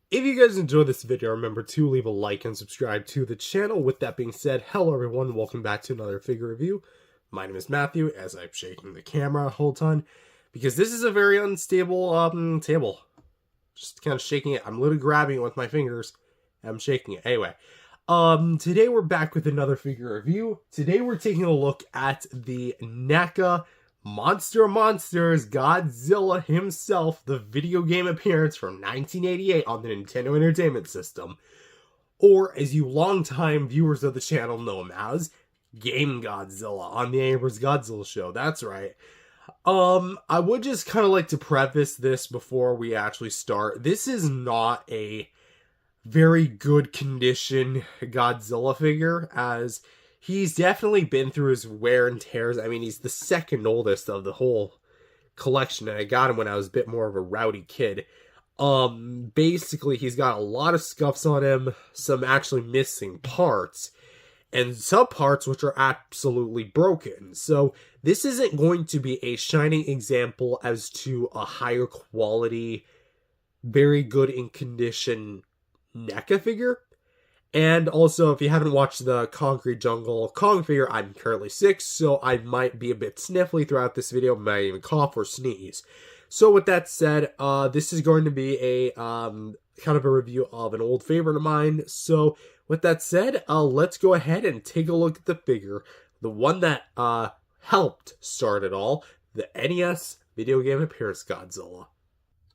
If you guys enjoyed this video, remember to leave a like and subscribe to the channel. With that being said, hello everyone, welcome back to another figure review. My name is Matthew, as I'm shaking the camera a whole ton, because this is a very unstable table. Just kind of shaking it. I'm literally grabbing it with my fingers, and I'm shaking it. Anyway, today we're back with another figure review. Today we're taking a look at the NECA Monster of Monsters, Godzilla himself, the video game appearance from 1988 on the Nintendo Entertainment System, or as you longtime viewers of the channel know him as, Game Godzilla on the Amber's Godzilla show. That's right. I would just kind of like to preface this before we actually start. This is not a very good condition Godzilla figure, as he's definitely been through his wear and tears. I mean, he's the second oldest of the whole collection, and I got him when I was a bit more of a rowdy kid. Basically, he's got a lot of scuffs on him, some actually missing parts, and some parts which are absolutely broken. So this isn't going to be a shining example as to a higher quality, very good in condition NECA figure. And also, if you haven't watched the Concrete Jungle Kong figure, I'm currently sick, so I might be a bit sniffly throughout this video, might even cough or sneeze. So with that said, this is going to be a kind of a review of an old favorite of mine. So with that said, let's go ahead and take a look at the figure. The one that helped start it all, the NES video game appearance Godzilla.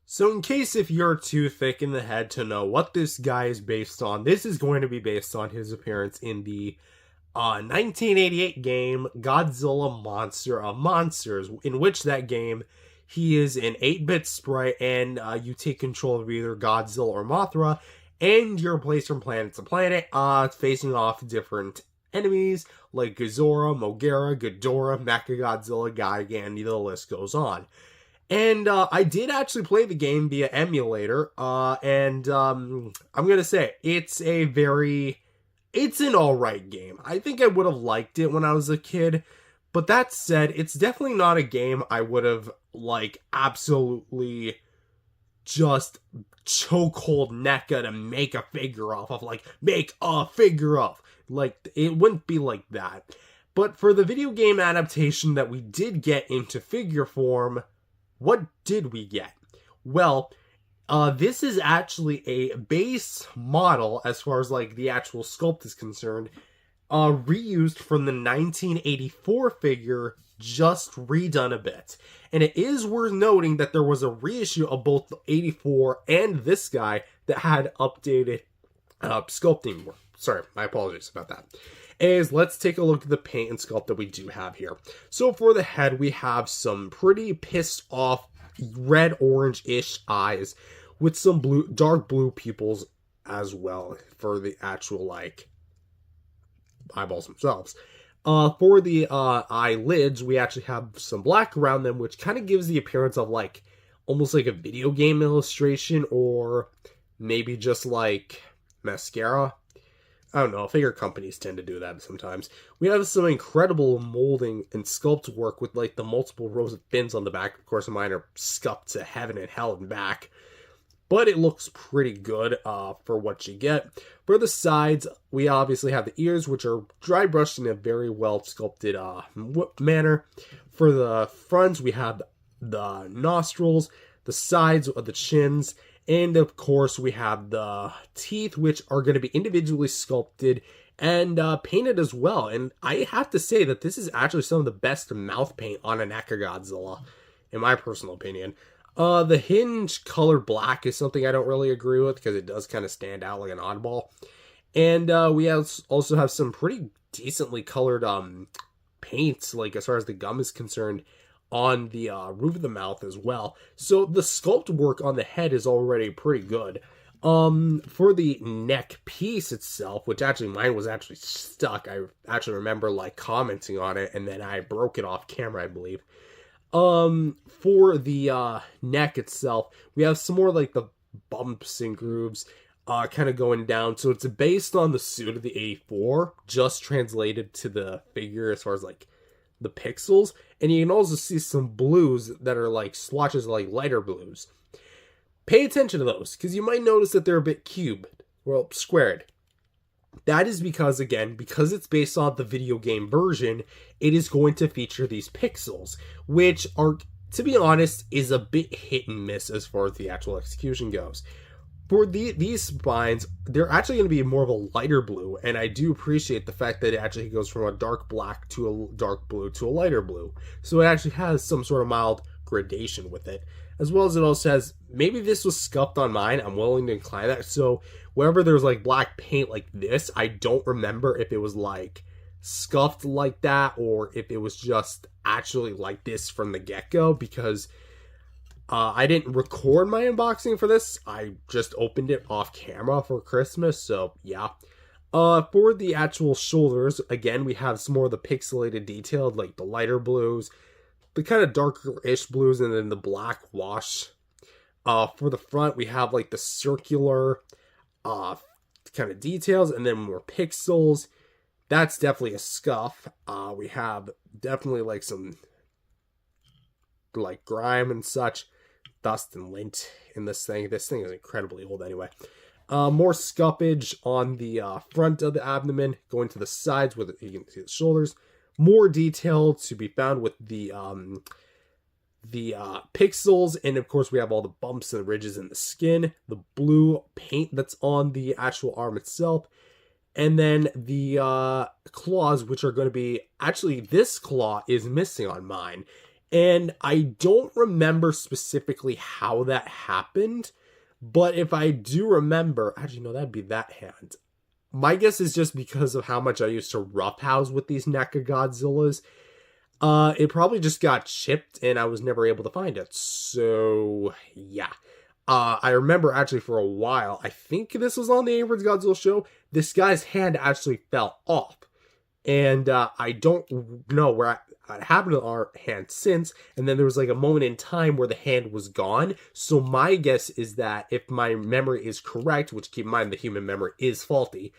So in case if you're too thick in the head to know what this guy is based on, this is going to be based on his appearance in the 1988 game Godzilla Monster of Monsters, in which that game he is an 8-bit sprite and you take control of either Godzilla or Mothra, and you're placed from planet to planet, facing off different enemies like Godzilla, Mogira, Ghidorah, Mechagodzilla, Gigan, the list goes on. And I did actually play the game via emulator, and I'm gonna say, it's an alright game. I think I would have liked it when I was a kid, but that said, it's definitely not a game I would have, absolutely just chokehold NECA to make a figure off of, make a figure of. It wouldn't be like that. But for the video game adaptation that we did get into figure form, what did we get? Well, this is actually a base model as far as the actual sculpt is concerned, reused from the 1984 figure, just redone a bit. And it is worth noting that there was a reissue of both the 84 and this guy that had updated sculpting work. Sorry, my apologies about that. Anyways, let's take a look at the paint and sculpt that we do have here. So for the head, we have some pretty pissed off red-orange-ish eyes with some blue, dark blue pupils as well for the actual, eyeballs themselves. For the eyelids, we actually have some black around them, which kind of gives the appearance of, almost like a video game illustration, or maybe just, mascara. I don't know, figure companies tend to do that sometimes. We have some incredible molding and sculpt work with, the multiple rows of fins on the back. Of course, mine are scuffed to heaven and hell and back. But it looks pretty good for what you get. For the sides, we obviously have the ears, which are dry brushed in a very well sculpted manner. For the fronts, we have the nostrils, the sides of the chins, and of course we have the teeth, which are going to be individually sculpted and painted as well. And I have to say that this is actually some of the best mouth paint on a NECA Godzilla, in my personal opinion. The hinge color black is something I don't really agree with, because it does kind of stand out like an oddball. And we also have some pretty decently colored paints, as far as the gum is concerned, on the roof of the mouth as well. So the sculpt work on the head is already pretty good. For the neck piece itself, which actually mine was actually stuck. I actually remember commenting on it, and then I broke it off camera, I believe. For the neck itself, we have some more the bumps and grooves kind of going down. So it's based on the suit of the 84, just translated to the figure as far as the pixels, and you can also see some blues that are swatches lighter blues. Pay attention to those, because you might notice that they're a bit cubed, well, squared. That is because, again, because it's based on the video game version, it is going to feature these pixels, which are, to be honest, is a bit hit and miss as far as the actual execution goes. For these spines, they're actually going to be more of a lighter blue, and I do appreciate the fact that it actually goes from a dark black to a dark blue to a lighter blue. So it actually has some sort of mild gradation with it, as well as it also has, maybe this was scuffed on mine, I'm willing to incline that. So wherever there's like black paint like this, I don't remember if it was like scuffed like that or if it was just actually like this from the get-go, because I didn't record my unboxing for this. I just opened it off camera for Christmas, so yeah. For the actual shoulders, again, we have some more of the pixelated detail, like the lighter blues, the kind of darker-ish blues, and then the black wash. For the front, we have like the circular kind of details, and then more pixels. That's definitely a scuff. We have definitely like some like grime and such, dust and lint in this thing. This thing is incredibly old anyway. More scuffage on the front of the abdomen, going to the sides where you can see the shoulders. More detail to be found with the pixels, and of course we have all the bumps and ridges in the skin, the blue paint that's on the actual arm itself, and then the claws, which are going to be, actually this claw is missing on mine. And I don't remember specifically how that happened, but if I do remember, actually no, that'd be that hand. My guess is just because of how much I used to roughhouse with these NECA Godzillas. It probably just got chipped and I was never able to find it. So, yeah. I remember actually for a while, I think this was on the Average Godzilla show, this guy's hand actually fell off. And I don't know where it happened to our hand since, and then there was like a moment in time where the hand was gone. So my guess is that if my memory is correct, which keep in mind the human memory is faulty,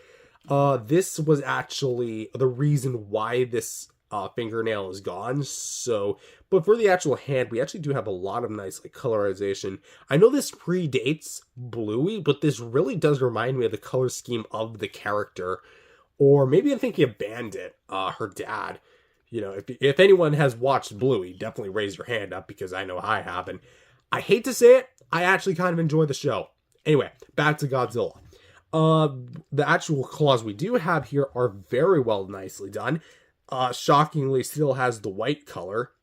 this was actually the reason why this fingernail is gone. So, but for the actual hand, we actually do have a lot of nice like colorization. I know this predates Bluey, but this really does remind me of the color scheme of the character. Or maybe I'm thinking of Bandit, her dad. You know, if anyone has watched Bluey, definitely raise your hand up, because I know I have. And I hate to say it, I actually kind of enjoy the show. Anyway, back to Godzilla. The actual claws we do have here are very well nicely done. Shockingly, still has the white color,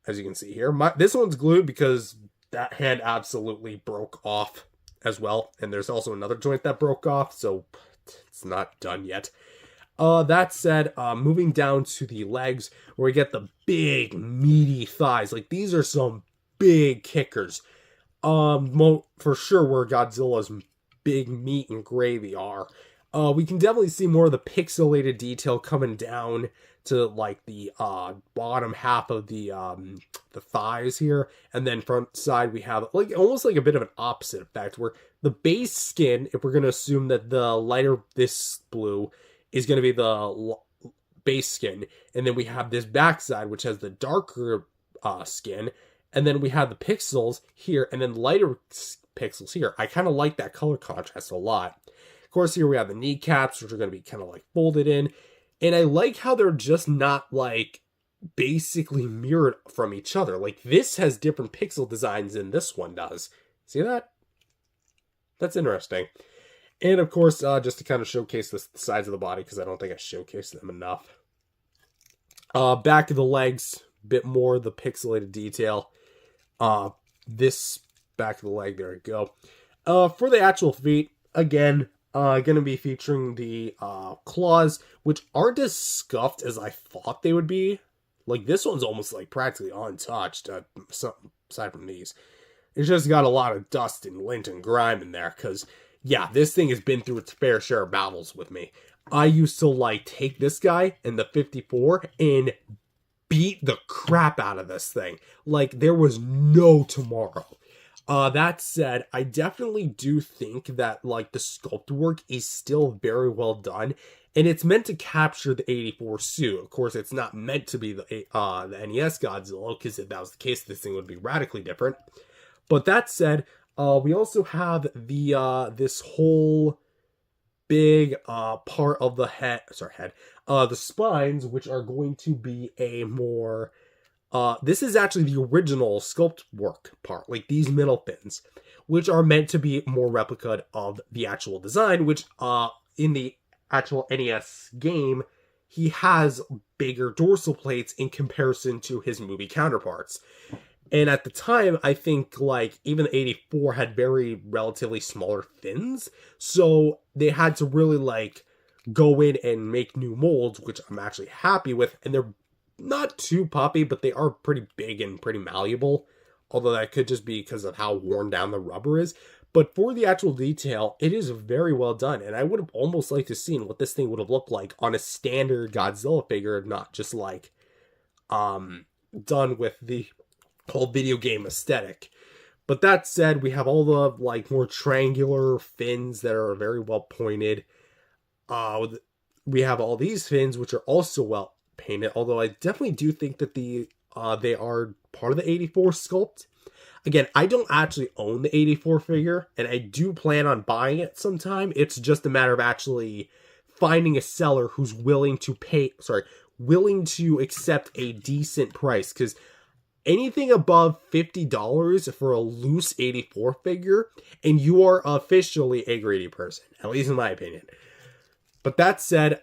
as you can see here. This one's glued because that hand absolutely broke off as well. And there's also another joint that broke off, so it's not done yet. That said, moving down to the legs, where we get the big, meaty thighs. Like, these are some big kickers. For sure where Godzilla's big meat and gravy are. We can definitely see more of the pixelated detail coming down to, like, the bottom half of the thighs here. And then front side, we have, like, almost like a bit of an opposite effect, where the base skin, if we're going to assume that the lighter, this blue, is going to be the base skin. And then we have this backside, which has the darker skin. And then we have the pixels here, and then lighter pixels here. I kind of like that color contrast a lot. Of course, here we have the kneecaps, which are going to be kind of like folded in. And I like how they're just not like basically mirrored from each other. Like, this has different pixel designs than this one does. See that? That's interesting. And of course, just to kind of showcase the sides of the body, because I don't think I showcased them enough. Back of the legs, bit more of the pixelated detail. This back of the leg, there we go. For the actual feet, again, going to be featuring the claws, which aren't as scuffed as I thought they would be. Like, this one's almost like practically untouched, aside from these. It's just got a lot of dust and lint and grime in there, because yeah, this thing has been through its fair share of battles with me. I used to, like, take this guy in the 54 and beat the crap out of this thing. Like, there was no tomorrow. That said, I definitely do think that, like, the sculpt work is still very well done. And it's meant to capture the 84 suit. Of course, it's not meant to be the NES Godzilla, because if that was the case, this thing would be radically different. But that said, We also have the this whole big part of the head, the spines, which are going to be a more this is actually the original sculpt work part, like these middle fins, which are meant to be more replica of the actual design, which in the actual NES game, he has bigger dorsal plates in comparison to his movie counterparts. And at the time, I think like even the 84 had very relatively smaller fins, so they had to really like go in and make new molds, which I'm actually happy with, and they're not too puffy, but they are pretty big and pretty malleable. Although that could just be because of how worn down the rubber is. But for the actual detail, it is very well done. And I would have almost liked to have seen what this thing would have looked like on a standard Godzilla figure, not just like done with the whole video game aesthetic. But that said, we have all the like more triangular fins that are very well pointed. We have all these fins which are also well painted, although I definitely do think that they are part of the 84 sculpt. Again, I don't actually own the 84 figure, and I do plan on buying it sometime. It's just a matter of actually finding a seller who's willing to accept a decent price, because anything above $50 for a loose 84 figure, and you are officially a greedy person, at least in my opinion. But that said,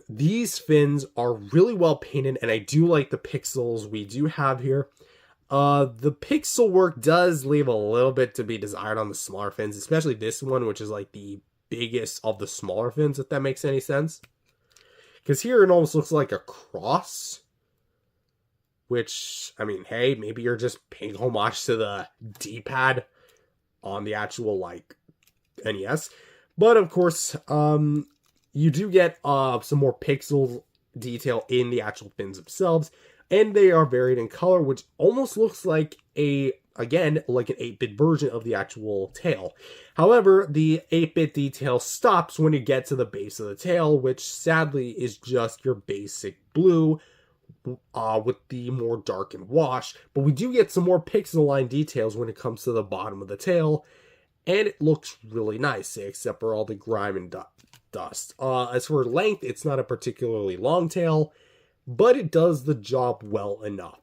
these fins are really well painted, and I do like the pixels we do have here. The pixel work does leave a little bit to be desired on the smaller fins, especially this one, which is like the biggest of the smaller fins, if that makes any sense. Because here it almost looks like a cross, which, I mean, hey, maybe you're just paying homage to the D-pad on the actual, like, NES. But, of course, you do get some more pixel detail in the actual fins themselves, and they are varied in color, which almost looks like again, like an 8-bit version of the actual tail. However, the 8-bit detail stops when you get to the base of the tail, which sadly is just your basic blue with the more darkened wash. But we do get some more pixel line details when it comes to the bottom of the tail, and it looks really nice, except for all the grime and dust. As for length, it's not a particularly long tail, but it does the job well enough.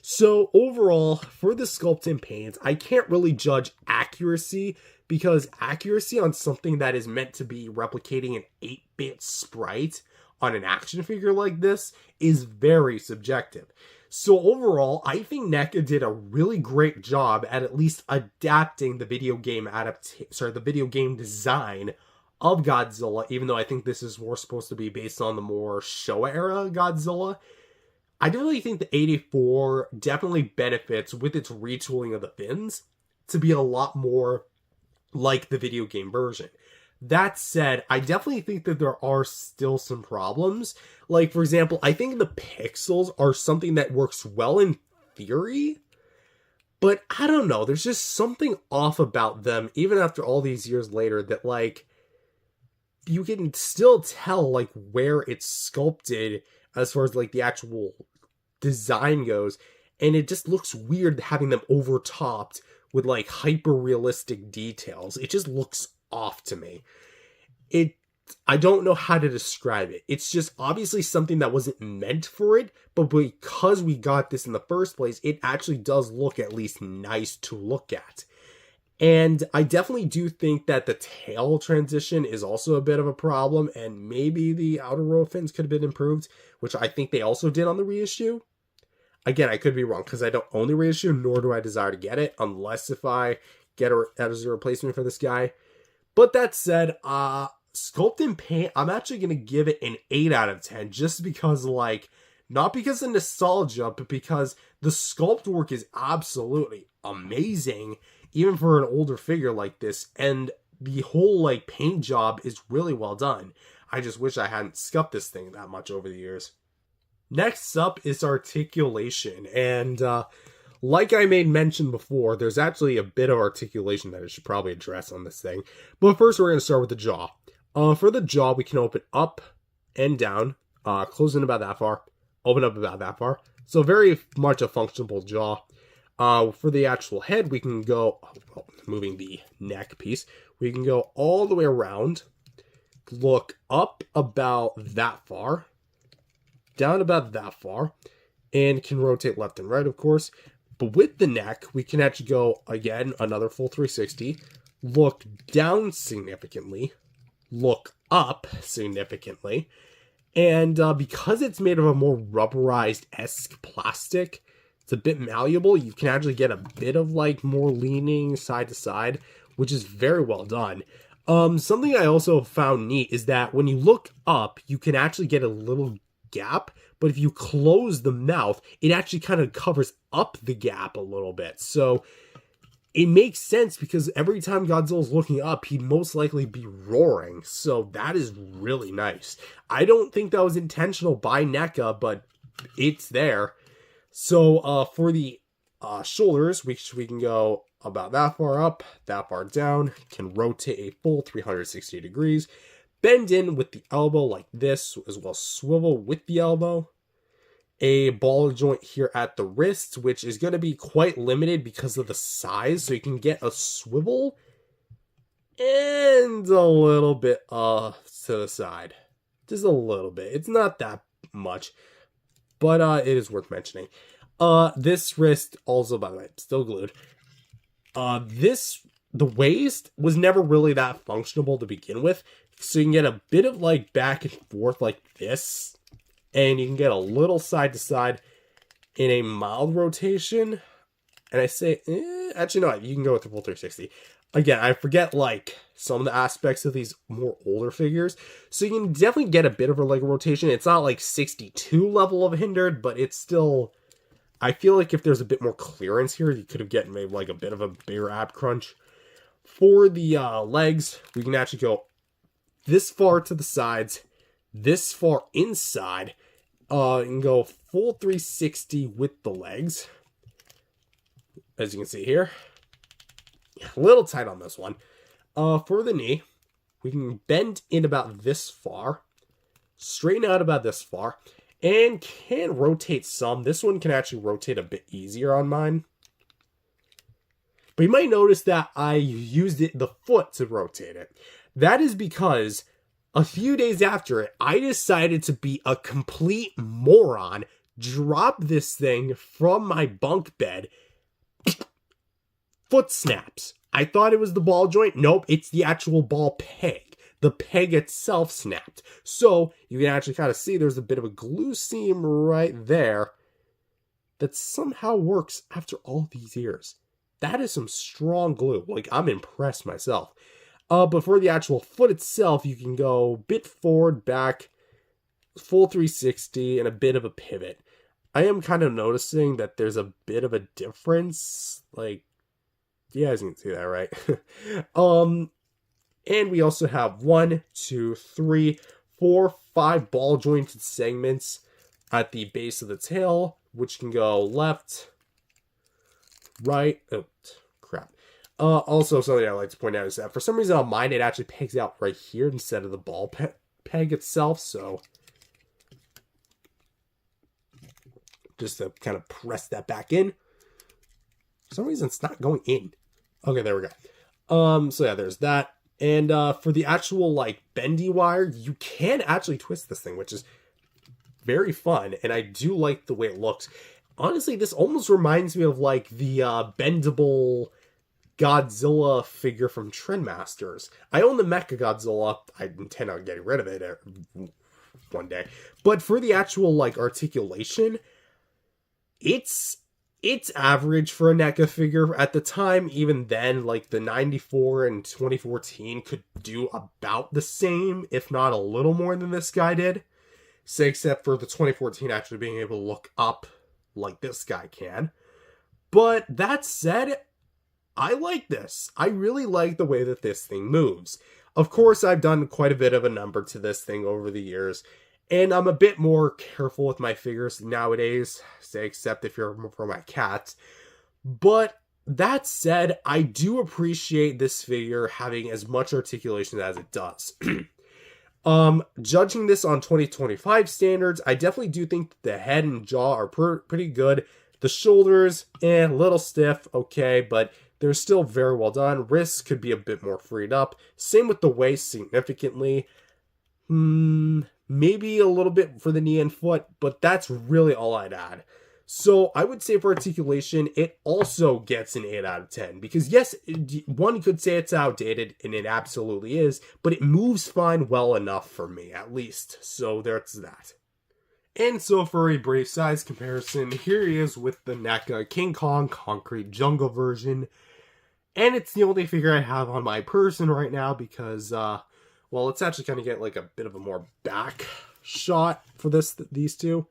So overall, for the sculpt and paint, I can't really judge accuracy, because accuracy on something that is meant to be replicating an 8-bit sprite on an action figure like this is very subjective. So overall, I think NECA did a really great job at least adapting the video game the video game design of Godzilla, even though I think this is more supposed to be based on the more Showa era Godzilla. I do really think the 84 definitely benefits with its retooling of the fins to be a lot more like the video game version. That said, I definitely think that there are still some problems. Like, for example, I think the pixels are something that works well in theory, but I don't know, there's just something off about them, even after all these years later, that, like, you can still tell, like, where it's sculpted as far as, like, the actual design goes, and it just looks weird having them overtopped with, like, hyper-realistic details. It just looks off to me. I don't know how to describe it. It's just obviously something that wasn't meant for it, but because we got this in the first place, it actually does look at least nice to look at. And I definitely do think that the tail transition is also a bit of a problem, and maybe the outer row fins could have been improved, which I think they also did on the reissue. Again, I could be wrong, because I don't own the reissue, nor do I desire to get it, unless if I get it as a replacement for this guy. But that said, sculpt and paint, I'm actually going to give it an 8 out of 10, just because, like, not because of nostalgia, but because the sculpt work is absolutely amazing, even for an older figure like this, and the whole, like, paint job is really well done. I just wish I hadn't scuffed this thing that much over the years. Next up is articulation, and like I made mention before, there's actually a bit of articulation that I should probably address on this thing. But first, we're going to start with the jaw. For the jaw, we can open up and down, close in about that far, open up about that far. So very much a functional jaw. For the actual head, we can go, moving the neck piece, we can go all the way around, look up about that far, down about that far, and can rotate left and right, of course. But with the neck, we can actually go, again, another full 360, look down significantly, look up significantly, and because it's made of a more rubberized-esque plastic, it's a bit malleable. You can actually get a bit of like more leaning side to side, which is very well done. Something I also found neat is that when you look up, you can actually get a little gap, but if you close the mouth, it actually kind of covers up the gap a little bit. So it makes sense because every time Godzilla's looking up, he'd most likely be roaring. So that is really nice. I don't think that was intentional by NECA, but it's there. So for the shoulders, we can go about that far up, that far down, can rotate a full 360 degrees, bend in with the elbow like this, as well as swivel with the elbow. A ball joint here at the wrist, which is going to be quite limited because of the size, so you can get a swivel and a little bit to the side. Just a little bit. It's not that much, but it is worth mentioning. This wrist, also, by the way, still glued. The waist was never really that functional to begin with, so you can get a bit of like back and forth like this, and you can get a little side to side in a mild rotation. And I say, actually no, you can go with the full 360. Again, I forget like some of the aspects of these more older figures, so you can definitely get a bit of a leg rotation. It's not like 62 level of hindered, but it's still, I feel like if there's a bit more clearance here, you could have gotten maybe like a bit of a bigger ab crunch. For the legs, we can actually go this far to the sides, this far inside, and go full 360 with the legs. As you can see here, a little tight on this one. For the knee, we can bend in about this far, straighten out about this far, and can rotate some. This one can actually rotate a bit easier on mine. But you might notice that I used the foot to rotate it. That is because a few days after it, I decided to be a complete moron, drop this thing from my bunk bed, foot snaps. I thought it was the ball joint. Nope, it's the actual ball peg. The peg itself snapped. So you can actually kind of see there's a bit of a glue seam right there that somehow works after all these years. That is some strong glue. Like, I'm impressed myself. But for the actual foot itself, you can go a bit forward, back, full 360, and a bit of a pivot. I am kind of noticing that there's a bit of a difference. Like, you guys can see that, right? And we also have 1, 2, 3, 4, 5 ball jointed segments at the base of the tail, which can go left, right, oh, crap. Also, something I'd like to point out is that for some reason on mine, it actually pegs out right here instead of the ball peg itself, so just to kind of press that back in. For some reason, it's not going in. Okay, there we go. So yeah, there's that. And for the actual, like, bendy wire, you can actually twist this thing, which is very fun, and I do like the way it looks. Honestly, this almost reminds me of, like, the bendable Godzilla figure from Trendmasters. I own the Mecha Godzilla. I intend on getting rid of it one day. But for the actual, like, articulation, it's average for a NECA figure at the time. Even then, like, the 94 and 2014 could do about the same, if not a little more than this guy did. Say, except for the 2014 actually being able to look up like this guy can. But that said, I like this. I really like the way that this thing moves. Of course, I've done quite a bit of a number to this thing over the years, and I'm a bit more careful with my figures nowadays, say, except if you're for my cats. But that said, I do appreciate this figure having as much articulation as it does. Judging this on 2025 standards, I definitely do think the head and jaw are pretty good. The shoulders, a little stiff, okay, but they're still very well done. Wrists could be a bit more freed up. Same with the waist, significantly. Maybe a little bit for the knee and foot, but that's really all I'd add. So I would say for articulation, it also gets an 8 out of 10. Because yes, one could say it's outdated, and it absolutely is, but it moves fine well enough for me, at least. So there's that. And so for a brief size comparison, here he is with the NECA King Kong Concrete Jungle version. And it's the only figure I have on my person right now because, well, let's actually kind of get like a bit of a more back shot for these two.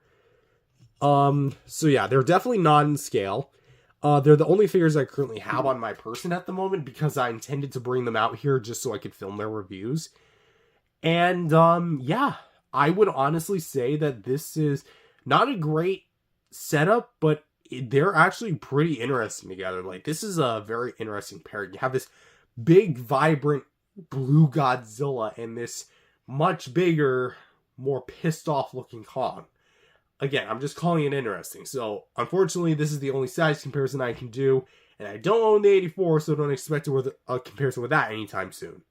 So yeah, they're definitely not in scale. They're the only figures I currently have on my person at the moment because I intended to bring them out here just so I could film their reviews. And, yeah, I would honestly say that this is not a great setup, but they're actually pretty interesting together. Like, this is a very interesting pairing. You have this big, vibrant blue Godzilla and this much bigger, more pissed off looking Kong. Again, I'm just calling it interesting. So, unfortunately, this is the only size comparison I can do. And I don't own the 84, so don't expect a comparison with that anytime soon.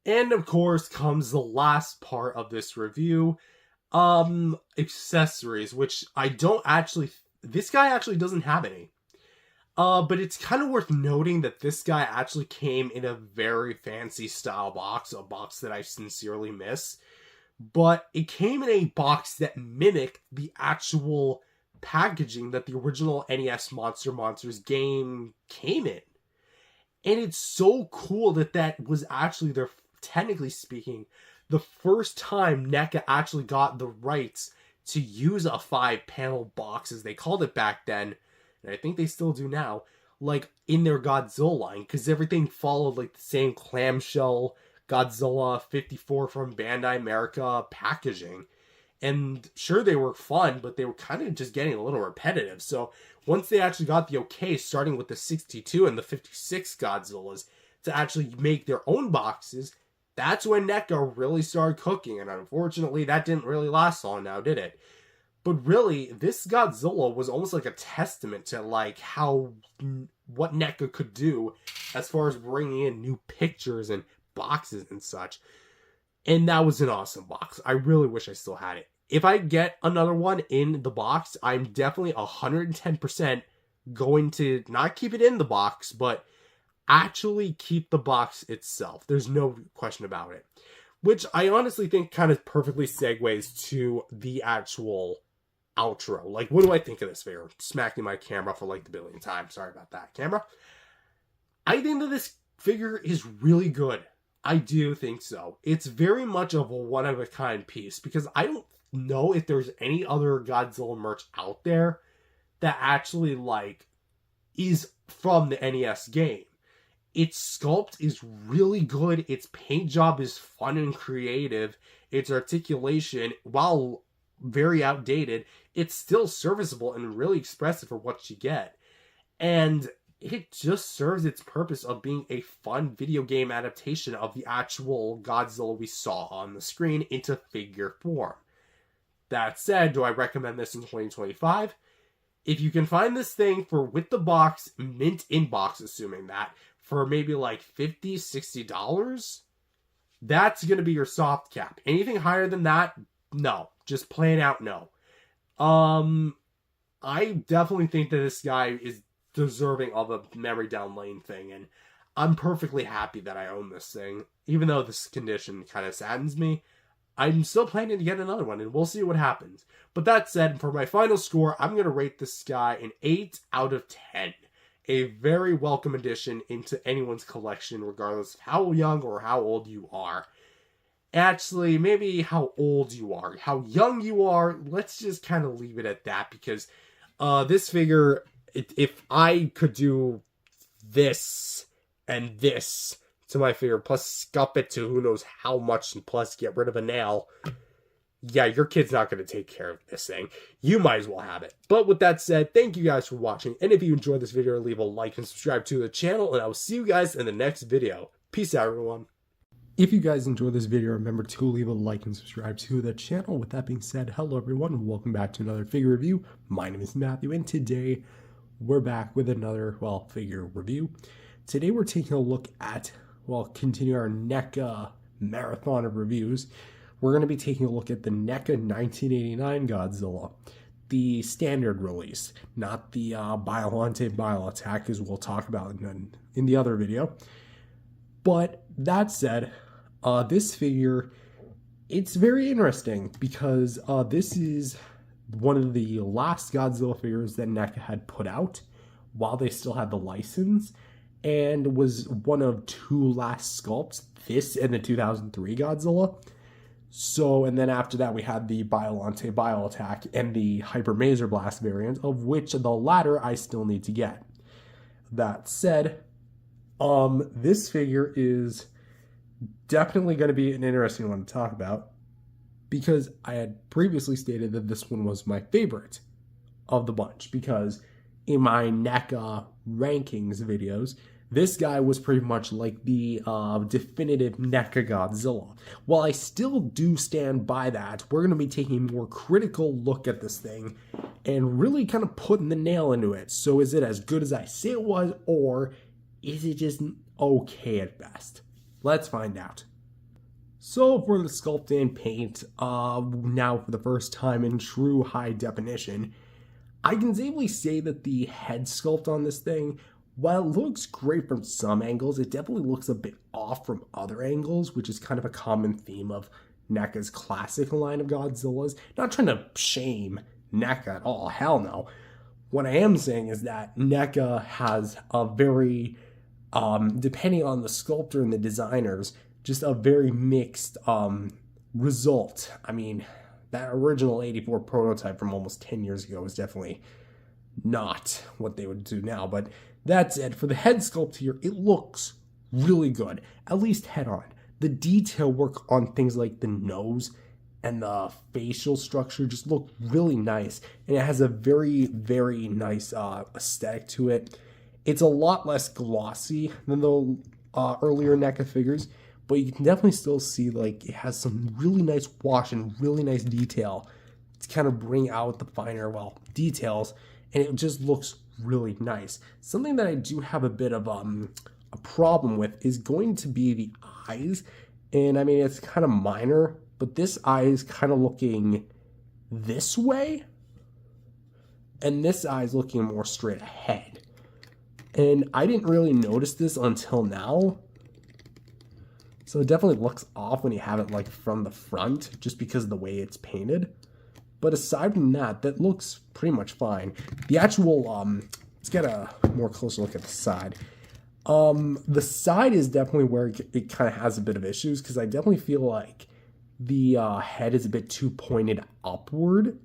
And, of course, comes the last part of this review. Accessories, which I don't actually... This guy actually doesn't have any. But it's kind of worth noting that this guy actually came in a very fancy style box. A box that I sincerely miss. But it came in a box that mimicked the actual packaging that the original NES Monsters game came in. And it's so cool that that was actually their, technically speaking, the first time NECA actually got the rights to use a 5-panel box, as they called it back then, and I think they still do now, like in their Godzilla line, because everything followed like the same clamshell Godzilla 54 from Bandai America packaging. And sure, they were fun, but they were kind of just getting a little repetitive. So once they actually got the okay, starting with the 62 and the 56 Godzillas, to actually make their own boxes, that's when NECA really started cooking. And unfortunately, that didn't really last long now, did it? But really, this Godzilla was almost like a testament to like what NECA could do as far as bringing in new pictures and boxes and such. And that was an awesome box. I really wish I still had it. If I get another one in the box, I'm definitely 110% going to not keep it in the box, but actually keep the box itself. There's no question about it. Which I honestly think kind of perfectly segues to the actual outro. Like, what do I think of this figure? Smacking my camera for like the billionth time. Sorry about that, camera. I think that this figure is really good. I do think so. It's very much of a one-of-a-kind piece because I don't know if there's any other Godzilla merch out there that actually, like, is from the NES game. Its sculpt is really good. Its paint job is fun and creative. Its articulation, while very outdated, it's still serviceable and really expressive for what you get. And it just serves its purpose of being a fun video game adaptation of the actual Godzilla we saw on the screen into figure form. That said, do I recommend this in 2025? If you can find this thing with the box, mint in box, assuming that, for maybe like $50, $60, that's going to be your soft cap. Anything higher than that, no. Just plain out no. I definitely think that this guy is deserving of a memory down lane thing, and I'm perfectly happy that I own this thing. Even though this condition kind of saddens me, I'm still planning to get another one, and we'll see what happens. But that said, for my final score, I'm going to rate this guy an 8 out of 10. A very welcome addition into anyone's collection, regardless of how young or how old you are. Actually, maybe how old you are. How young you are, let's just kind of leave it at that, because this figure, if I could do this and this to my figure, plus scuff it to who knows how much, and plus get rid of a nail, yeah, your kid's not going to take care of this thing. You might as well have it. But with that said, thank you guys for watching. And if you enjoyed this video, leave a like and subscribe to the channel. And I will see you guys in the next video. Peace out, everyone. If you guys enjoyed this video, remember to leave a like and subscribe to the channel. With that being said, hello everyone, welcome back to another figure review. My name is Matthew, and today we're back with another, figure review. Today we're taking a look at, continue our NECA marathon of reviews. We're going to be taking a look at the NECA 1989 Godzilla, the standard release, not the Biollante Bile attack, as we'll talk about in the other video. But that said, this figure, it's very interesting because this is one of the last Godzilla figures that NECA had put out while they still had the license, and was one of two last sculpts, this and the 2003 Godzilla. So, and then after that we had the Biollante Bile attack and the Hyper Maser Blast variant, of which the latter I still need to get. That said, this figure is definitely going to be an interesting one to talk about, because I had previously stated that this one was my favorite of the bunch, because in my NECA rankings videos, this guy was pretty much like the definitive NECA Godzilla. While I still do stand by that, we're going to be taking a more critical look at this thing and really kind of putting the nail into it. So is it as good as I say it was, or is it just okay at best? Let's find out. So for the sculpt and paint, now for the first time in true high definition, I can safely say that the head sculpt on this thing, while it looks great from some angles, it definitely looks a bit off from other angles, which is kind of a common theme of NECA's classic line of Godzillas. Not trying to shame NECA at all, hell no. What I am saying is that NECA has a very, depending on the sculptor and the designers, just a very mixed result. I mean, that original 84 prototype from almost 10 years ago was definitely not what they would do now. But that said, for the head sculpt here, it looks really good, at least head on. The detail work on things like the nose and the facial structure just look really nice, and it has a very, very nice aesthetic to it. It's a lot less glossy than the earlier NECA figures, but you can definitely still see like it has some really nice wash and really nice detail to kind of bring out the finer, details, and it just looks really nice. Something that I do have a bit of a problem with is going to be the eyes, and I mean, it's kind of minor, but this eye is kind of looking this way, and this eye is looking more straight ahead. And I didn't really notice this until now. So it definitely looks off when you have it like from the front, just because of the way it's painted. But aside from that, that looks pretty much fine. The actual, let's get a more closer look at the side. The side is definitely where it kind of has a bit of issues, because I definitely feel like the head is a bit too pointed upward.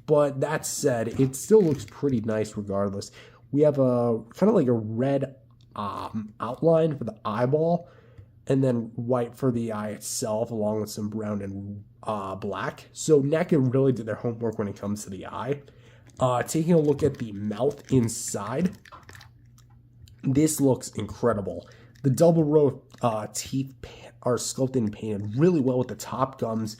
But that said, it still looks pretty nice regardless. We have a kind of like a red outline for the eyeball, and then white for the eye itself, along with some brown and black. So NECA really did their homework when it comes to the eye. Taking a look at the mouth inside, this looks incredible. The double row teeth are sculpted and painted really well, with the top gums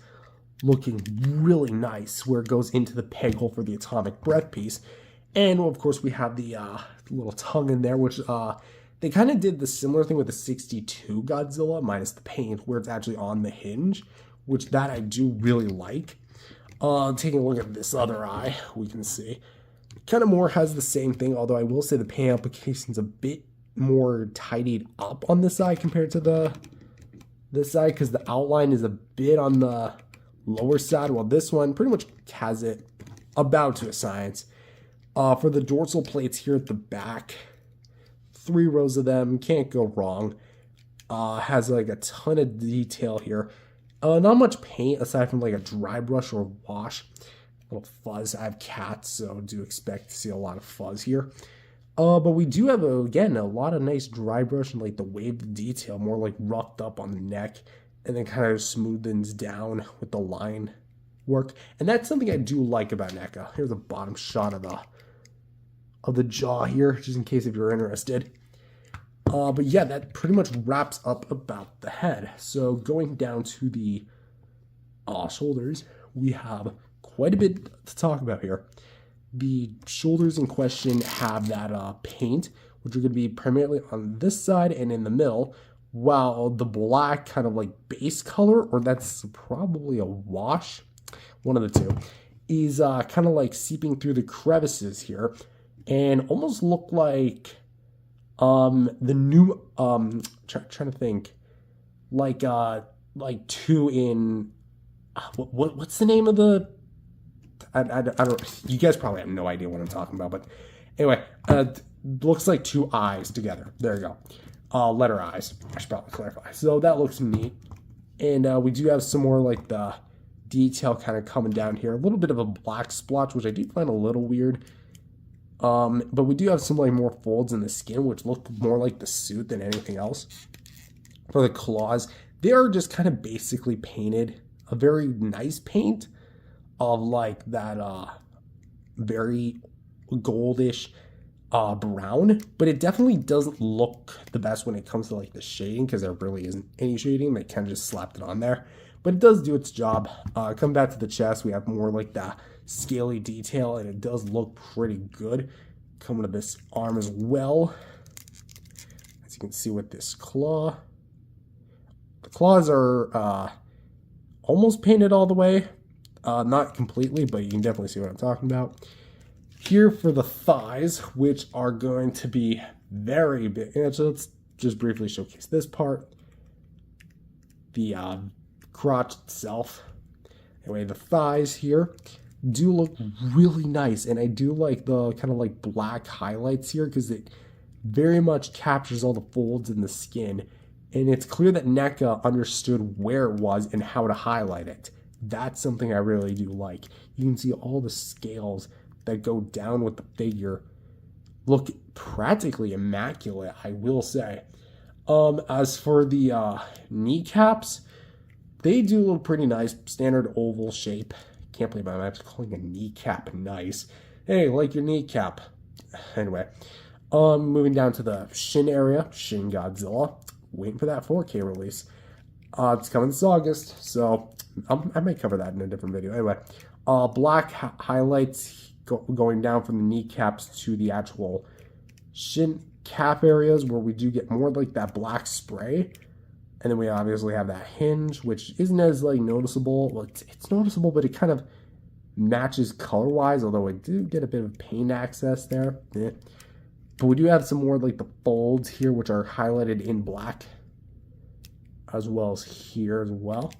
looking really nice, where it goes into the peg hole for the atomic breath piece. And of course we have the little tongue in there, which they kind of did the similar thing with the 62 Godzilla, minus the paint, where it's actually on the hinge, which that I do really like. Taking a look at this other eye, we can see kind of more has the same thing, although I will say the paint application's a bit more tidied up on this eye compared to this eye, because the outline is a bit on the lower side, while this one pretty much has it about to a science. For the dorsal plates here at the back, 3 rows of them, can't go wrong. Has like a ton of detail here. Not much paint aside from like a dry brush or wash. A little fuzz. I have cats, so do expect to see a lot of fuzz here. But we do have, again, a lot of nice dry brush and like the waved detail, more like roughed up on the neck, and then kind of smoothens down with the line work. And that's something I do like about NECA. Here's a bottom shot of the jaw here, just in case if you're interested. But yeah, that pretty much wraps up about the head. So going down to the shoulders, we have quite a bit to talk about here. The shoulders in question have that paint, which are going to be primarily on this side and in the middle, while the black kind of like base color, or that's probably a wash, one of the two, is kind of like seeping through the crevices here and almost look like the new trying to think like two in what's the name of the I don't, you guys probably have no idea what I'm talking about, but anyway, looks like two eyes together. There you go. Letter eyes. I should probably clarify. So that looks neat. And we do have some more like the detail kind of coming down here. A little bit of a black splotch, which I do find a little weird. But we do have some like more folds in the skin, which look more like the suit than anything else. For the claws, they are just kind of basically painted. A very nice paint of like that very goldish brown, but it definitely doesn't look the best when it comes to like the shading, because there really isn't any shading. They kind of just slapped it on there, but it does do its job. Come back to the chest, we have more like the scaly detail, and it does look pretty good. Coming to this arm as well, as you can see with this claw. The claws are almost painted all the way. Not completely, but you can definitely see what I'm talking about. Here for the thighs, which are going to be very big. And so let's just briefly showcase this part. The crotch itself. Anyway, the thighs here do look really nice. And I do like the kind of like black highlights here, because it very much captures all the folds in the skin. And it's clear that NECA understood where it was and how to highlight it. That's something I really do like. You can see all the scales that go down with the figure look practically immaculate, I will say. As for the kneecaps, they do look pretty nice. Standard oval shape. Can't believe I'm actually calling a kneecap nice. Hey, like your kneecap. Anyway, moving down to the shin area. Shin Godzilla. Waiting for that 4K release. It's coming this August, so I might cover that in a different video. Anyway, black highlights going down from the kneecaps to the actual shin cap areas, where we do get more like that black spray. And then we obviously have that hinge, which isn't as like noticeable. Well, it's noticeable, but it kind of matches color-wise, although I do get a bit of paint access there. Yeah. But we do have some more like the folds here, which are highlighted in black, as well as here as well.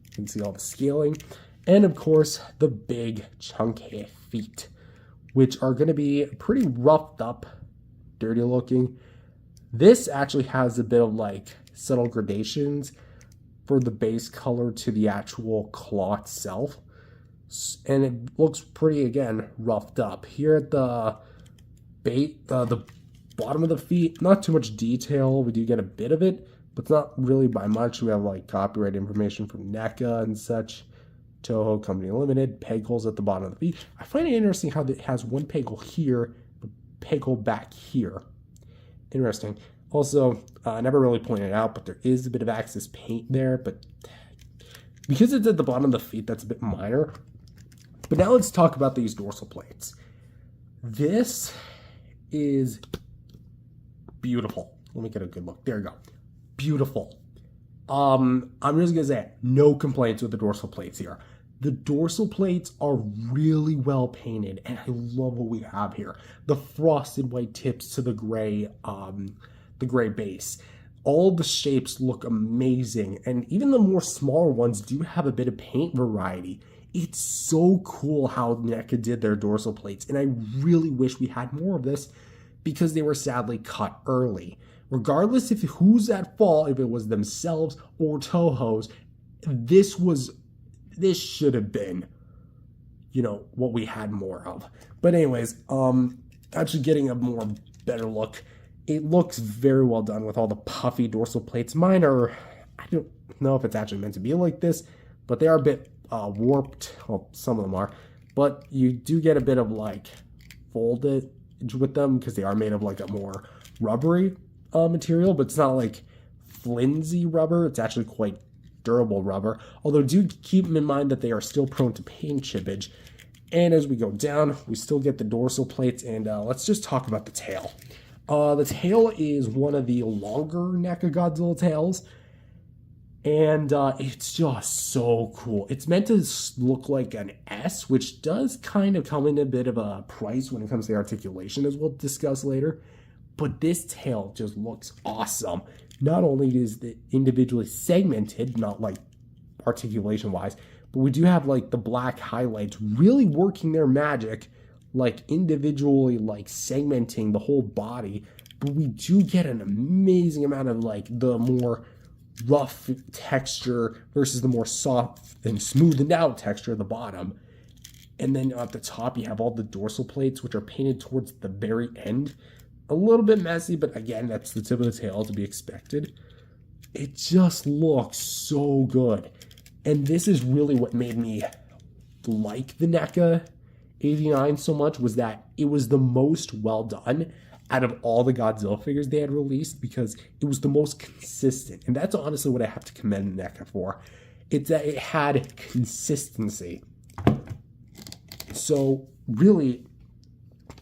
You can see all the scaling. And of course, the big chunky feet, which are going to be pretty roughed up, dirty looking. This actually has a bit of like subtle gradations for the base color to the actual claw itself. And it looks pretty, again, roughed up. Here at the bottom of the feet, not too much detail. We do get a bit of it, but it's not really by much. We have like copyright information from NECA and such. Toho Company Limited. Peg holes at the bottom of the feet. I find it interesting how it has one peg hole here, but peg hole back here. Interesting. Also, I never really pointed out, but there is a bit of access paint there, but because it's at the bottom of the feet, that's a bit minor. But now let's talk about these dorsal plates. This is beautiful. Let me get a good look. There you go. Beautiful. I'm just gonna say, no complaints with the dorsal plates here. The dorsal plates are really well painted, and I love what we have here. The frosted white tips to the gray base. All the shapes look amazing, and even the more smaller ones do have a bit of paint variety. It's so cool how NECA did their dorsal plates, and I really wish we had more of this, because they were sadly cut early. Regardless if who's at fault, if it was themselves or Toho's, this should have been, what we had more of. But anyways, actually getting a more better look. It looks very well done with all the puffy dorsal plates. Mine are, I don't know if it's actually meant to be like this, but they are a bit warped. Well, some of them are. But you do get a bit of like folded with them because they are made of like a more rubbery material, but it's not like flimsy rubber. It's actually quite durable rubber, although do keep in mind that they are still prone to paint chippage. And as we go down, we still get the dorsal plates, and let's just talk about the tail. The tail is one of the longer NECA Godzilla tails, and it's just so cool. It's meant to look like an S, which does kind of come in a bit of a price when it comes to articulation, as we'll discuss later. But this tail just looks awesome. Not only is it individually segmented, not like articulation-wise, but we do have like the black highlights really working their magic, like individually like segmenting the whole body. But we do get an amazing amount of like the more rough texture versus the more soft and smoothed out texture at the bottom. And then at the top you have all the dorsal plates, which are painted towards the very end. A little bit messy, but again, that's the tip of the tail, to be expected. It just looks so good. And this is really what made me like the NECA 89 so much, was that it was the most well done out of all the Godzilla figures they had released, because it was the most consistent. And that's honestly what I have to commend NECA for. It's that it had consistency. So really,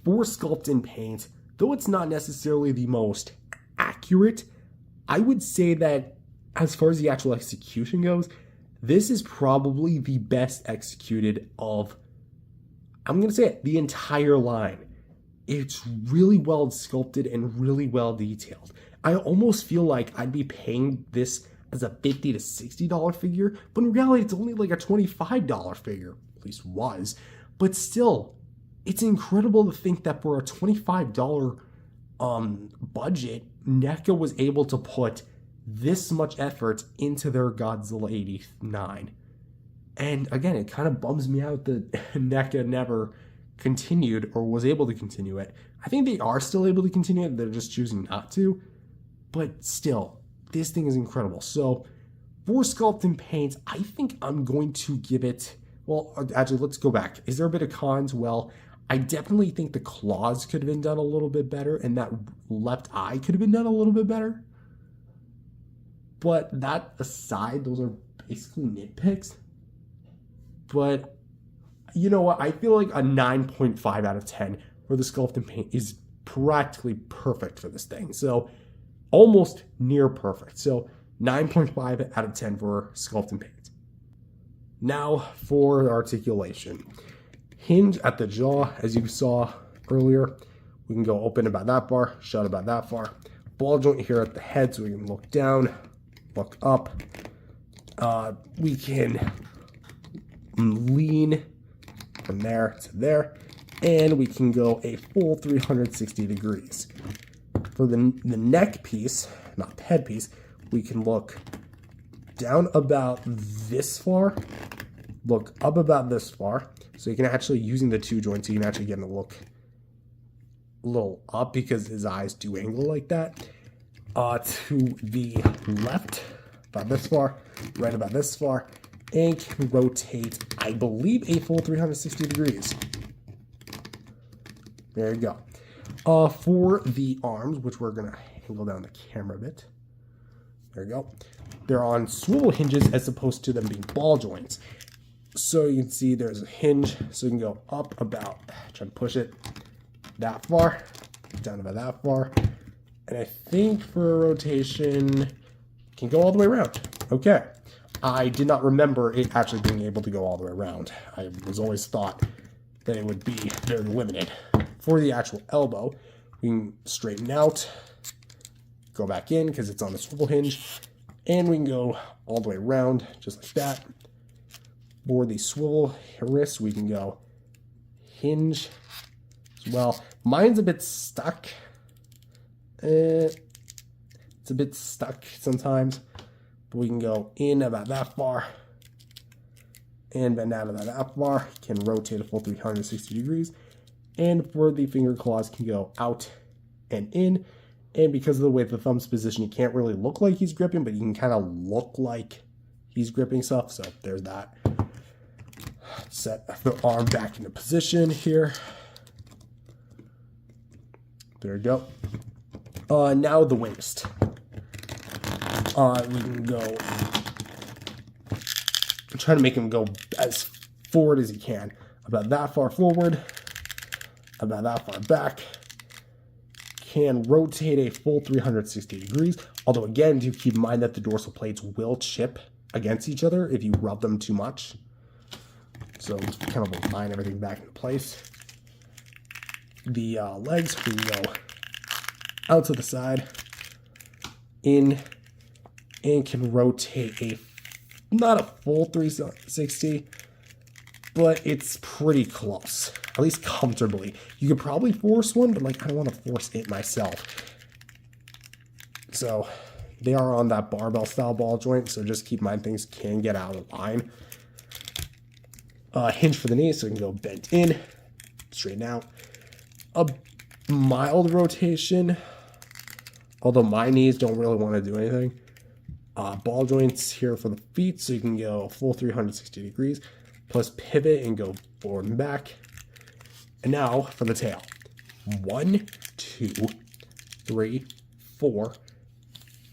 for sculpt and paint, though it's not necessarily the most accurate, I would say that as far as the actual execution goes, this is probably the best executed of, I'm going to say it, the entire line. It's really well sculpted and really well detailed. I almost feel like I'd be paying this as a $50 to $60 figure, but in reality it's only like a $25 figure, at least was. But still, it's incredible to think that for a $25 budget, NECA was able to put this much effort into their Godzilla 89. And again, it kind of bums me out that NECA never continued or was able to continue it. I think they are still able to continue it, they're just choosing not to. But still, this thing is incredible. So for sculpt and paint, I think I'm going to give it, well, actually, let's go back. Is there a bit of cons? Well, I definitely think the claws could have been done a little bit better, and that left eye could have been done a little bit better. But that aside, those are basically nitpicks. But you know what? I feel like a 9.5 out of 10 for the sculpt and paint is practically perfect for this thing. So almost near perfect. So 9.5 out of 10 for sculpt and paint. Now for articulation. Hinge at the jaw, as you saw earlier. We can go open about that far, shut about that far. Ball joint here at the head, so we can look down, look up. We can lean from there to there, and we can go a full 360 degrees. For the neck piece, not the head piece, we can look down about this far, look up about this far. So you can actually, using the two joints, you can actually get him to look a little up because his eyes do angle like that. To the left, about this far, right about this far, and can rotate, I believe, a full 360 degrees. There you go. For the arms, which we're going to angle down the camera a bit. There you go. They're on swivel hinges as opposed to them being ball joints. So you can see there's a hinge, so you can go up about, try to push it that far, down about that far. And I think for a rotation, it can go all the way around. Okay. I did not remember it actually being able to go all the way around. I was always thought that it would be very limited. For the actual elbow, we can straighten out, go back in because it's on the swivel hinge, and we can go all the way around just like that. For the swivel wrist, we can go hinge as well. Mine's a bit stuck. It's a bit stuck sometimes, but we can go in about that far and bend out about that far. Can rotate a full 360 degrees. And for the finger claws, can go out and in. And because of the way the thumb's positioned, you can't really look like he's gripping, but you can kind of look like he's gripping stuff. So there's that. Set the arm back into position here. There we go. Now the waist. We can go... try to make him go as forward as he can. About that far forward. About that far back. Can rotate a full 360 degrees. Although, again, do keep in mind that the dorsal plates will chip against each other if you rub them too much. So just kind of align everything back into place. The legs, we can go out to the side, in, and can rotate not a full 360, but it's pretty close, at least comfortably. You could probably force one, but like I don't want to force it myself. So they are on that barbell style ball joint, so just keep in mind things can get out of line. Hinge for the knee, so it can go bent in, straighten out. A mild rotation, although my knees don't really want to do anything. Ball joints here for the feet, so you can go full 360 degrees, plus pivot and go forward and back. And now for the tail. 1, 2, 3, 4,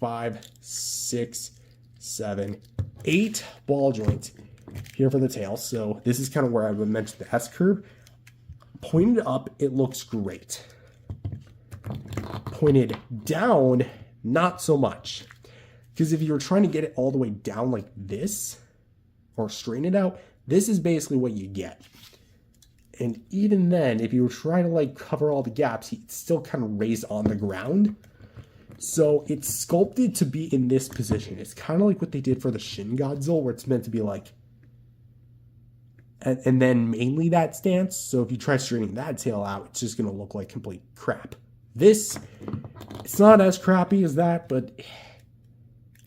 5, 6, 7, 8 ball joints here for the tail. So this is kind of where I would mention the S curve. Pointed up, it looks great. Pointed down, not so much. Because if you're trying to get it all the way down like this, or straighten it out, this is basically what you get. And even then, if you were trying to like cover all the gaps, it's still kind of raised on the ground. So it's sculpted to be in this position. It's kind of like what they did for the Shin Godzilla, where it's meant to be like, and then mainly that stance. So if you try straightening that tail out, it's just going to look like complete crap. This, it's not as crappy as that, but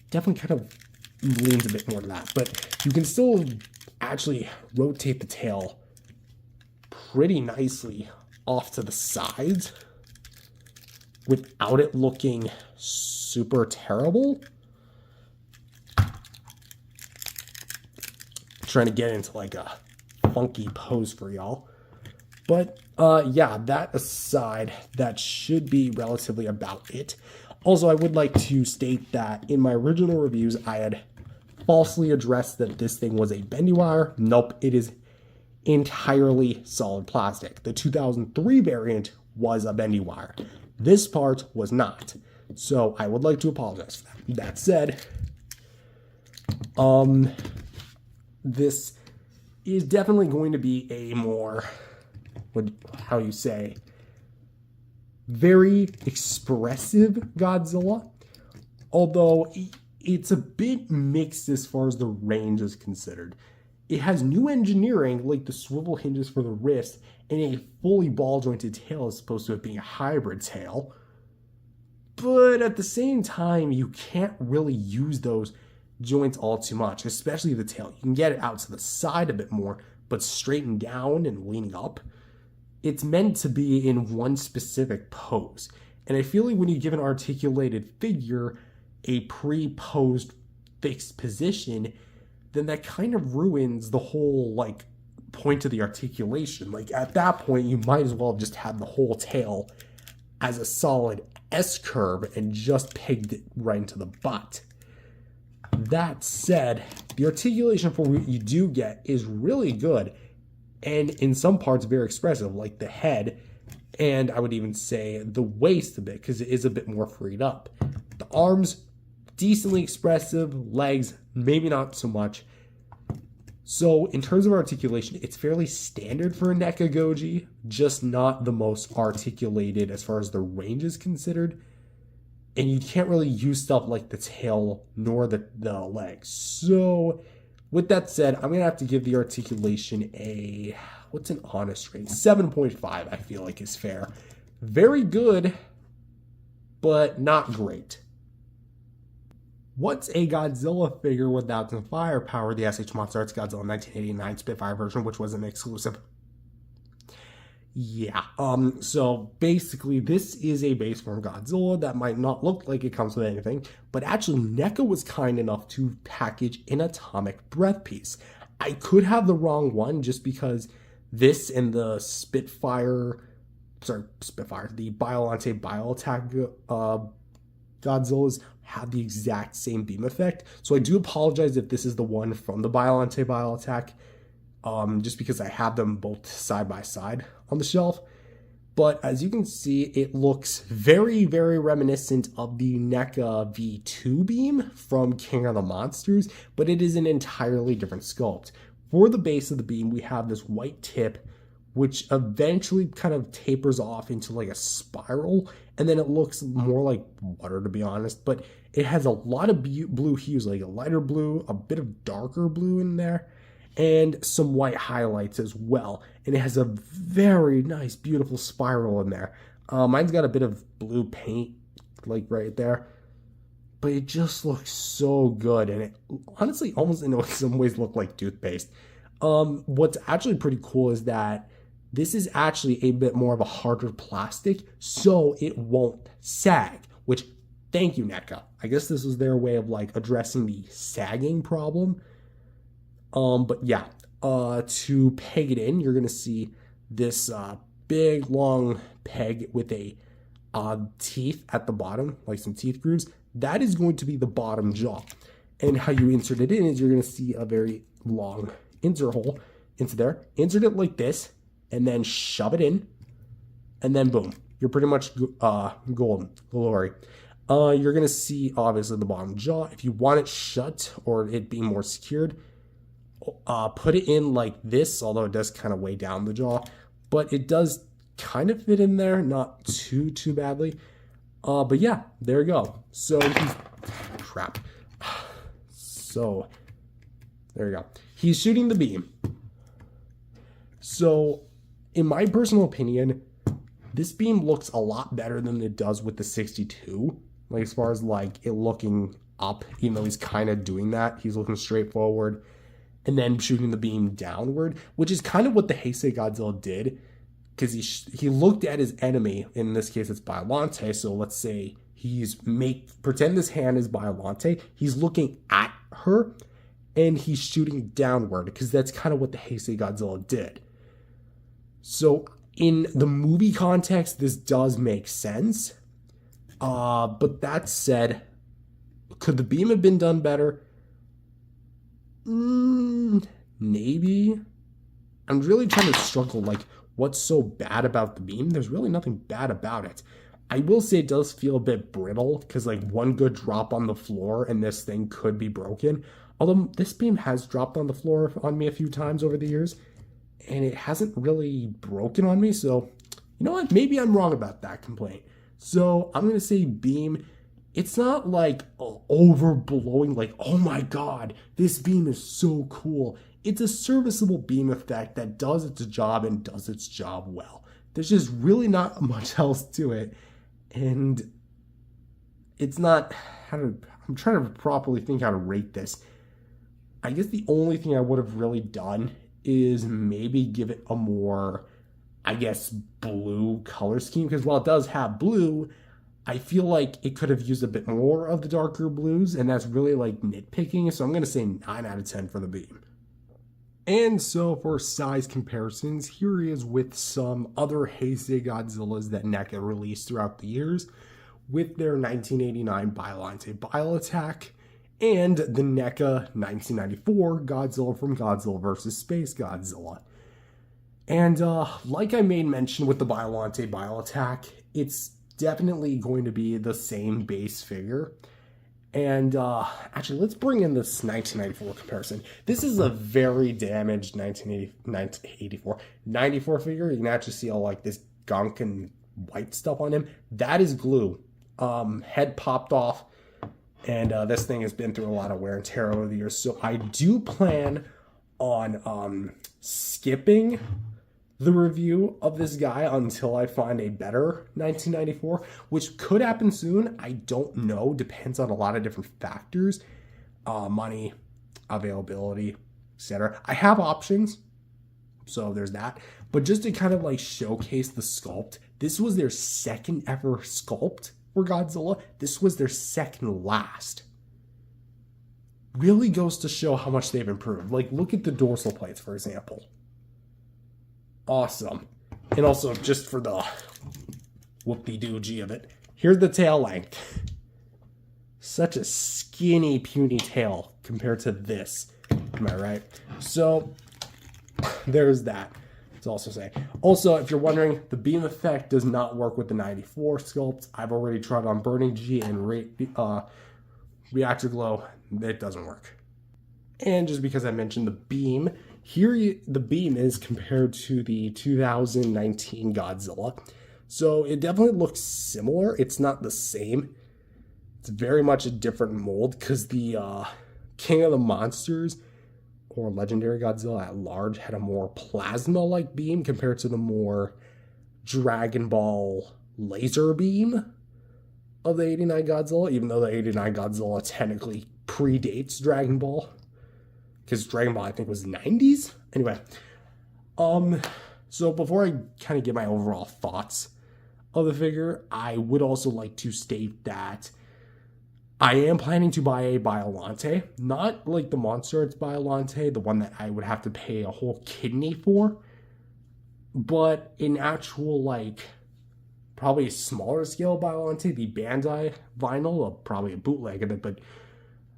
definitely kind of leans a bit more to that. But you can still actually rotate the tail pretty nicely off to the sides without it looking super terrible. Trying to get into like a funky pose for y'all. But yeah, that aside, that should be relatively about it. Also, I would like to state that in my original reviews, I had falsely addressed that this thing was a bendy wire. Nope, it is entirely solid plastic. The 2003 variant was a bendy wire. This part was not. So I would like to apologize for that. That said, this is definitely going to be a more, how you say, very expressive Godzilla. Although it's a bit mixed as far as the range is considered. It has new engineering, like the swivel hinges for the wrist, and a fully ball-jointed tail as opposed to it being a hybrid tail. But at the same time, you can't really use those joints all too much, especially the tail. You can get it out to the side a bit more, but straightened down and leaning up. It's meant to be in one specific pose. And I feel like when you give an articulated figure a pre-posed fixed position, then that kind of ruins the whole like point of the articulation. Like at that point, you might as well have just had the whole tail as a solid S curve and just pegged it right into the butt. That said, the articulation for what you do get is really good, and in some parts very expressive, like the head, and I would even say the waist a bit, because it is a bit more freed up. The arms, decently expressive, legs, maybe not so much. So in terms of articulation, it's fairly standard for a NECA Goji, just not the most articulated as far as the range is considered. And you can't really use stuff like the tail nor the legs. So with that said, I'm going to have to give the articulation a, what's an honest rating? 7.5 I feel like is fair. Very good, but not great. What's a Godzilla figure without some firepower? The SH Monster Arts Godzilla 1989 Spitfire version, which was an exclusive. Yeah, so basically this is a base form Godzilla that might not look like it comes with anything, but actually NECA was kind enough to package an atomic breath piece. I could have the wrong one just because this and the Spitfire the Biollante Attack Godzillas have the exact same beam effect. So I do apologize if this is the one from the Biollante Attack, just because I have them both side by side on the shelf. But as you can see, it looks very, very reminiscent of the NECA V2 beam from King of the Monsters, but it is an entirely different sculpt. For the base of the beam, we have this white tip, which eventually kind of tapers off into like a spiral, and then it looks more like water, to be honest, but it has a lot of blue hues, like a lighter blue, a bit of darker blue in there, and some white highlights as well. And it has a very nice, beautiful spiral in there. Mine's got a bit of blue paint, like right there. But it just looks so good. And it honestly almost in some ways look like toothpaste. What's actually pretty cool is that this is actually a bit more of a harder plastic, so it won't sag. Which, thank you, NECA. I guess this was their way of like addressing the sagging problem. But yeah, to peg it in, you're going to see this big, long peg with a teeth at the bottom, like some teeth grooves. That is going to be the bottom jaw. And how you insert it in is you're going to see a very long insert hole into there. Insert it like this, and then shove it in, and then boom. You're pretty much golden, glory. You're going to see, obviously, the bottom jaw. If you want it shut or it being more secured, put it in like this, although it does kind of weigh down the jaw, but it does kind of fit in there, not too badly. But yeah, there you go. So crap. So there you go. He's shooting the beam. So in my personal opinion, this beam looks a lot better than it does with the 62. Like as far as like it looking up, even though he's kind of doing that, he's looking straight forward and then shooting the beam downward, which is kind of what the Heisei Godzilla did, because he looked at his enemy. In this case, it's Biollante. So let's say pretend this hand is Biollante. He's looking at her, and he's shooting downward, because that's kind of what the Heisei Godzilla did. So in the movie context, this does make sense. But that said, could the beam have been done better? Maybe. I'm really trying to struggle, like, what's so bad about the beam? There's really nothing bad about it. I will say it does feel a bit brittle, because, like, one good drop on the floor and this thing could be broken. Although this beam has dropped on the floor on me a few times over the years, and it hasn't really broken on me, so, you know what? Maybe I'm wrong about that complaint. So, I'm going to say beam. It's not like overblowing, like, oh my god, this beam is so cool. It's a serviceable beam effect that does its job and does its job well. There's just really not much else to it. And it's not, I'm trying to properly think how to rate this. I guess the only thing I would have really done is maybe give it a more, I guess, blue color scheme. Because while it does have blue, I feel like it could have used a bit more of the darker blues, and that's really like nitpicking. So I'm going to say 9 out of 10 for the beam. And so for size comparisons, here he is with some other Heisei Godzillas that NECA released throughout the years, with their 1989 Biollante Bile Attack and the NECA 1994 Godzilla from Godzilla vs. Space Godzilla. And like I made mention with the Biollante Bile Attack, it's definitely going to be the same base figure. And actually, let's bring in this 1994 comparison. This is a very damaged 94 figure. You can actually see all like this gunk and white stuff on him. That is glue. Head popped off, and this thing has been through a lot of wear and tear over the years. So I do plan on skipping the review of this guy until I find a better 1994, which could happen soon. I don't know. Depends on a lot of different factors. Money, availability, etc. I have options, so there's that. But just to kind of like showcase the sculpt, this was their second ever sculpt for Godzilla. This was their second last. Really goes to show how much they've improved. Like, look at the dorsal plates, for example. Awesome. And also, just for the whoop-de-doo-gee of it. Here's the tail length. Such a skinny, puny tail compared to this. Am I right? So, there's that. To also say. Also, if you're wondering, the beam effect does not work with the 94 sculpt. I've already tried on Burning G and Reactor Glow. It doesn't work. And just because I mentioned the beam, the beam is compared to the 2019 Godzilla. So it definitely looks similar. It's not the same. It's very much a different mold because the King of the Monsters or Legendary Godzilla at large had a more plasma-like beam compared to the more Dragon Ball laser beam of the 89 Godzilla, even though the 89 Godzilla technically predates Dragon Ball. Because Dragon Ball, I think, was 90s? Anyway. So before I kind of get my overall thoughts of the figure, I would also like to state that I am planning to buy a Biollante. Not like the Monster Arts Biollante, the one that I would have to pay a whole kidney for. But an actual, like, probably a smaller scale Biollante, the Bandai vinyl, probably a bootleg of it, but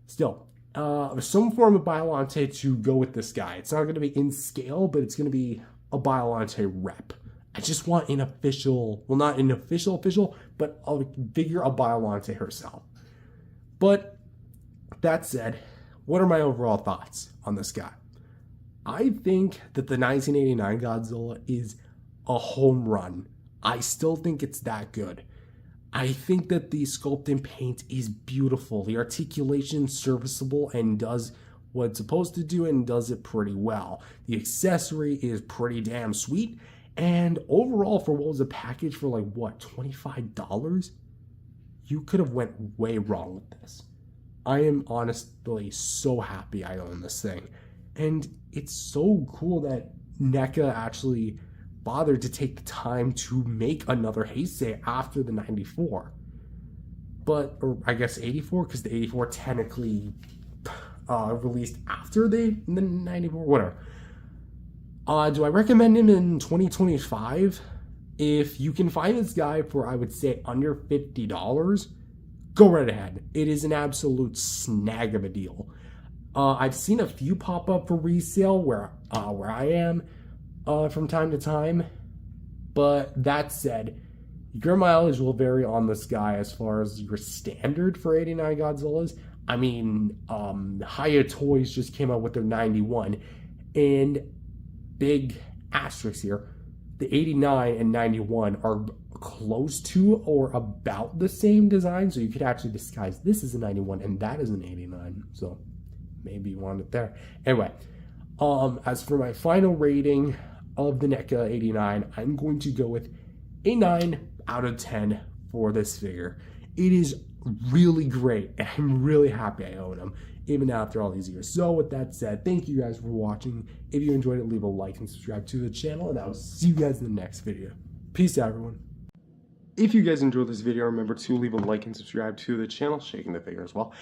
still. Some form of Biollante to go with this guy. It's not going to be in scale, but it's going to be a Biollante rep. I just want an official, well, not an official, but a figure of Biollante herself. But that said, what are my overall thoughts on this guy? I think that the 1989 Godzilla is a home run. I still think it's that good. I think that the sculpt and paint is beautiful. The articulation is serviceable and does what it's supposed to do and does it pretty well. The accessory is pretty damn sweet. And overall, for what was a package for like, what, $25? You could have went way wrong with this. I am honestly so happy I own this thing. And it's so cool that NECA actually bothered to take the time to make another Heisei after the 94. But, or I guess 84, because the 84 technically released after the 94, whatever. Do I recommend him in 2025? If you can find this guy for, I would say, under $50, go right ahead. It is an absolute snag of a deal. I've seen a few pop up for resale where I am from time to time. But that said, your mileage will vary on this guy as far as your standard for 89 Godzillas. I mean, NECA Toys just came out with their 91. And big asterisk here, the 89 and 91 are close to or about the same design, so you could actually disguise this as a 91 and that is an 89, so maybe you want it there. Anyway, as for my final rating of the NECA 89, I'm going to go with a 9 out of 10 for this figure. It is really great, and I'm really happy I own him, even after all these years. So with that said, thank you guys for watching. If you enjoyed it, leave a like and subscribe to the channel, and I will see you guys in the next video. Peace out, everyone. If you guys enjoyed this video, remember to leave a like and subscribe to the channel, shaking the figure as well.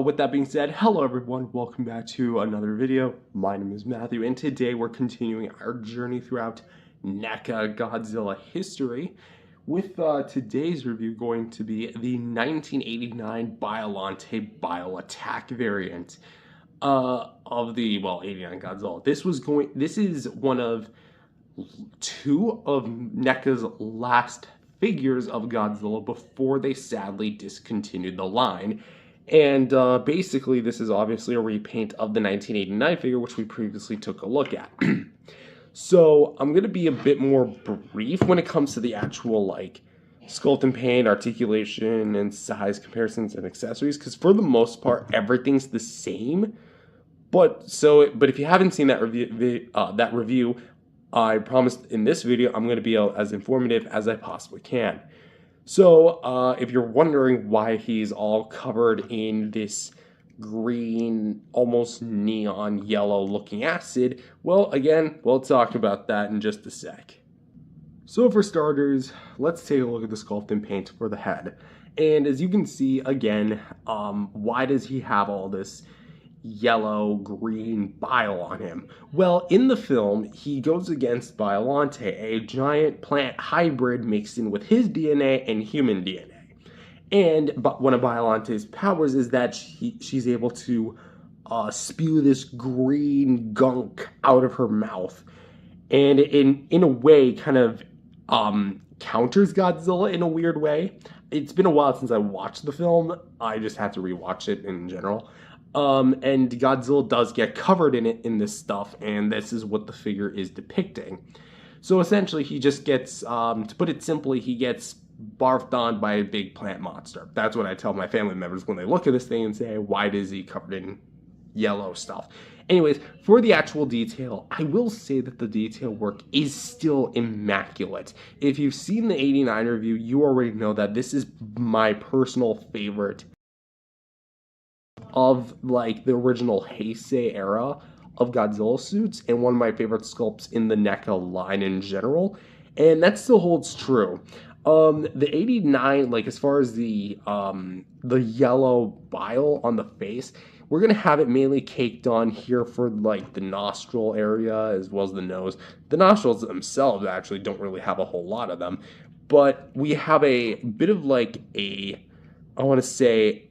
With that being said, hello everyone, welcome back to another video. My name is Matthew, and today we're continuing our journey throughout NECA Godzilla history, with today's review going to be the 1989 Biollante Bile Attack variant of the, well, 89 Godzilla. This is one of two of NECA's last figures of Godzilla before they sadly discontinued the line. And basically, this is obviously a repaint of the 1989 figure, which we previously took a look at. So I'm going to be a bit more brief when it comes to the actual, like, sculpt and paint, articulation, and size comparisons and accessories, because for the most part, everything's the same. But if you haven't seen that review, I promised in this video I'm going to be as informative as I possibly can. So if you're wondering why he's all covered in this green, almost neon yellow looking acid, well, again, we'll talk about that in just a sec. So for starters, let's take a look at the sculpt and paint for the head. And as you can see, again, why does he have all this yellow, green Bile on him. Well, in the film, he goes against Biollante, a giant plant hybrid mixed in with his DNA and human DNA. And one of Biollante's powers is that she's able to spew this green gunk out of her mouth, and in a way, kind of counters Godzilla in a weird way. It's been a while since I watched the film. I just had to rewatch it in general. And Godzilla does get covered in it in this stuff, and this is what the figure is depicting. So essentially, he just gets, to put it simply, he gets barfed on by a big plant monster. That's what I tell my family members when they look at this thing and say, why is he covered in yellow stuff? Anyways, for the actual detail, I will say that the detail work is still immaculate. If you've seen the 89 review, you already know that this is my personal favorite of like the original Heisei era of Godzilla suits, and one of my favorite sculpts in the NECA line in general, and that still holds true. The 89, like as far as the yellow bile on the face, we're gonna have it mainly caked on here for like the nostril area as well as the nose. The nostrils themselves actually don't really have a whole lot of them, but we have a bit of like I want to say,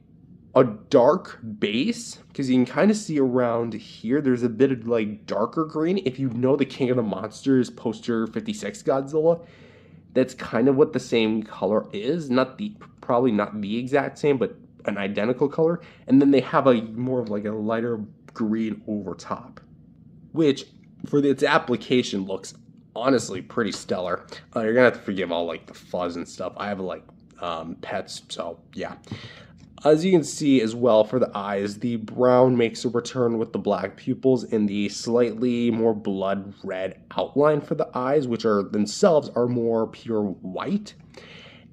a dark base, because you can kind of see around here there's a bit of like darker green. If you know the King of the Monsters poster 56 Godzilla, that's kind of what the same color is. Probably not the exact same, but an identical color. And then they have a more of like a lighter green over top, which for its application looks honestly pretty stellar. You're gonna have to forgive all like the fuzz and stuff. I have like pets, so yeah. As you can see as well for the eyes, the brown makes a return with the black pupils and the slightly more blood red outline for the eyes, which are themselves are more pure white.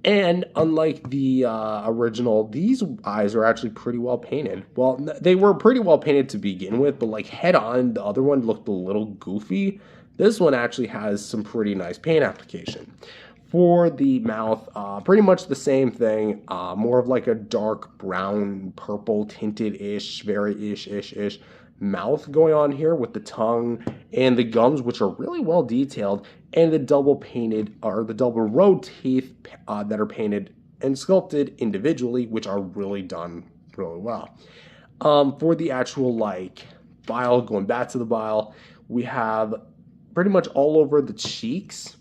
And unlike the original, these eyes are actually pretty well painted. Well, they were pretty well painted to begin with, but like head on, the other one looked a little goofy. This one actually has some pretty nice paint application. For the mouth, pretty much the same thing, more of like a dark brown, purple tinted-ish, very ish mouth going on here with the tongue and the gums, which are really well detailed, and the double row teeth that are painted and sculpted individually, which are really done really well. For the actual like bile, going back to the bile, we have pretty much all over the cheeks.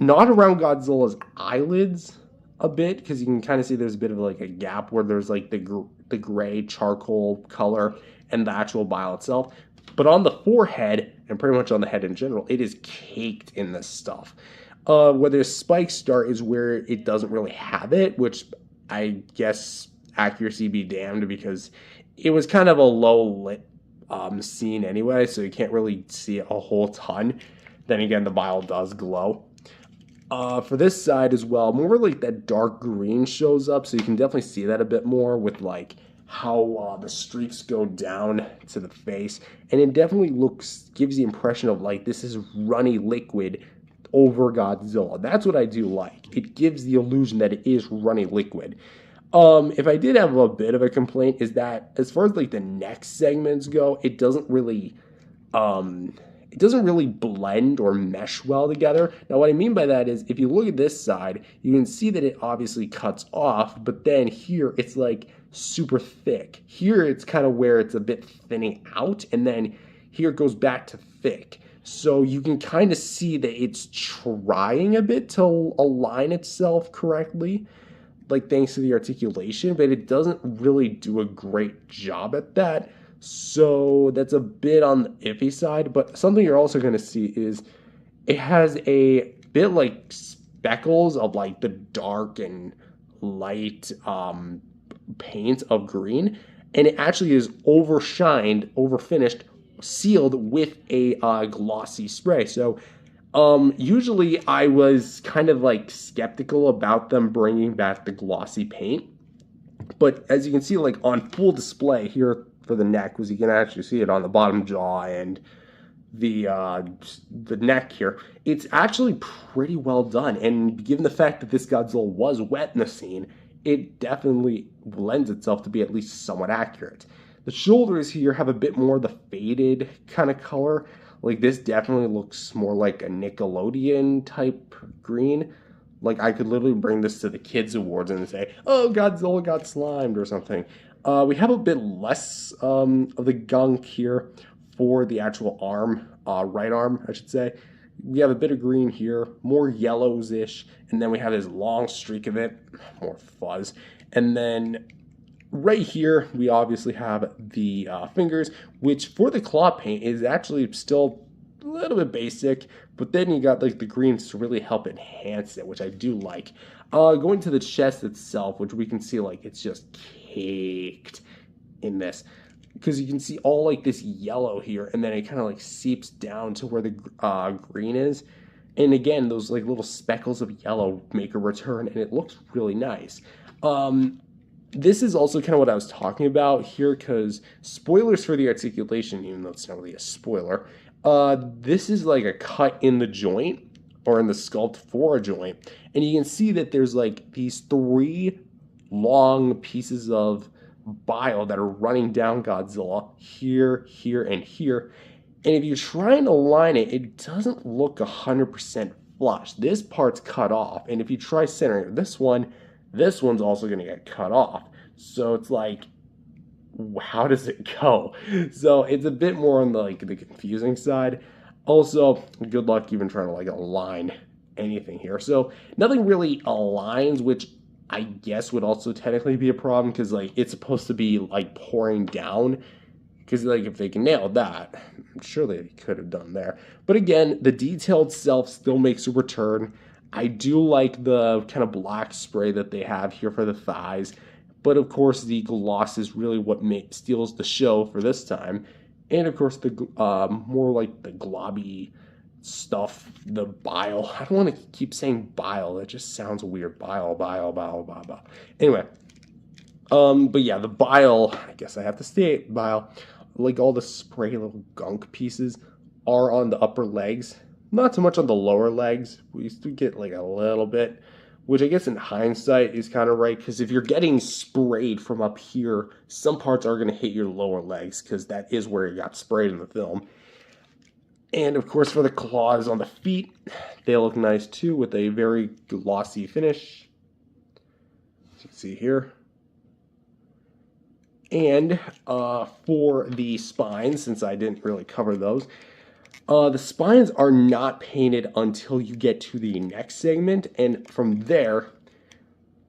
Not around Godzilla's eyelids a bit, because you can kind of see there's a bit of like a gap where there's like the gray charcoal color and the actual bile itself. But on the forehead, and pretty much on the head in general, it is caked in this stuff. Where the spikes start is where it doesn't really have it, which I guess accuracy be damned, because it was kind of a low lit scene anyway, so you can't really see a whole ton. Then again, the bile does glow. For this side as well, more like that dark green shows up, so you can definitely see that a bit more with like how the streaks go down to the face, and it definitely gives the impression of like this is runny liquid over Godzilla. That's what I do like. It gives the illusion that it is runny liquid. If I did have a bit of a complaint, is that as far as like the neck segments go, it doesn't really blend or mesh well together. Now, what I mean by that is if you look at this side, you can see that it obviously cuts off, but then here it's like super thick. Here it's kind of where it's a bit thinning out, and then here it goes back to thick. So you can kind of see that it's trying a bit to align itself correctly, like thanks to the articulation, but it doesn't really do a great job at that. So that's a bit on the iffy side, but something you're also going to see is it has a bit like speckles of like the dark and light paint of green, and it actually is overshined, overfinished, sealed with a glossy spray. So usually I was kind of like skeptical about them bringing back the glossy paint, but as you can see, like on full display here for the neck, was you can actually see it on the bottom jaw and the neck here. It's actually pretty well done, and given the fact that this Godzilla was wet in the scene, it definitely lends itself to be at least somewhat accurate. The shoulders here have a bit more of the faded kind of color. Like this definitely looks more like a Nickelodeon type green. Like I could literally bring this to the kids awards and say, "Oh, Godzilla got slimed" or something. We have a bit less of the gunk here for the actual arm, right arm, I should say. We have a bit of green here, more yellows-ish, and then we have this long streak of it, more fuzz. And then right here, we obviously have the fingers, which for the claw paint is actually still a little bit basic, but then you got like the greens to really help enhance it, which I do like. Going to the chest itself, which we can see like it's just caked in this, because you can see all like this yellow here, and then it kind of like seeps down to where the green is. And again, those like little speckles of yellow make a return, and it looks really nice. This is also kind of what I was talking about here, because spoilers for the articulation, even though it's not really a spoiler, this is like a cut in the joint, or in the sculpt for a joint, and you can see that there's like these 3 long pieces of bile that are running down Godzilla here, here, and here. And if you're trying to line it, it doesn't look 100% flush. This part's cut off, and if you try centering this one's also going to get cut off. So it's like, how does it go? So it's a bit more on the like the confusing side. Also, good luck even trying to like align anything here. So nothing really aligns, which I guess would also technically be a problem, because like it's supposed to be like pouring down. Because like if they can nail that, I'm sure they could have done there. But again, the detail itself still makes a return. I do like the kind of black spray that they have here for the thighs. But of course, the gloss is really what steals the show for this time. And of course, the more like the globby stuff, the bile. I don't want to keep saying bile. That just sounds weird. Bile, bile, bile, bile, bile. Anyway, but yeah, the bile, I guess I have to state, bile, like all the spray little gunk pieces are on the upper legs. Not so much on the lower legs. We used to get like a little bit, which I guess in hindsight is kind of right, because if you're getting sprayed from up here, some parts are going to hit your lower legs, because that is where it got sprayed in the film. And of course, for the claws on the feet, they look nice too, with a very glossy finish. As you can see here. And for the spines, since I didn't really cover those, the spines are not painted until you get to the neck segment, and from there,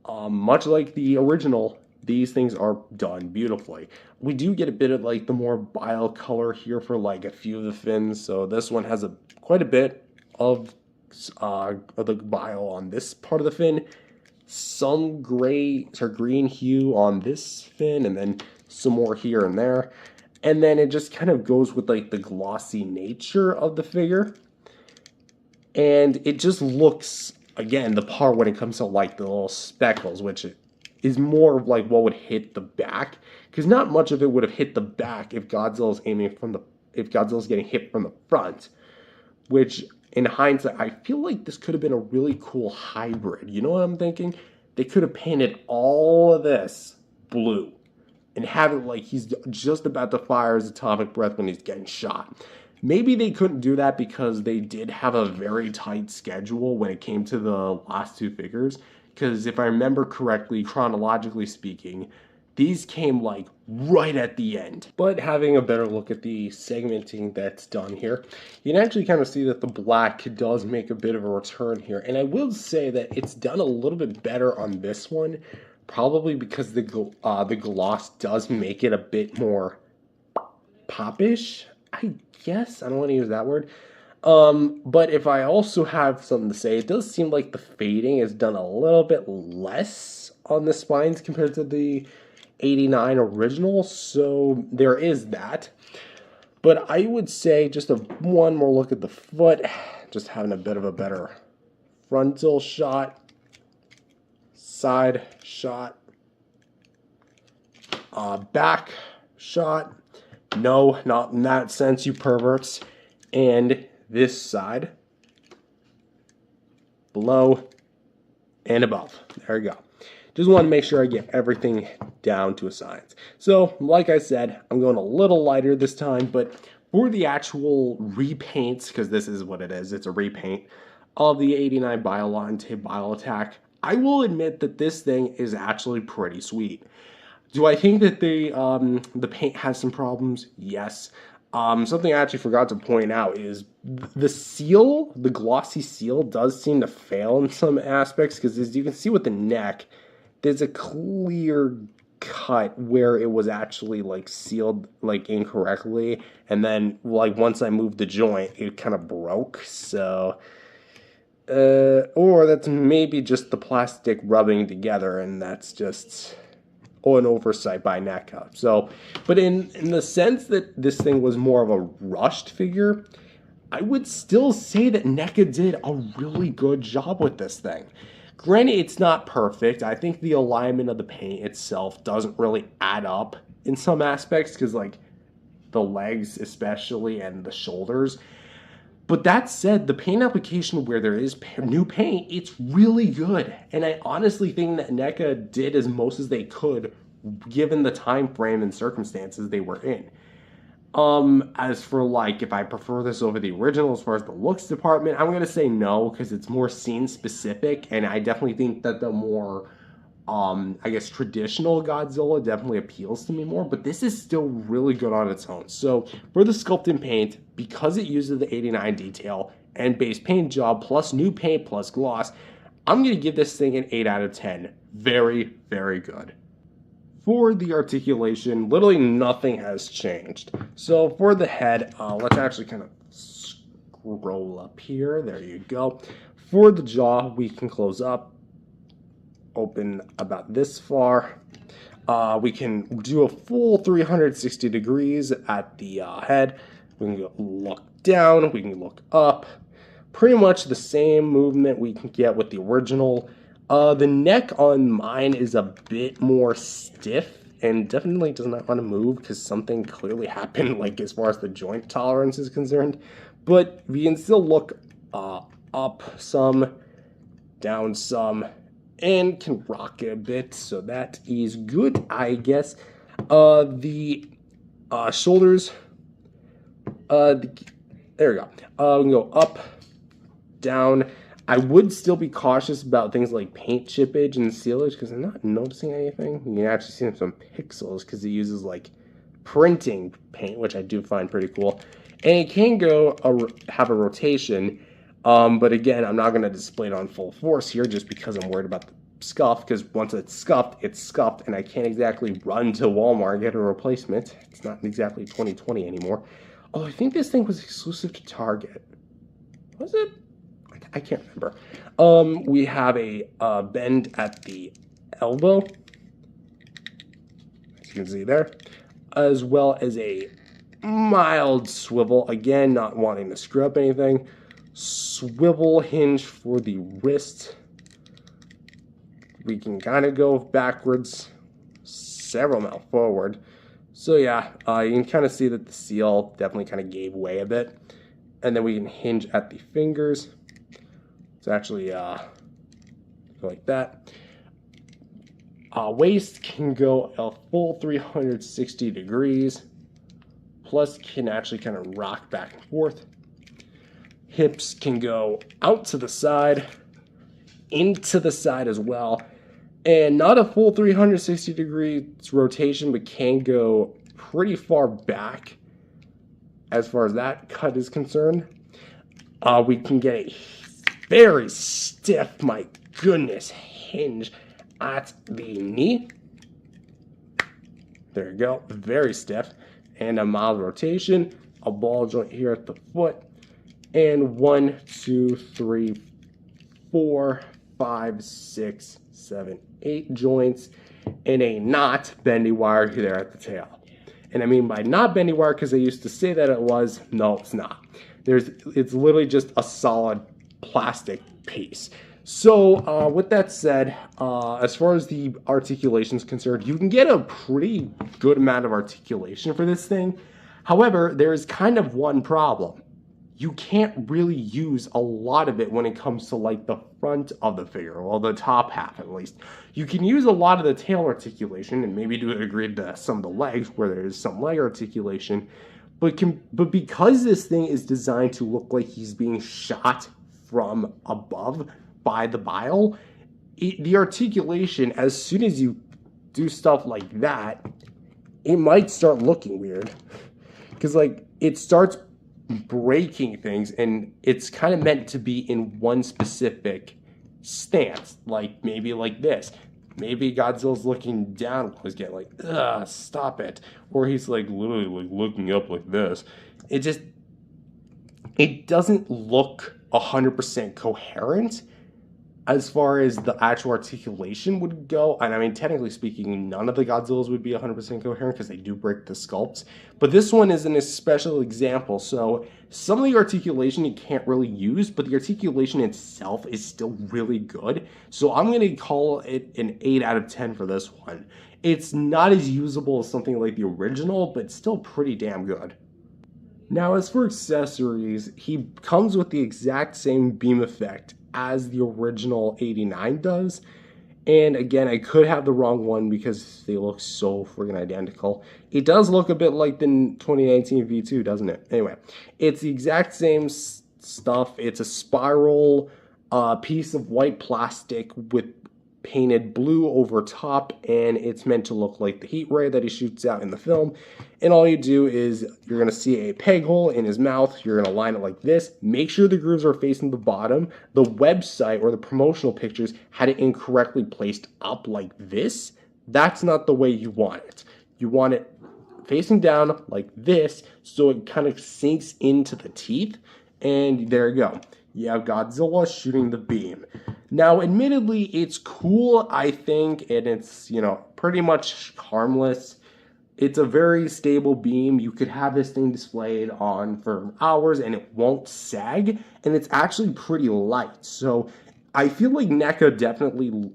much like the original, these things are done beautifully. We do get a bit of like the more bile color here for like a few of the fins, so this one has quite a bit of the bile on this part of the fin. Some gray or green hue on this fin, and then some more here and there. And then it just kind of goes with like the glossy nature of the figure. And it just looks, again, the part when it comes to like the little speckles, which is more of like what would hit the back. Because not much of it would have hit the back if Godzilla's getting hit from the front. Which, in hindsight, I feel like this could have been a really cool hybrid. You know what I'm thinking? They could have painted all of this blue and have it like he's just about to fire his atomic breath when he's getting shot. Maybe they couldn't do that because they did have a very tight schedule when it came to the last 2 figures. Because if I remember correctly, chronologically speaking, these came like right at the end. But having a better look at the segmenting that's done here, you can actually kind of see that the black does make a bit of a return here. And I will say that it's done a little bit better on this one, probably because the gloss does make it a bit more popish, I guess. I don't want to use that word. But if I also have something to say, it does seem like the fading is done a little bit less on the spines compared to the 89 original, so there is that. But I would say just one more look at the foot, just having a bit of a better frontal shot, side shot, back shot. No, not in that sense, you perverts. And this side, below and above. There you go. just want to make sure I get everything down to a science. So, like I said, I'm going a little lighter this time, but for the actual repaints, because this is what it is, it's a repaint of the 89 Biollante Bile Attack, I will admit that this thing is actually pretty sweet. Do I think that the paint has some problems? Yes. Something I actually forgot to point out is the seal, the glossy seal, does seem to fail in some aspects, because as you can see with the neck, there's a clear cut where it was actually like sealed like incorrectly, and then like once I moved the joint, it kind of broke. So, or that's maybe just the plastic rubbing together, and that's just an oversight by NECA. So, but in the sense that this thing was more of a rushed figure, I would still say that NECA did a really good job with this thing. Granted, it's not perfect. I think the alignment of the paint itself doesn't really add up in some aspects, because like the legs especially and the shoulders. But that said, the paint application where there is new paint, it's really good. And I honestly think that NECA did as most as they could given the time frame and circumstances they were in. As for like if I prefer this over the original as far as the looks department, I'm gonna say no, because it's more scene specific, and I definitely think that the more I guess traditional Godzilla definitely appeals to me more, but this is still really good on its own. So for the sculpt and paint, because it uses the 89 detail and base paint job plus new paint plus gloss, I'm going to give this thing an 8 out of 10. Very, very good. For the articulation, literally nothing has changed. So for the head, let's actually kind of scroll up here. There you go. For the jaw, we can close up, open about this far. We can do a full 360 degrees at the head. We can look down, we can look up. Pretty much the same movement we can get with the original. The neck on mine is a bit more stiff and definitely does not want to move because something clearly happened, like as far as the joint tolerance is concerned. But we can still look up some, down some, and can rock it a bit, so that is good, I guess. The shoulders, there we go. We can go up, down. I would still be cautious about things like paint chippage and sealage because I'm not noticing anything. You can actually see some pixels because it uses like printing paint, which I do find pretty cool. And it can go have a rotation. But again, I'm not going to display it on full force here just because I'm worried about the scuff, because once it's scuffed, and I can't exactly run to Walmart and get a replacement. It's not exactly 2020 anymore. Oh, I think this thing was exclusive to Target. Was it? I can't remember. We have a bend at the elbow, as you can see there, as well as a mild swivel. Again, not wanting to screw up anything. Swivel hinge for the wrist. We can kind of go backwards, several mil forward. So yeah, you can kind of see that the seal definitely kind of gave way a bit. And then we can hinge at the fingers. It's actually like that. Waist can go a full 360 degrees. Plus can actually kind of rock back and forth. Hips can go out to the side, into the side as well. And not a full 360 degrees rotation, but can go pretty far back as far as that cut is concerned. We can get a very stiff, my goodness, hinge at the knee. There you go, very stiff. And a mild rotation, a ball joint here at the foot. And 1, 2, 3, 4, 5, 6, 7, 8 joints, and a not bendy wire there at the tail. And I mean by not bendy wire because they used to say that it was. No, it's not. It's literally just a solid plastic piece. So with that said, as far as the articulation is concerned, you can get a pretty good amount of articulation for this thing. However, there is kind of one problem. you can't really use a lot of it when it comes to like the front of the figure, well, the top half at least. You can use a lot of the tail articulation and maybe to a degree to some of the legs where there's some leg articulation, but because this thing is designed to look like he's being shot from above by the bile, the articulation, as soon as you do stuff like that, it might start looking weird. Because, like, it starts breaking things, and it's kind of meant to be in one specific stance. Like, maybe like this. Maybe Godzilla's looking down while he's getting like, ugh, stop it. Or he's, like, literally, like, looking up like this. It doesn't look 100% coherent as far as the actual articulation would go. And I mean, technically speaking, none of the Godzillas would be 100% coherent because they do break the sculpts. But this one is an special example. So some of the articulation you can't really use, but the articulation itself is still really good. So I'm going to call it an 8 out of 10 for this one. It's not as usable as something like the original, but still pretty damn good. Now, as for accessories, he comes with the exact same beam effect as the original 89 does. And again, I could have the wrong one because they look so friggin' identical. It does look a bit like the 2019 V2, doesn't it? Anyway, it's the exact same stuff. It's a spiral piece of white plastic with painted blue over top, and it's meant to look like the heat ray that he shoots out in the film. And all you do is you're going to see a peg hole in his mouth. You're going to line it like this. Make sure the grooves are facing the bottom. The website or the promotional pictures had it incorrectly placed up like this. That's not the way you want it. You want it facing down like this so it kind of sinks into the teeth. And there you go. You have Godzilla shooting the beam. Now, admittedly, it's cool, I think, and it's, pretty much harmless. It's a very stable beam. You could have this thing displayed on for hours and it won't sag, and it's actually pretty light. So I feel like NECA definitely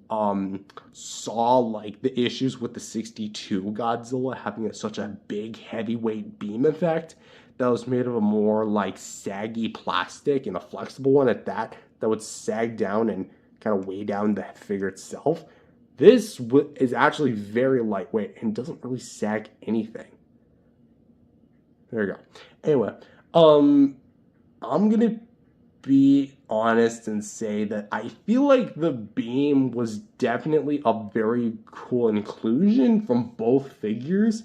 saw like the issues with the 62 Godzilla having such a big heavyweight beam effect that was made of a more like saggy plastic, and a flexible one at that would sag down and kind of weigh down the figure itself. This is actually very lightweight and doesn't really sag anything. There you go. Anyway, I'm gonna be honest and say that I feel like the beam was definitely a very cool inclusion from both figures.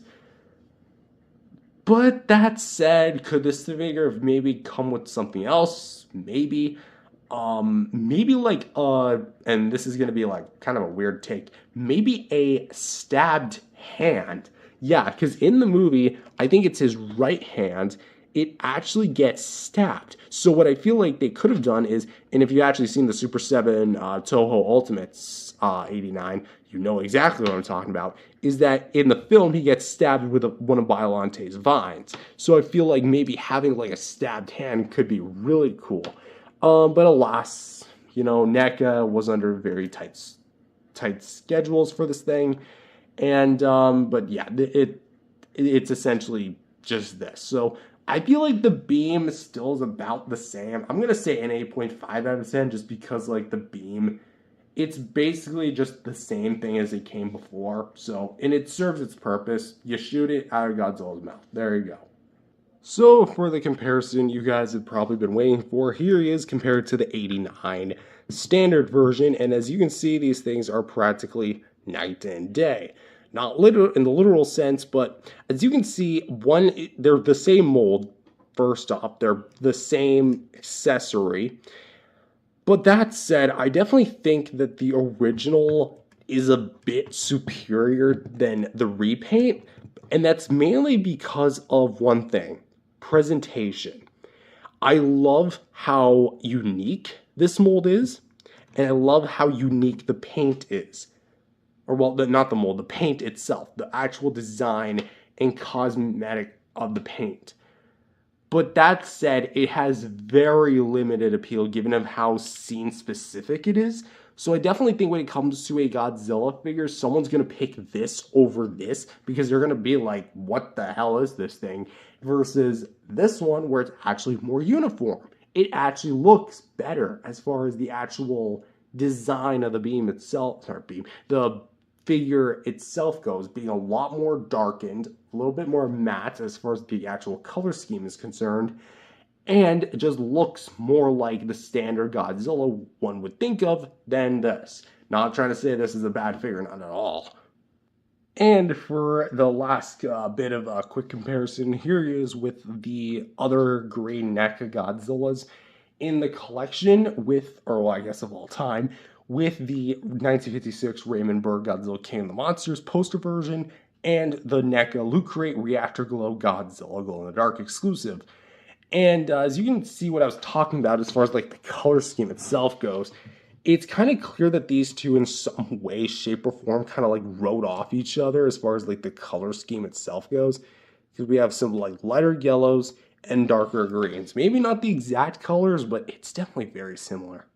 But that said, could this figure have maybe come with something else? Maybe. Maybe like, and this is gonna be like kind of a weird take, maybe a stabbed hand. Yeah, because in the movie, I think it's his right hand, it actually gets stabbed. So what I feel like they could have done is, and if you've actually seen the Super 7 Toho Ultimates 89, you know exactly what I'm talking about, is that in the film, he gets stabbed with one of Biollante's vines. So I feel like maybe having like a stabbed hand could be really cool. But alas, NECA was under very tight schedules for this thing, and but yeah, it's essentially just this. So I feel like the beam still is about the same. I'm gonna say an 8.5 out of 10 just because like the beam, it's basically just the same thing as it came before. So, and it serves its purpose. You shoot it out of Godzilla's mouth. There you go. So for the comparison you guys have probably been waiting for, here he is compared to the 89 standard version, and as you can see, these things are practically night and day. Not literal in the literal sense, but as you can see, they're the same mold. First off, they're the same accessory. But that said, I definitely think that the original is a bit superior than the repaint, and that's mainly because of one thing: presentation. I love how unique this mold is, and I love how unique the paint is. Or, well, not the mold, the paint itself, the actual design and cosmetic of the paint. But that said, it has very limited appeal given of how scene specific it is. So I definitely think when it comes to a Godzilla figure, someone's going to pick this over this because they're going to be like, what the hell is this thing? Versus this one where it's actually more uniform. It actually looks better as far as the actual design of the beam itself, sorry, beam, the figure itself goes, being a lot more darkened, a little bit more matte as far as the actual color scheme is concerned, and it just looks more like the standard Godzilla one would think of than this. Not trying to say this is a bad figure, not at all. And for the last bit of a quick comparison, here he is with the other green NECA Godzillas in the collection with, or well, I guess of all time, with the 1956 Raymond Burr Godzilla King of the Monsters poster version and the NECA Loot Crate Reactor Glow Godzilla Glow in the Dark exclusive. And as you can see what I was talking about as far as like the color scheme itself goes, it's kind of clear that these two in some way, shape, or form kind of like wrote off each other as far as like the color scheme itself goes. Because we have some like lighter yellows and darker greens. Maybe not the exact colors, but it's definitely very similar.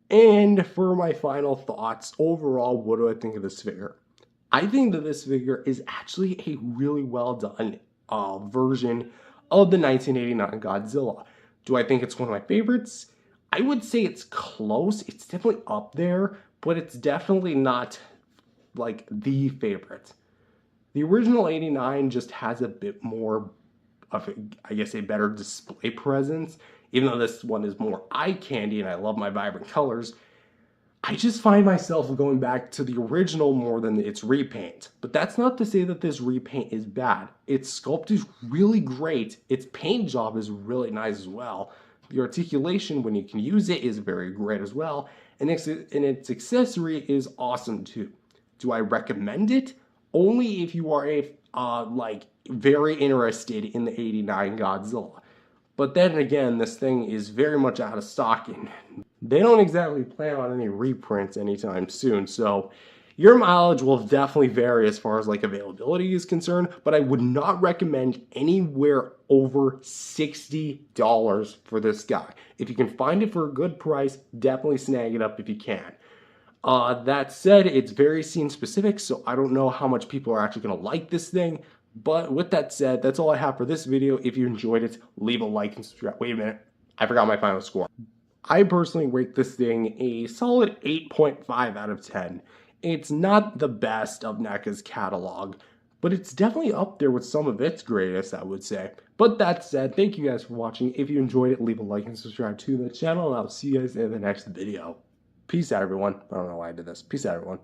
And for my final thoughts, overall, what do I think of this figure? I think that this figure is actually a really well done version of the 1989 Godzilla. Do I think it's one of my favorites? I would say it's close. It's definitely up there, but it's definitely not like the favorite. The original 89 just has a bit more of, I guess, a better display presence. Even though this one is more eye candy and I love my vibrant colors, I just find myself going back to the original more than its repaint. But that's not to say that this repaint is bad. Its sculpt is really great. Its paint job is really nice as well. The articulation, when you can use it, is very great as well. And its accessory is awesome too. Do I recommend it? Only if you are like very interested in the 89 Godzilla. But then again, this thing is very much out of stock and they don't exactly plan on any reprints anytime soon. So your mileage will definitely vary as far as like availability is concerned, but I would not recommend anywhere over $60 for this guy. If you can find it for a good price, definitely snag it up if you can. That said, it's very scene specific, so I don't know how much people are actually going to like this thing. But with that said, that's all I have for this video. If you enjoyed it, leave a like and subscribe. Wait a minute, I forgot my final score. I personally rate this thing a solid 8.5 out of 10. It's not the best of NECA's catalog, but it's definitely up there with some of its greatest, I would say. But that said, thank you guys for watching. If you enjoyed it, leave a like and subscribe to the channel, and I'll see you guys in the next video. Peace out, everyone. I don't know why I did this. Peace out, everyone.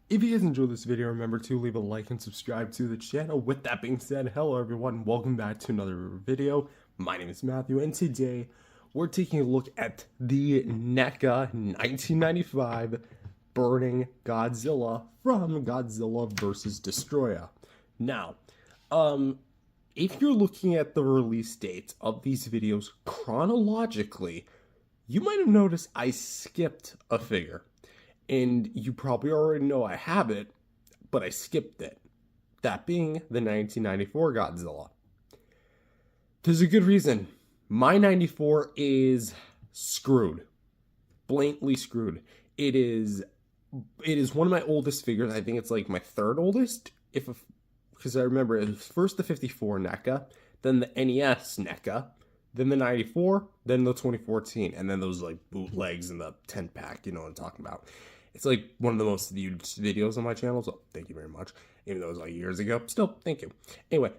If you guys enjoyed this video, remember to leave a like and subscribe to the channel. With that being said, hello everyone, welcome back to another video. My name is Matthew, and today we're taking a look at the NECA 1995 Burning Godzilla from Godzilla vs. Destoroyah. Now, if you're looking at the release dates of these videos chronologically, you might have noticed I skipped a figure. And you probably already know I have it, but I skipped it. That being the 1994 Godzilla. There's a good reason. My 94 is screwed. Blatantly screwed. It is one of my oldest figures. I think it's like my third oldest. Because I remember it was first the 54 NECA, then the NES NECA, then the 94, then the 2014, and then those like bootlegs and the 10 pack, you know what I'm talking about. It's like one of the most viewed videos on my channel, so thank you very much. Even though it was like years ago, still, thank you. Anyway,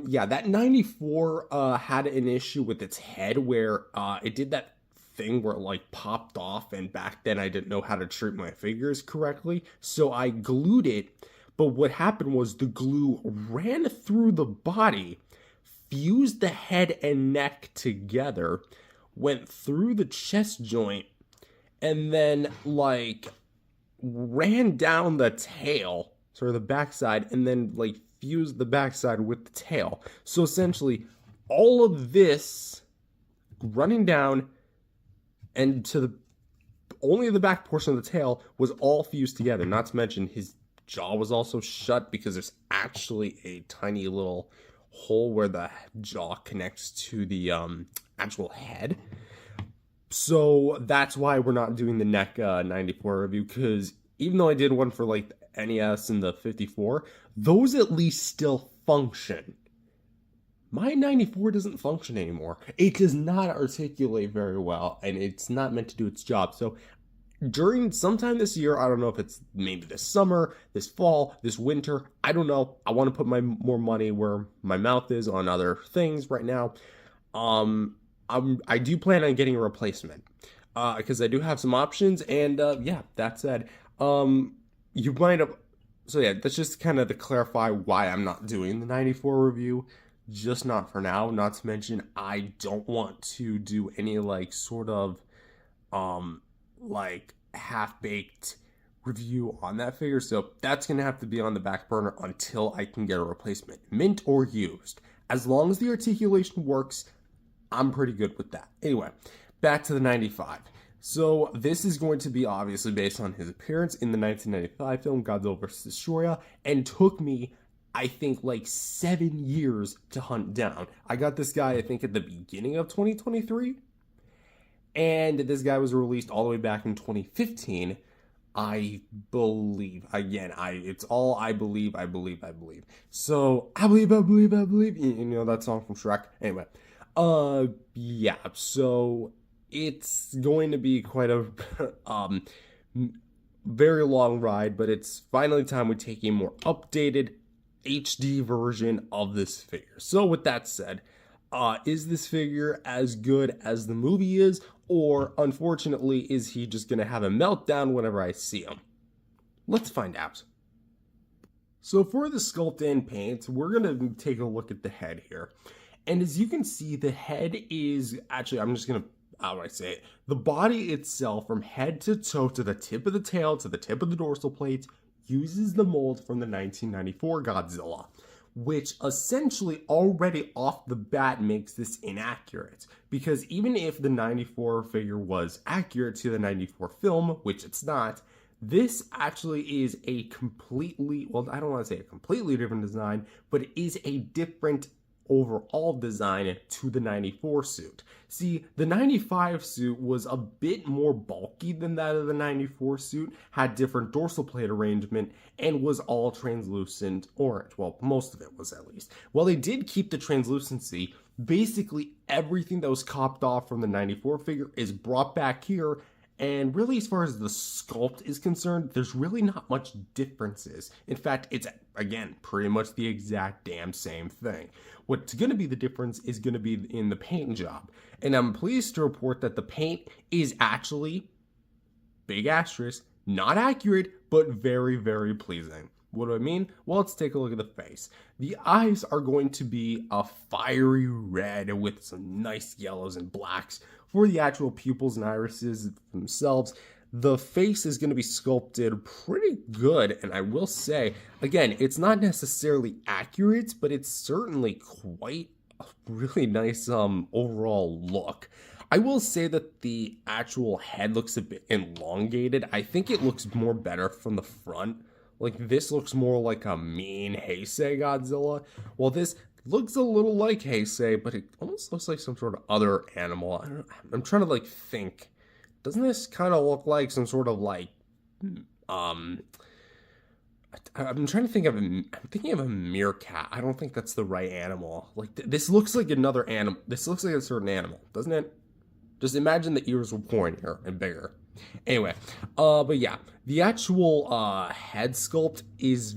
yeah, that 94 had an issue with its head where it did that thing where it like popped off, and back then I didn't know how to treat my figures correctly, so I glued it. But what happened was the glue ran through the body, fused the head and neck together, went through the chest joint, and then like ran down the tail, sort of the backside, and then like fused the backside with the tail. So essentially, all of this running down and to the only the back portion of the tail was all fused together. Not to mention his jaw was also shut because there's actually a tiny little hole where the jaw connects to the actual head. So that's why we're not doing the NECA 94 review, because even though I did one for like the NES and the 54, those at least still function. My 94 doesn't function anymore. It does not articulate very well, and it's not meant to do its job. So during sometime this year, I don't know if it's maybe this summer, this fall, this winter, I don't know. I want to put my more money where my mouth is on other things right now. Um, I do plan on getting a replacement because I do have some options. And yeah, that said, you might have. So yeah, that's just kind of to clarify why I'm not doing the 94 review. Just not for now. Not to mention, I don't want to do any like sort of like half-baked review on that figure, so that's gonna have to be on the back burner until I can get a replacement, mint or used. As long as the articulation works, I'm pretty good with that. Anyway, back to the 95. So this is going to be obviously based on his appearance in the 1995 film Godzilla vs. Destoroyah, and took me, I think, like 7 years to hunt down. I got this guy, I think, at the beginning of 2023, and this guy was released all the way back in 2015, I believe. Again, it's all I believe. So I believe. You know that song from Shrek. Anyway, yeah. So it's going to be quite a very long ride, but it's finally time we take a more updated HD version of this figure. So with that said, is this figure as good as the movie is, or unfortunately, is he just gonna have a meltdown whenever I see him? Let's find out. So for the sculpt and paint, we're gonna take a look at the head here. And as you can see, the head is actually, I'm just gonna, how do I say it? The body itself, from head to toe, to the tip of the tail, to the tip of the dorsal plate, uses the mold from the 1994 Godzilla, which essentially already off the bat makes this inaccurate. Because even if the 94 figure was accurate to the 94 film, which it's not, this actually is a completely, well, I don't want to say a completely different design, but it is a different overall design to the 94 suit. See, the 95 suit was a bit more bulky than that of the 94 suit, had different dorsal plate arrangement, and was all translucent orange. Well, most of it was, at least. While they did keep the translucency, basically everything that was copped off from the 94 figure is brought back here. And really, as far as the sculpt is concerned, there's really not much differences. In fact, it's, again, pretty much the exact damn same thing. What's going to be the difference is going to be in the paint job. And I'm pleased to report that the paint is actually, big asterisk, not accurate, but very, very pleasing. What do I mean? Well, let's take a look at the face. The eyes are going to be a fiery red with some nice yellows and blacks for the actual pupils and irises themselves. The face is going to be sculpted pretty good, and I will say, again, it's not necessarily accurate, but it's certainly quite a really nice overall look. I will say that the actual head looks a bit elongated. I think it looks more better from the front. Like, this looks more like a mean Heisei Godzilla, while this looks a little like Heisei, but it almost looks like some sort of other animal. I'm trying to, like, think. Doesn't this kind of look like some sort of, like, I'm trying to think of, I'm thinking of a meerkat. I don't think that's the right animal. Like, this looks like another animal. This looks like a certain animal, doesn't it? Just imagine the ears were pointier and bigger. Anyway, but yeah, the actual head sculpt is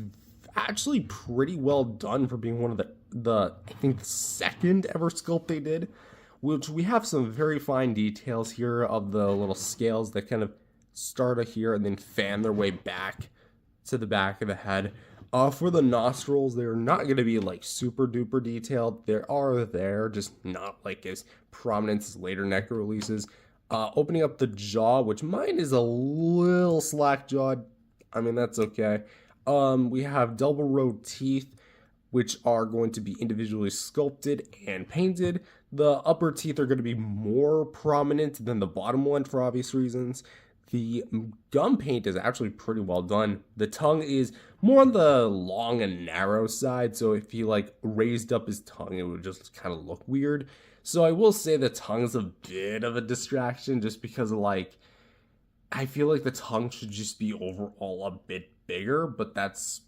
actually pretty well done for being one of the I think the second ever sculpt they did, which we have some very fine details here of the little scales that kind of start here and then fan their way back to the back of the head. For the nostrils, they're not going to be like super duper detailed. They're just not like as prominent as later NECA releases. Opening up the jaw, which mine is a little slack jawed. I mean, that's okay. We have double row teeth, which are going to be individually sculpted and painted. The upper teeth are going to be more prominent than the bottom one for obvious reasons. The gum paint is actually pretty well done. The tongue is more on the long and narrow side, so if he like raised up his tongue, it would just kind of look weird. So I will say the tongue's a bit of a distraction just because of like I feel like the tongue should just be overall a bit bigger, but that's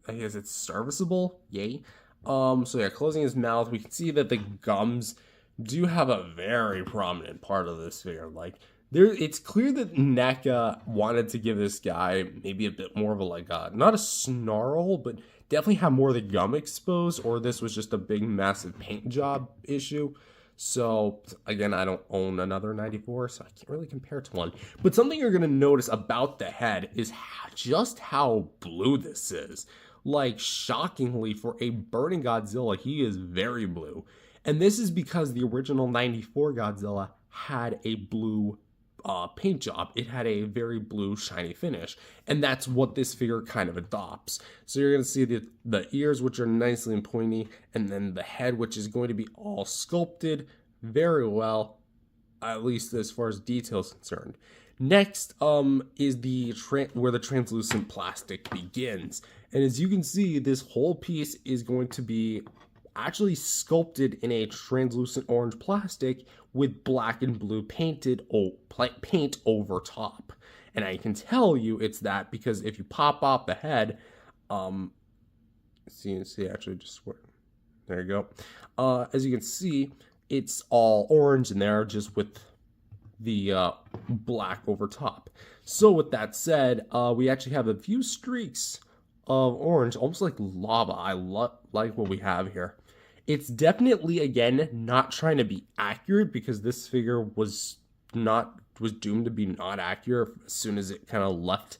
I guess it's serviceable. Yay. So yeah, closing his mouth, we can see that the gums do have a very prominent part of this figure. Like there, it's clear that NECA wanted to give this guy maybe a bit more of a like not a snarl, but definitely have more of the gum exposed, or this was just a big massive paint job issue. So again, I don't own another 94, so I can't really compare to one. But something you're gonna notice about the head is just how blue this is. Like shockingly, for a burning Godzilla, he is very blue. And this is because the original 94 Godzilla had a blue paint job. It had a very blue shiny finish, and that's what this figure kind of adopts. So you're going to see the ears, which are nicely and pointy, and then the head, which is going to be all sculpted very well, at least as far as detail is concerned. Next is the where the translucent plastic begins, and as you can see, this whole piece is going to be actually sculpted in a translucent orange plastic with black and blue paint over top. And I can tell you it's that because if you pop off the head, see actually just there you go. As you can see, it's all orange in there just with the black over top. So with that said, we actually have a few streaks of orange, almost like lava. I like what we have here. It's definitely, again, not trying to be accurate because this figure was doomed to be not accurate as soon as it kind of left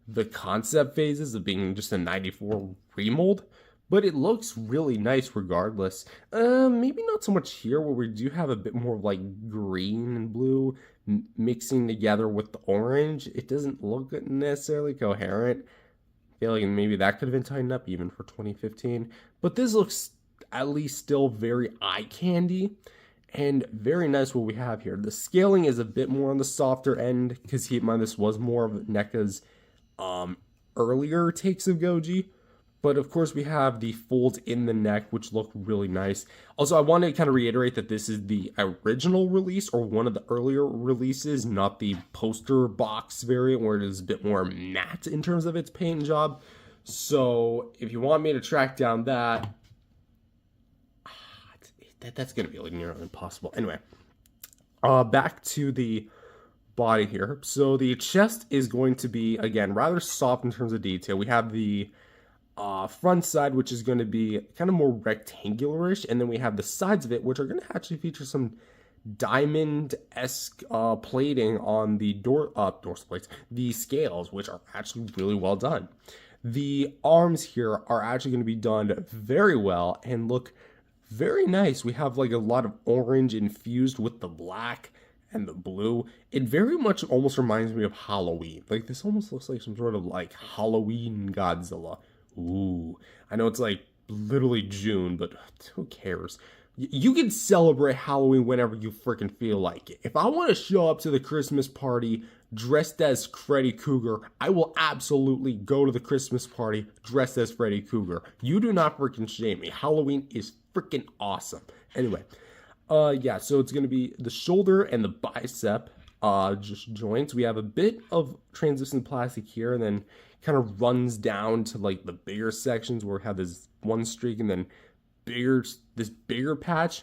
the concept phases of being just a 94 remold. But it looks really nice regardless. Maybe not so much here where we do have a bit more of like green and blue mixing together with the orange. It doesn't look necessarily coherent. I feel like maybe that could have been tightened up even for 2015. But this looks at least still very eye candy and very nice what we have here. The scaling is a bit more on the softer end because keep in mind this was more of NECA's earlier takes of Goji. But of course we have the folds in the neck which look really nice. Also I want to kind of reiterate that this is the original release or one of the earlier releases, not the poster box variant where it is a bit more matte in terms of its paint job. So if you want me to track down that's going to be like nearly impossible. Anyway, back to the body here. So the chest is going to be, again, rather soft in terms of detail. We have the front side, which is going to be kind of more rectangular-ish, and then we have the sides of it, which are going to actually feature some diamond-esque plating on the dorsal plates, the scales, which are actually really well done. The arms here are actually going to be done very well and look very nice. We have like a lot of orange infused with the black and the blue. It very much almost reminds me of Halloween. Like this almost looks like some sort of like Halloween Godzilla. Ooh, I know it's like literally June, but who cares? You can celebrate Halloween whenever you freaking feel like it. If I want to show up to the Christmas party dressed as Freddy Krueger, I will absolutely go to the Christmas party dressed as Freddy Krueger. You do not freaking shame me. Halloween is freaking awesome. Anyway, yeah, so it's going to be the shoulder and the bicep just joints. We have a bit of translucent plastic here and then kind of runs down to like the bigger sections where we have this one streak and then this bigger patch.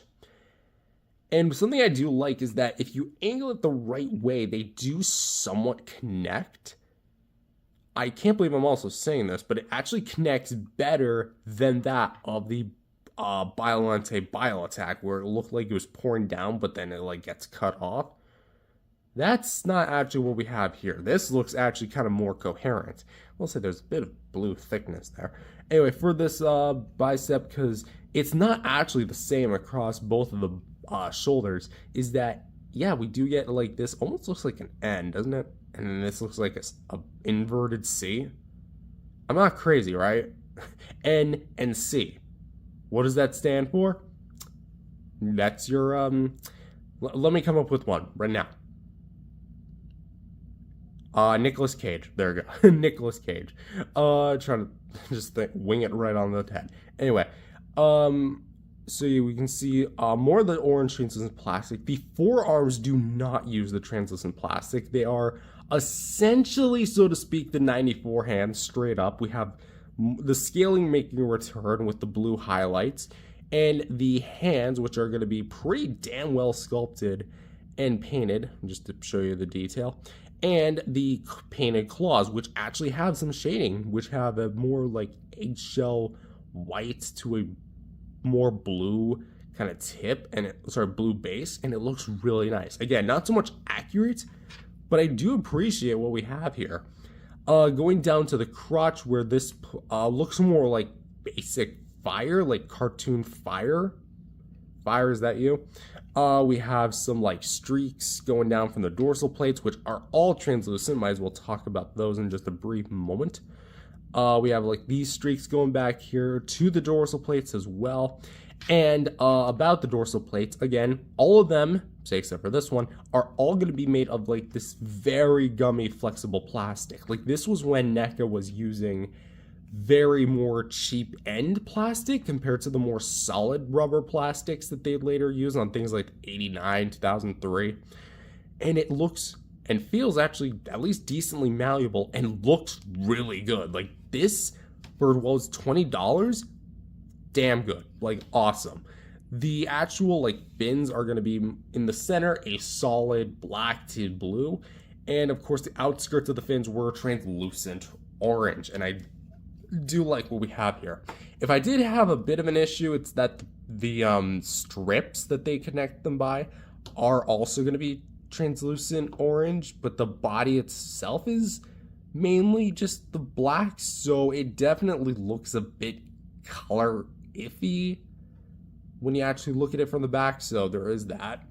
And something I do like is that if you angle it the right way, they do somewhat connect. I can't believe I'm also saying this, but it actually connects better than that of the Biollante Bile attack, where it looked like it was pouring down, but then it like gets cut off. That's not actually what we have here. This looks actually kind of more coherent. We'll say there's a bit of blue thickness there. Anyway, for this bicep, because it's not actually the same across both of the shoulders, is that, yeah, we do get like this, almost looks like an N, doesn't it? And then this looks like a inverted C. I'm not crazy, right? N and C. What does that stand for? That's your, let me come up with one right now. Nicolas Cage. There we go. Nicolas Cage. Trying to just wing it right on the head. Anyway, So we can see more of the orange translucent plastic. The forearms do not use the translucent plastic. They are essentially, so to speak, the 94 hands straight up. We have the scaling making a return with the blue highlights, and the hands, which are going to be pretty damn well sculpted and painted, just to show you the detail, and the painted claws, which actually have some shading, which have a more like eggshell white to a more blue kind of tip, and blue base, and it looks really nice. Again, not so much accurate, but I do appreciate what we have here. Going down to the crotch, where this looks more like basic fire, like cartoon fire. Fire, is that you? We have some like streaks going down from the dorsal plates, which are all translucent. Might as well talk about those in just a brief moment. We have like these streaks going back here to the dorsal plates as well. And about the dorsal plates, again, all of them, say except for this one, are all going to be made of like this very gummy flexible plastic. Like this was when NECA was using very more cheap end plastic compared to the more solid rubber plastics that they later used on things like 89, 2003. And it looks and feels actually at least decently malleable and looks really good. Like this for what was $20, damn good, like awesome. The actual like fins are going to be in the center a solid black to blue, and of course the outskirts of the fins were translucent orange, and I do like what we have here. If I did have a bit of an issue, it's that the strips that they connect them by are also going to be translucent orange, but the body itself is mainly just the black, so it definitely looks a bit color iffy when you actually look at it from the back, so there is that.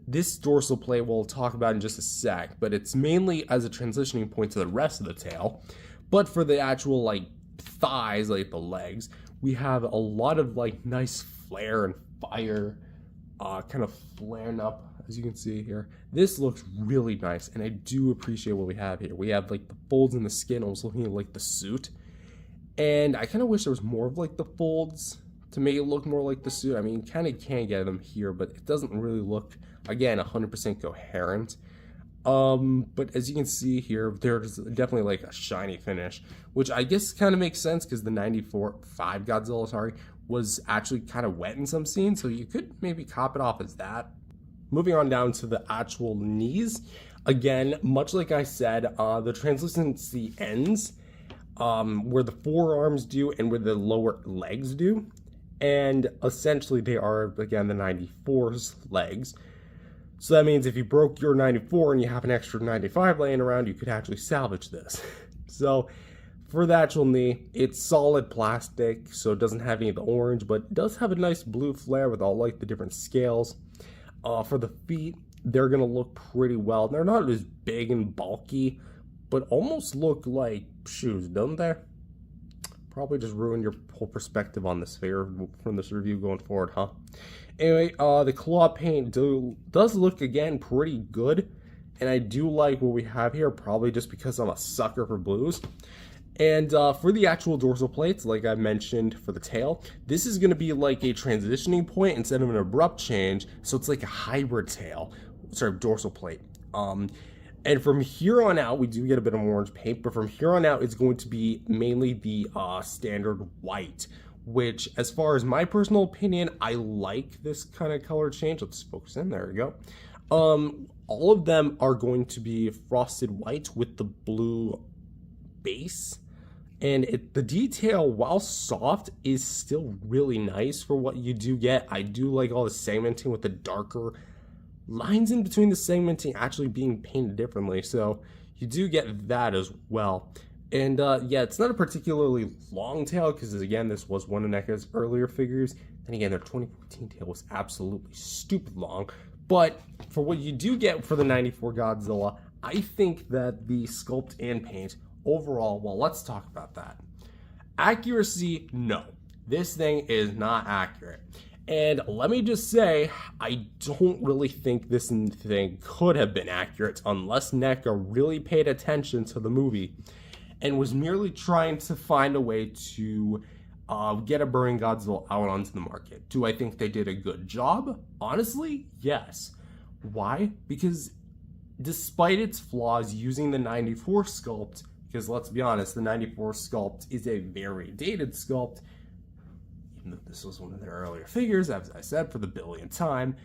This dorsal plate we'll talk about in just a sec, but it's mainly as a transitioning point to the rest of the tail. But for the actual like thighs, like the legs, we have a lot of like nice flare and fire kind of flaring up, as you can see here. This looks really nice, and I do appreciate what we have here. We have like the folds in the skin, almost looking at like the suit. And I kind of wish there was more of like the folds to make it look more like the suit. I mean, you kind of can get them here, but it doesn't really look, again, 100% coherent. But as you can see here, there's definitely like a shiny finish, which I guess kind of makes sense because the 94.5 Godzilla, sorry, was actually kind of wet in some scenes, so you could maybe cop it off as that. Moving on down to the actual knees, again, much like I said, the translucency ends where the forearms do and where the lower legs do, and essentially they are, again, the 94's legs. So that means if you broke your 94 and you have an extra 95 laying around, you could actually salvage this. So for the actual knee, it's solid plastic, so it doesn't have any of the orange, but it does have a nice blue flare with all like the different scales. For the feet, they're gonna look pretty well. They're not as big and bulky, but almost look like shoes, don't they? Probably just ruin your whole perspective on this figure from this review going forward, huh? Anyway, the claw paint does look, again, pretty good, and I do like what we have here, probably just because I'm a sucker for blues. And for the actual dorsal plates, like I mentioned for the tail, this is going to be like a transitioning point instead of an abrupt change, so it's like a hybrid tail, sorry, dorsal plate. And from here on out, we do get a bit of orange paint, but from here on out, it's going to be mainly the standard white, which, as far as my personal opinion, I like this kind of color change. Let's focus in, there we go. All of them are going to be frosted white with the blue base, and the detail, while soft, is still really nice for what you do get. I do like all the segmenting with the darker lines in between the segmenting actually being painted differently, so you do get that as well. And yeah, it's not a particularly long tail because, again, this was one of NECA's earlier figures, and again, their 2014 tail was absolutely stupid long. But for what you do get for the 94 Godzilla, I think that the sculpt and paint overall, well, let's talk about that. Accuracy, no. This thing is not accurate. And let me just say, I don't really think this thing could have been accurate unless NECA really paid attention to the movie and was merely trying to find a way to get a Burning Godzilla out onto the market. Do I think they did a good job? Honestly, yes. Why? Because despite its flaws using the 94 sculpt, because let's be honest, the 94 sculpt is a very dated sculpt, even though this was one of their earlier figures, as I said, for the billionth time,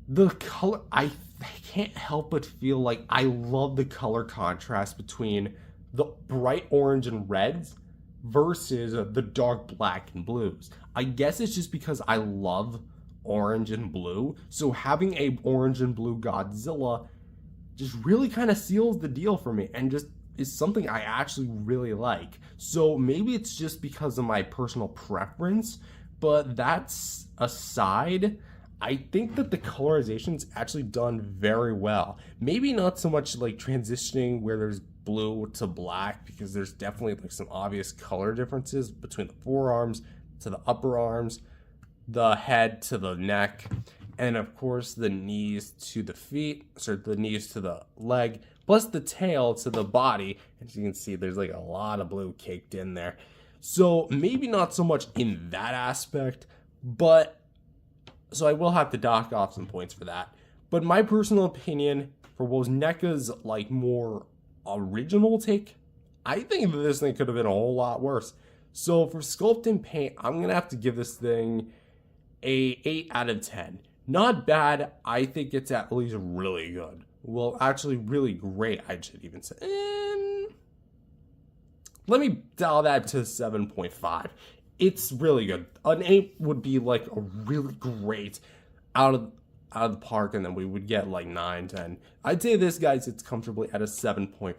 the color, I can't help but feel like I love the color contrast between the bright orange and reds versus the dark black and blues. I guess it's just because I love orange and blue, so having a orange and blue Godzilla just really kind of seals the deal for me and just is something I actually really like. So maybe it's just because of my personal preference, but that's aside, I think that the colorization's actually done very well. Maybe not so much like transitioning where there's blue to black, because there's definitely like some obvious color differences between the forearms to the upper arms, the head to the neck, and of course the knees to the feet, so the knees to the leg, plus the tail to the body. As you can see, there's like a lot of blue caked in there. So maybe not so much in that aspect, but so I will have to dock off some points for that. But my personal opinion for what was NECA's like more original take, I think that this thing could have been a whole lot worse. So for sculpt and paint, I'm gonna have to give this thing a 8 out of 10. Not bad. I think it's at least really good. Well, actually really great, I should even say. Let me dial that to 7.5. It's really good. An 8 would be like a really great out of the park, and then we would get like 9, 10. I'd say this guy sits comfortably at a 7.5.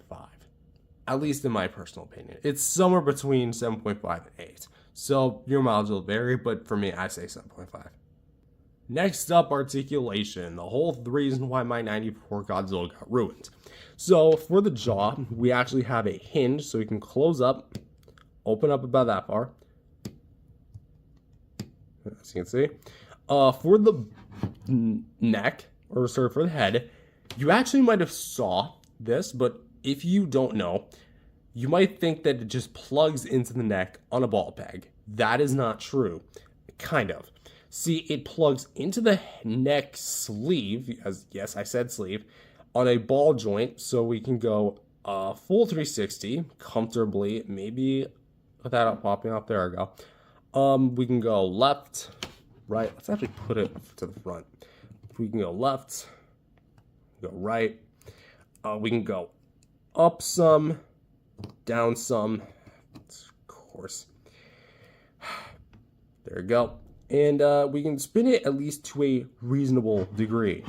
At least in my personal opinion. It's somewhere between 7.5 and 8. So your mileage will vary, but for me, I say 7.5. Next up, articulation. The whole reason why my 94 Godzilla got ruined. So for the jaw, we actually have a hinge, so we can close up, open up about that far. As you can see. For the neck, or sorry, for the head, you actually might have saw this, but if you don't know, you might think that it just plugs into the neck on a ball peg. That is not true. Kind of. See, it plugs into the neck sleeve, as yes, I said sleeve, on a ball joint, so we can go full 360 comfortably, maybe without popping off. There we go. We can go left, right. Let's actually put it to the front. We can go left, go right. We can go up some, down some, of course. There we go. And we can spin it at least to a reasonable degree.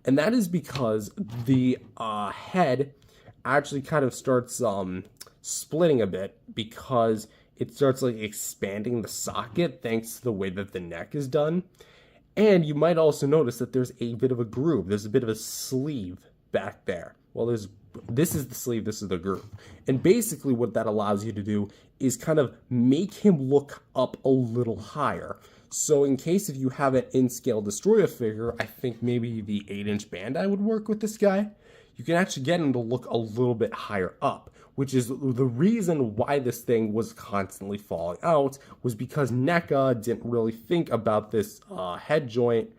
And that is because the head actually kind of starts splitting a bit, because it starts like expanding the socket thanks to the way that the neck is done. And you might also notice that there's a bit of a groove. There's a bit of a sleeve back there. Well, this is the sleeve, this is the groove. And basically what that allows you to do is kind of make him look up a little higher. So in case if you have an in-scale Destoroyah figure, I think maybe the 8-inch Bandai would work with this guy. You can actually get him to look a little bit higher up, which is the reason why this thing was constantly falling out, was because NECA didn't really think about this head joint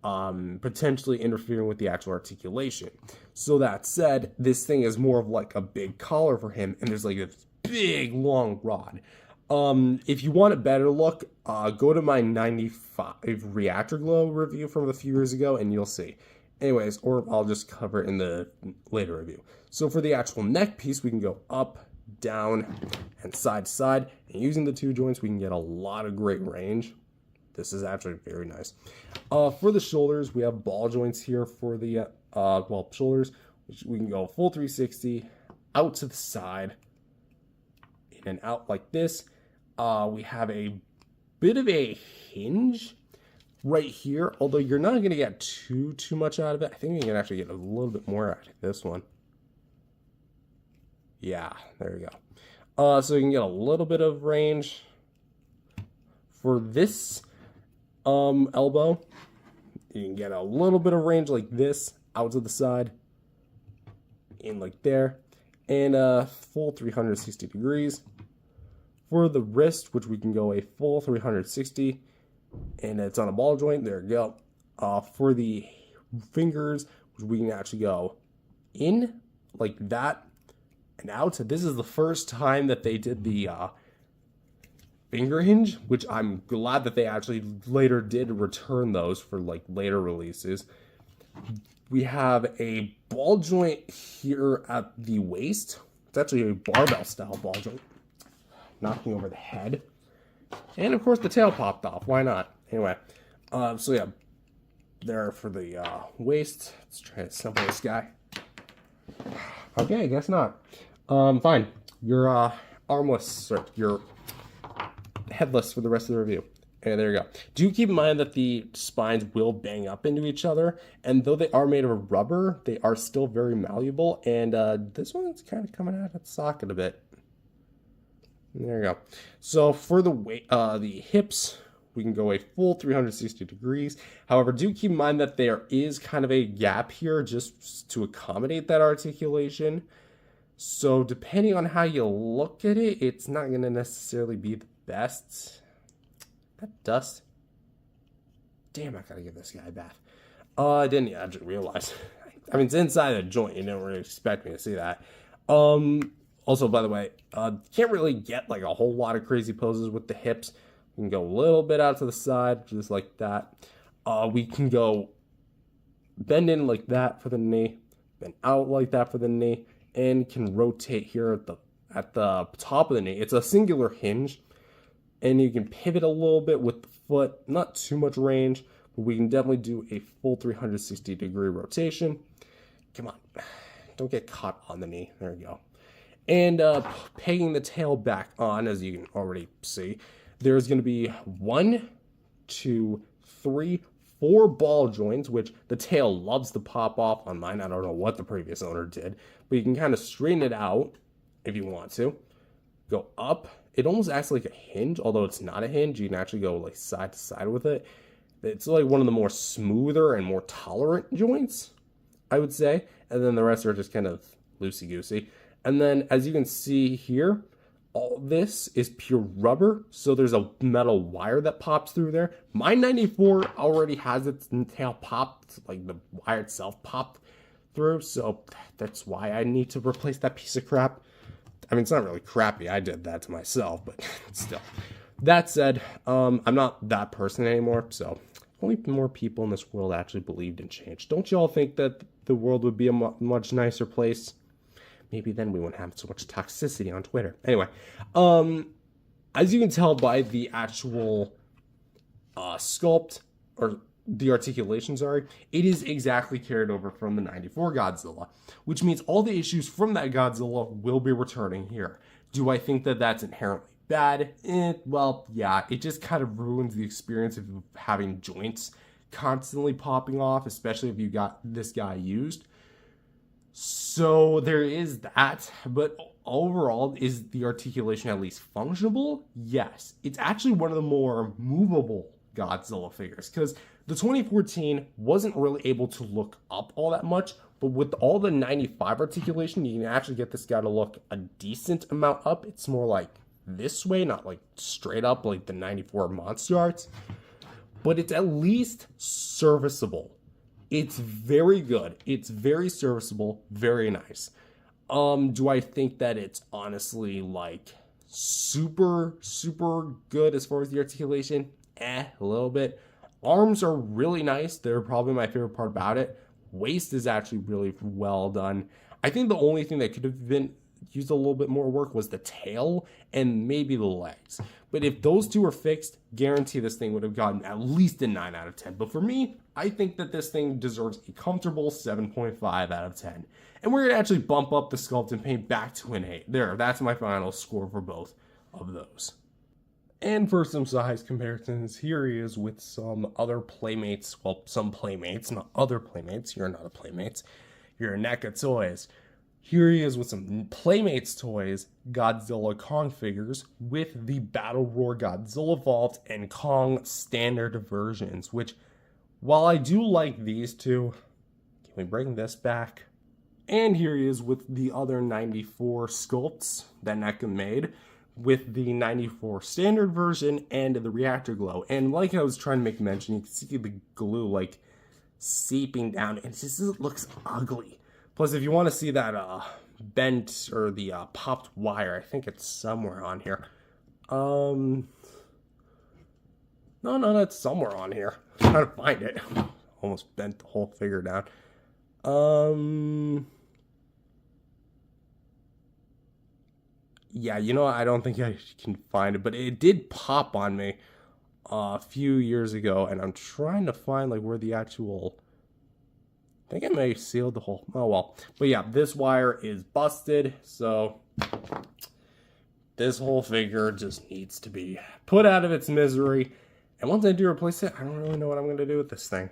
potentially interfering with the actual articulation. So that said, this thing is more of like a big collar for him, and there's like this big long rod. If you want a better look, go to my 95 Reactor Glow review from a few years ago, and you'll see. Anyways, or I'll just cover it in the later review. So for the actual neck piece, we can go up, down, and side to side. And using the two joints, we can get a lot of great range. This is actually very nice. For the shoulders, we have ball joints here for the shoulders, which we can go full 360, out to the side, in and out like this. We have a bit of a hinge right here, although you're not going to get too much out of it. I think you can actually get a little bit more out of this one. Yeah, there we go. So you can get a little bit of range. For this elbow, you can get a little bit of range like this, out to the side, in like there, and full 360 degrees. For the wrist, which we can go a full 360, and it's on a ball joint, there we go. For the fingers, which we can actually go in like that and out. This is the first time that they did the finger hinge, which I'm glad that they actually later did return those for like later releases. We have a ball joint here at the waist. It's actually a barbell style ball joint, knocking over the head. And of course the tail popped off. Why not? Anyway, so yeah, there for the waist. Let's try to assemble this guy. Okay, I guess not. Fine. You're armless, or you're headless for the rest of the review. Okay, there you go. Do keep in mind that the spines will bang up into each other, and though they are made of rubber, they are still very malleable, and this one's kind of coming out of the socket a bit. There you go. So for the weight, the hips, we can go a full 360 degrees. However, do keep in mind that there is kind of a gap here just to accommodate that articulation. So depending on how you look at it, it's not going to necessarily be the best. That dust. Damn, I gotta give this guy a bath. I didn't actually realize. I mean, it's inside a joint. You didn't really expect me to see that. Also, by the way, can't really get like a whole lot of crazy poses with the hips. We can go a little bit out to the side, just like that. We can go bend in like that for the knee, bend out like that for the knee, and can rotate here at the top of the knee. It's a singular hinge. And you can pivot a little bit with the foot, not too much range, but we can definitely do a full 360 degree rotation. Come on, don't get caught on the knee. There we go. And pegging the tail back on, as you can already see, there's going to be 1, 2, 3, 4 ball joints, which the tail loves to pop off on mine. I don't know what the previous owner did, but you can kind of straighten it out if you want to. Go up. It almost acts like a hinge, although it's not a hinge. You can actually go like side to side with it. It's like one of the more smoother and more tolerant joints, I would say. And then the rest are just kind of loosey-goosey. And then as you can see here, all this is pure rubber. So there's a metal wire that pops through there. My 94 already has its tail popped, like the wire itself popped through. So that's why I need to replace that piece of crap. I mean, it's not really crappy. I did that to myself, but still. That said, I'm not that person anymore, so only more people in this world actually believed in change. Don't you all think that the world would be a much nicer place? Maybe then we wouldn't have so much toxicity on Twitter. Anyway, as you can tell by the actual sculpt, or the articulation, sorry, it is exactly carried over from the 94 Godzilla, which means all the issues from that Godzilla will be returning here. Do I think that that's inherently bad? Well, yeah, it just kind of ruins the experience of having joints constantly popping off, especially if you got this guy used. So there is that, but overall, is the articulation at least functional? Yes. It's actually one of the more movable Godzilla figures, because the 2014 wasn't really able to look up all that much, but with all the 95 articulation, you can actually get this guy to look a decent amount up. It's more like this way, not like straight up like the 94 monster arts, but it's at least serviceable. It's very good. It's very serviceable, very nice. Do I think that it's honestly like super good as far as the articulation? A little bit. Arms are really nice. They're probably my favorite part about it. Waist is actually really well done. I think the only thing that could have been used a little bit more work was the tail and maybe the legs. But if those two were fixed, guarantee this thing would have gotten at least a 9 out of 10. But for me, I think that this thing deserves a comfortable 7.5 out of 10. And we're going to actually bump up the sculpt and paint back to an 8. There, that's my final score for both of those. And for some size comparisons, here he is with some other Playmates. Well, some Playmates, not other Playmates. You're not a Playmates. You're a NECA Toys. Here he is with some Playmates toys, Godzilla Kong figures, with the Battle Roar Godzilla Evolved and Kong standard versions, which, while I do like these two, can we bring this back? And here he is with the other 94 sculpts that NECA made, with the 94 standard version and the Reactor glow. And like I was trying to make mention, you can see the glue like seeping down, and it looks ugly. Plus, if you want to see that bent or the popped wire, I think it's somewhere on here. No, that's somewhere on here. I'm trying to find it. Almost bent the whole figure down. Yeah, you know, I don't think I can find it, but it did pop on me a few years ago, and I'm trying to find like where the actual. I think I may have sealed the hole. Oh well. But yeah, this wire is busted, so this whole figure just needs to be put out of its misery. And once I do replace it, I don't really know what I'm going to do with this thing.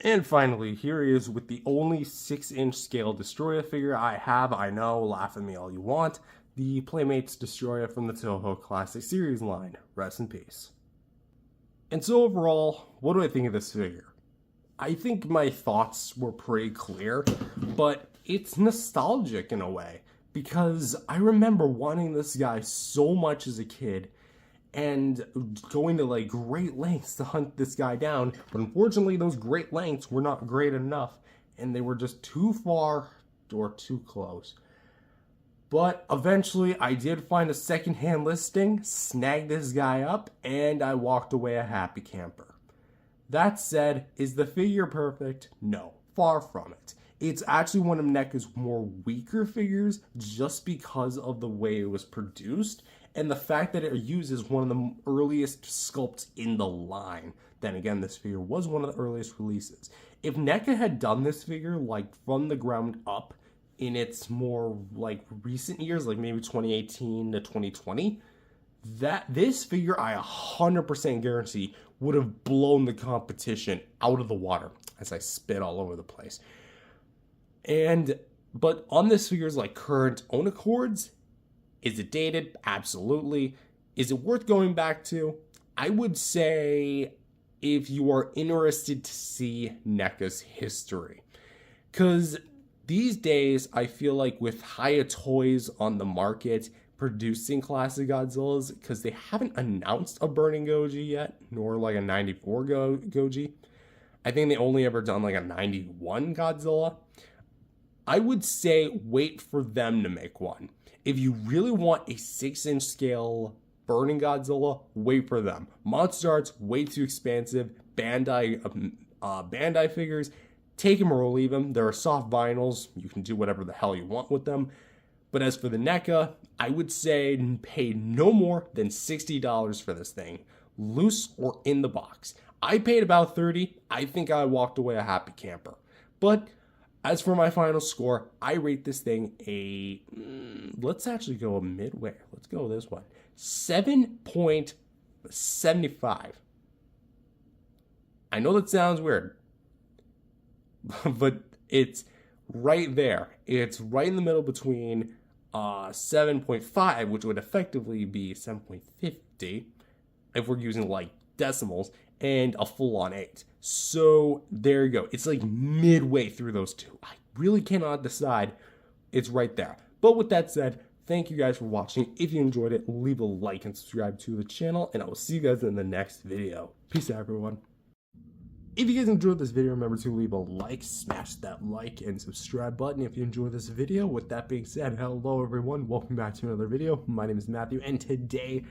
And finally, here he is with the only 6-inch scale Destoroyah figure I have. I know, laugh at me all you want. The Playmates Destoroyah from the Toho Classic Series line. Rest in peace. And so overall, what do I think of this figure? I think my thoughts were pretty clear, but it's nostalgic in a way, because I remember wanting this guy so much as a kid and going to like great lengths to hunt this guy down, but unfortunately those great lengths were not great enough, and they were just too far or too close. But eventually I did find a secondhand listing, snagged this guy up, and I walked away a happy camper. That said, is the figure perfect? No, far from it. It's actually one of NECA's more weaker figures just because of the way it was produced and the fact that it uses one of the earliest sculpts in the line. Then again, this figure was one of the earliest releases. If NECA had done this figure like from the ground up in its more like recent years, like maybe 2018 to 2020, this figure I 100% guarantee would have blown the competition out of the water as I spit all over the place. But on this figure's like current own accords, is it dated? Absolutely. Is it worth going back to? I would say if you are interested to see NECA's history. Because these days, I feel like with Hiya Toys on the market, producing classic Godzillas, because they haven't announced a Burning Goji yet, nor like a 94 Goji. I think they only ever done like a 91 Godzilla. I would say wait for them to make one. If you really want a 6-inch scale Burning Godzilla, wait for them. Monster Art's way too expansive. Bandai figures, take them or leave them. There are soft vinyls. You can do whatever the hell you want with them. But as for the NECA, I would say pay no more than $60 for this thing, loose or in the box. I paid about $30. I think I walked away a happy camper. But as for my final score, I rate this thing let's actually go a midway. Let's go this one. 7.75. I know that sounds weird, but it's right there. It's right in the middle between 7.5, which would effectively be 7.50 if we're using like decimals, and a full-on 8. So there you go. It's like midway through those two. I really cannot decide. It's right there. But with that said, thank you guys for watching. If you enjoyed it, leave a like and subscribe to the channel, and I will see you guys in the next video. Peace out, everyone. If you guys enjoyed this video, remember to leave a like, smash that like and subscribe button if you enjoyed this video. With that being said, hello everyone, welcome back to another video. My name is Matthew, and today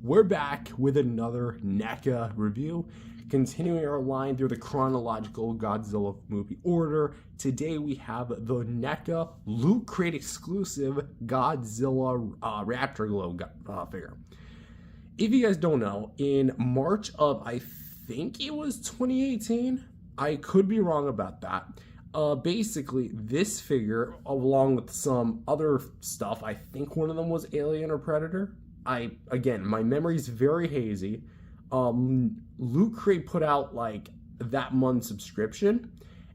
we're back with another NECA review, continuing our line through the chronological Godzilla movie order. Today we have the NECA Loot Crate exclusive Godzilla Reactor glow figure. If you guys don't know, in March of, I think it was 2018. I could be wrong about that. Basically, this figure, along with some other stuff, I think one of them was Alien or Predator. Again, my memory's very hazy. Loot Crate put out like that month's subscription,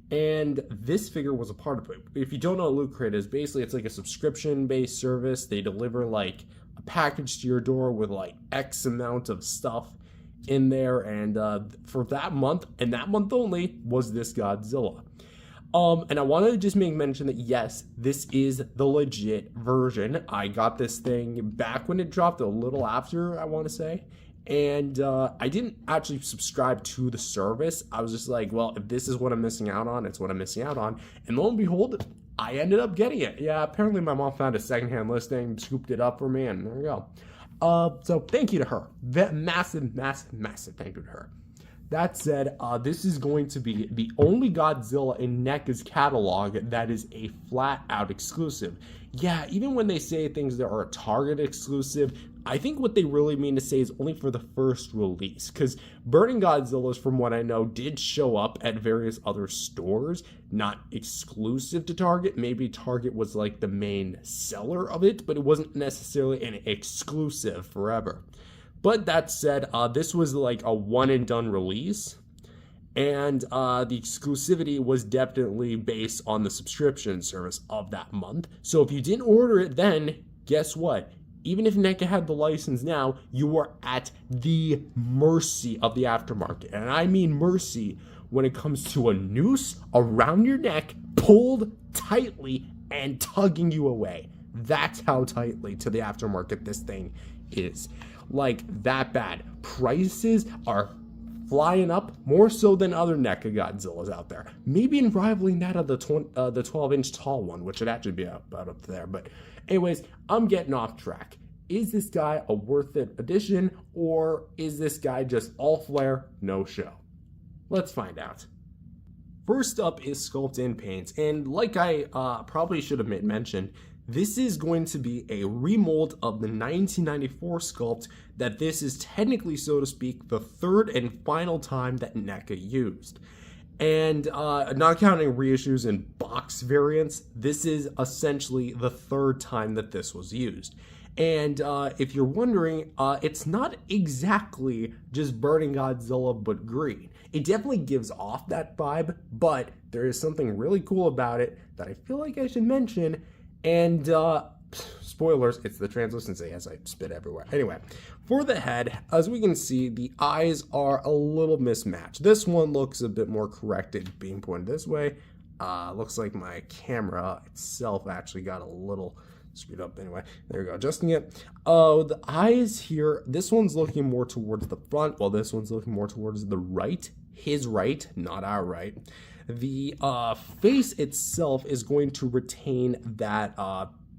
and this figure was a part of it. If you don't know what Loot Crate is, basically it's like a subscription-based service. They deliver like a package to your door with like X amount of stuff in there, and for that month, and that month only, was this Godzilla. And I want to just make mention that yes, this is the legit version. I got this thing back when it dropped, a little after, I want to say. And I didn't actually subscribe to the service. I was just like, well, if this is what I'm missing out on, it's what I'm missing out on. And lo and behold, I ended up getting it. Yeah, apparently my mom found a secondhand listing, scooped it up for me, and there we go. So thank you to her. Massive, massive, massive thank you to her. That said, this is going to be the only Godzilla in NECA's catalog that is a flat-out exclusive. Yeah, even when they say things that are a Target exclusive, I think what they really mean to say is only for the first release, because Burning Godzillas, from what I know, did show up at various other stores, not exclusive to Target. Maybe Target was like the main seller of it, but it wasn't necessarily an exclusive forever. But that said, this was like a one and done release, and the exclusivity was definitely based on the subscription service of that month. So if you didn't order it then, guess what? Even if NECA had the license now, you are at the mercy of the aftermarket. And I mean mercy when it comes to a noose around your neck, pulled tightly and tugging you away. That's how tightly to the aftermarket this thing is. Like, that bad. Prices are flying up more so than other NECA Godzillas out there. Maybe in rivaling that of the 12-inch tall one, which would actually be about up there. But anyways, I'm getting off track. Is this guy a worth it addition, or is this guy just all flair, no show? Let's find out. First up is Sculpt and Paint, and like I probably should have made mention, this is going to be a remold of the 1994 sculpt that this is technically, so to speak, the third and final time that NECA used. And not counting reissues and box variants, this is essentially the third time that this was used. And if you're wondering, it's not exactly just Burning Godzilla but green. It definitely gives off that vibe, but there is something really cool about it that I feel like I should mention. And spoilers, it's the translucency as I spit everywhere. Anyway, for the head, as we can see, the eyes are a little mismatched. This one looks a bit more corrected, being pointed this way. Looks like my camera itself actually got a little screwed up. Anyway, there we go, adjusting it. The eyes here, this one's looking more towards the front, while this one's looking more towards the right. His right, not our right. The face itself is going to retain that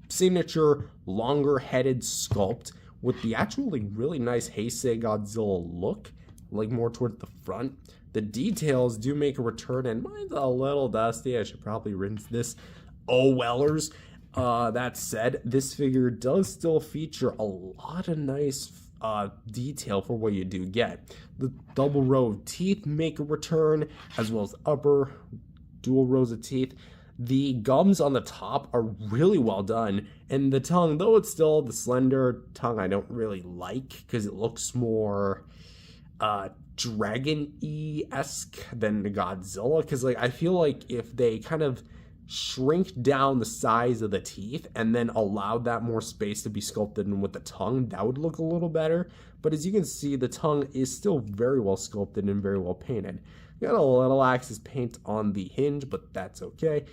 signature longer-headed sculpt with the actually really nice Heisei Godzilla look, like more towards the front. The details do make a return, and mine's a little dusty. I should probably rinse this. Oh, wellers. That said, this figure does still feature a lot of nice detail for what you do get. The double row of teeth make a return, as well as upper dual rows of teeth. The gums on the top are really well done, and the tongue, though it's still the slender tongue, I don't really like because it looks more dragon-y-esque than the Godzilla. Because like I feel like if they kind of shrink down the size of the teeth and then allowed that more space to be sculpted in with the tongue, that would look a little better. But as you can see, the tongue is still very well sculpted and very well painted. Got a little axis paint on the hinge, but that's okay.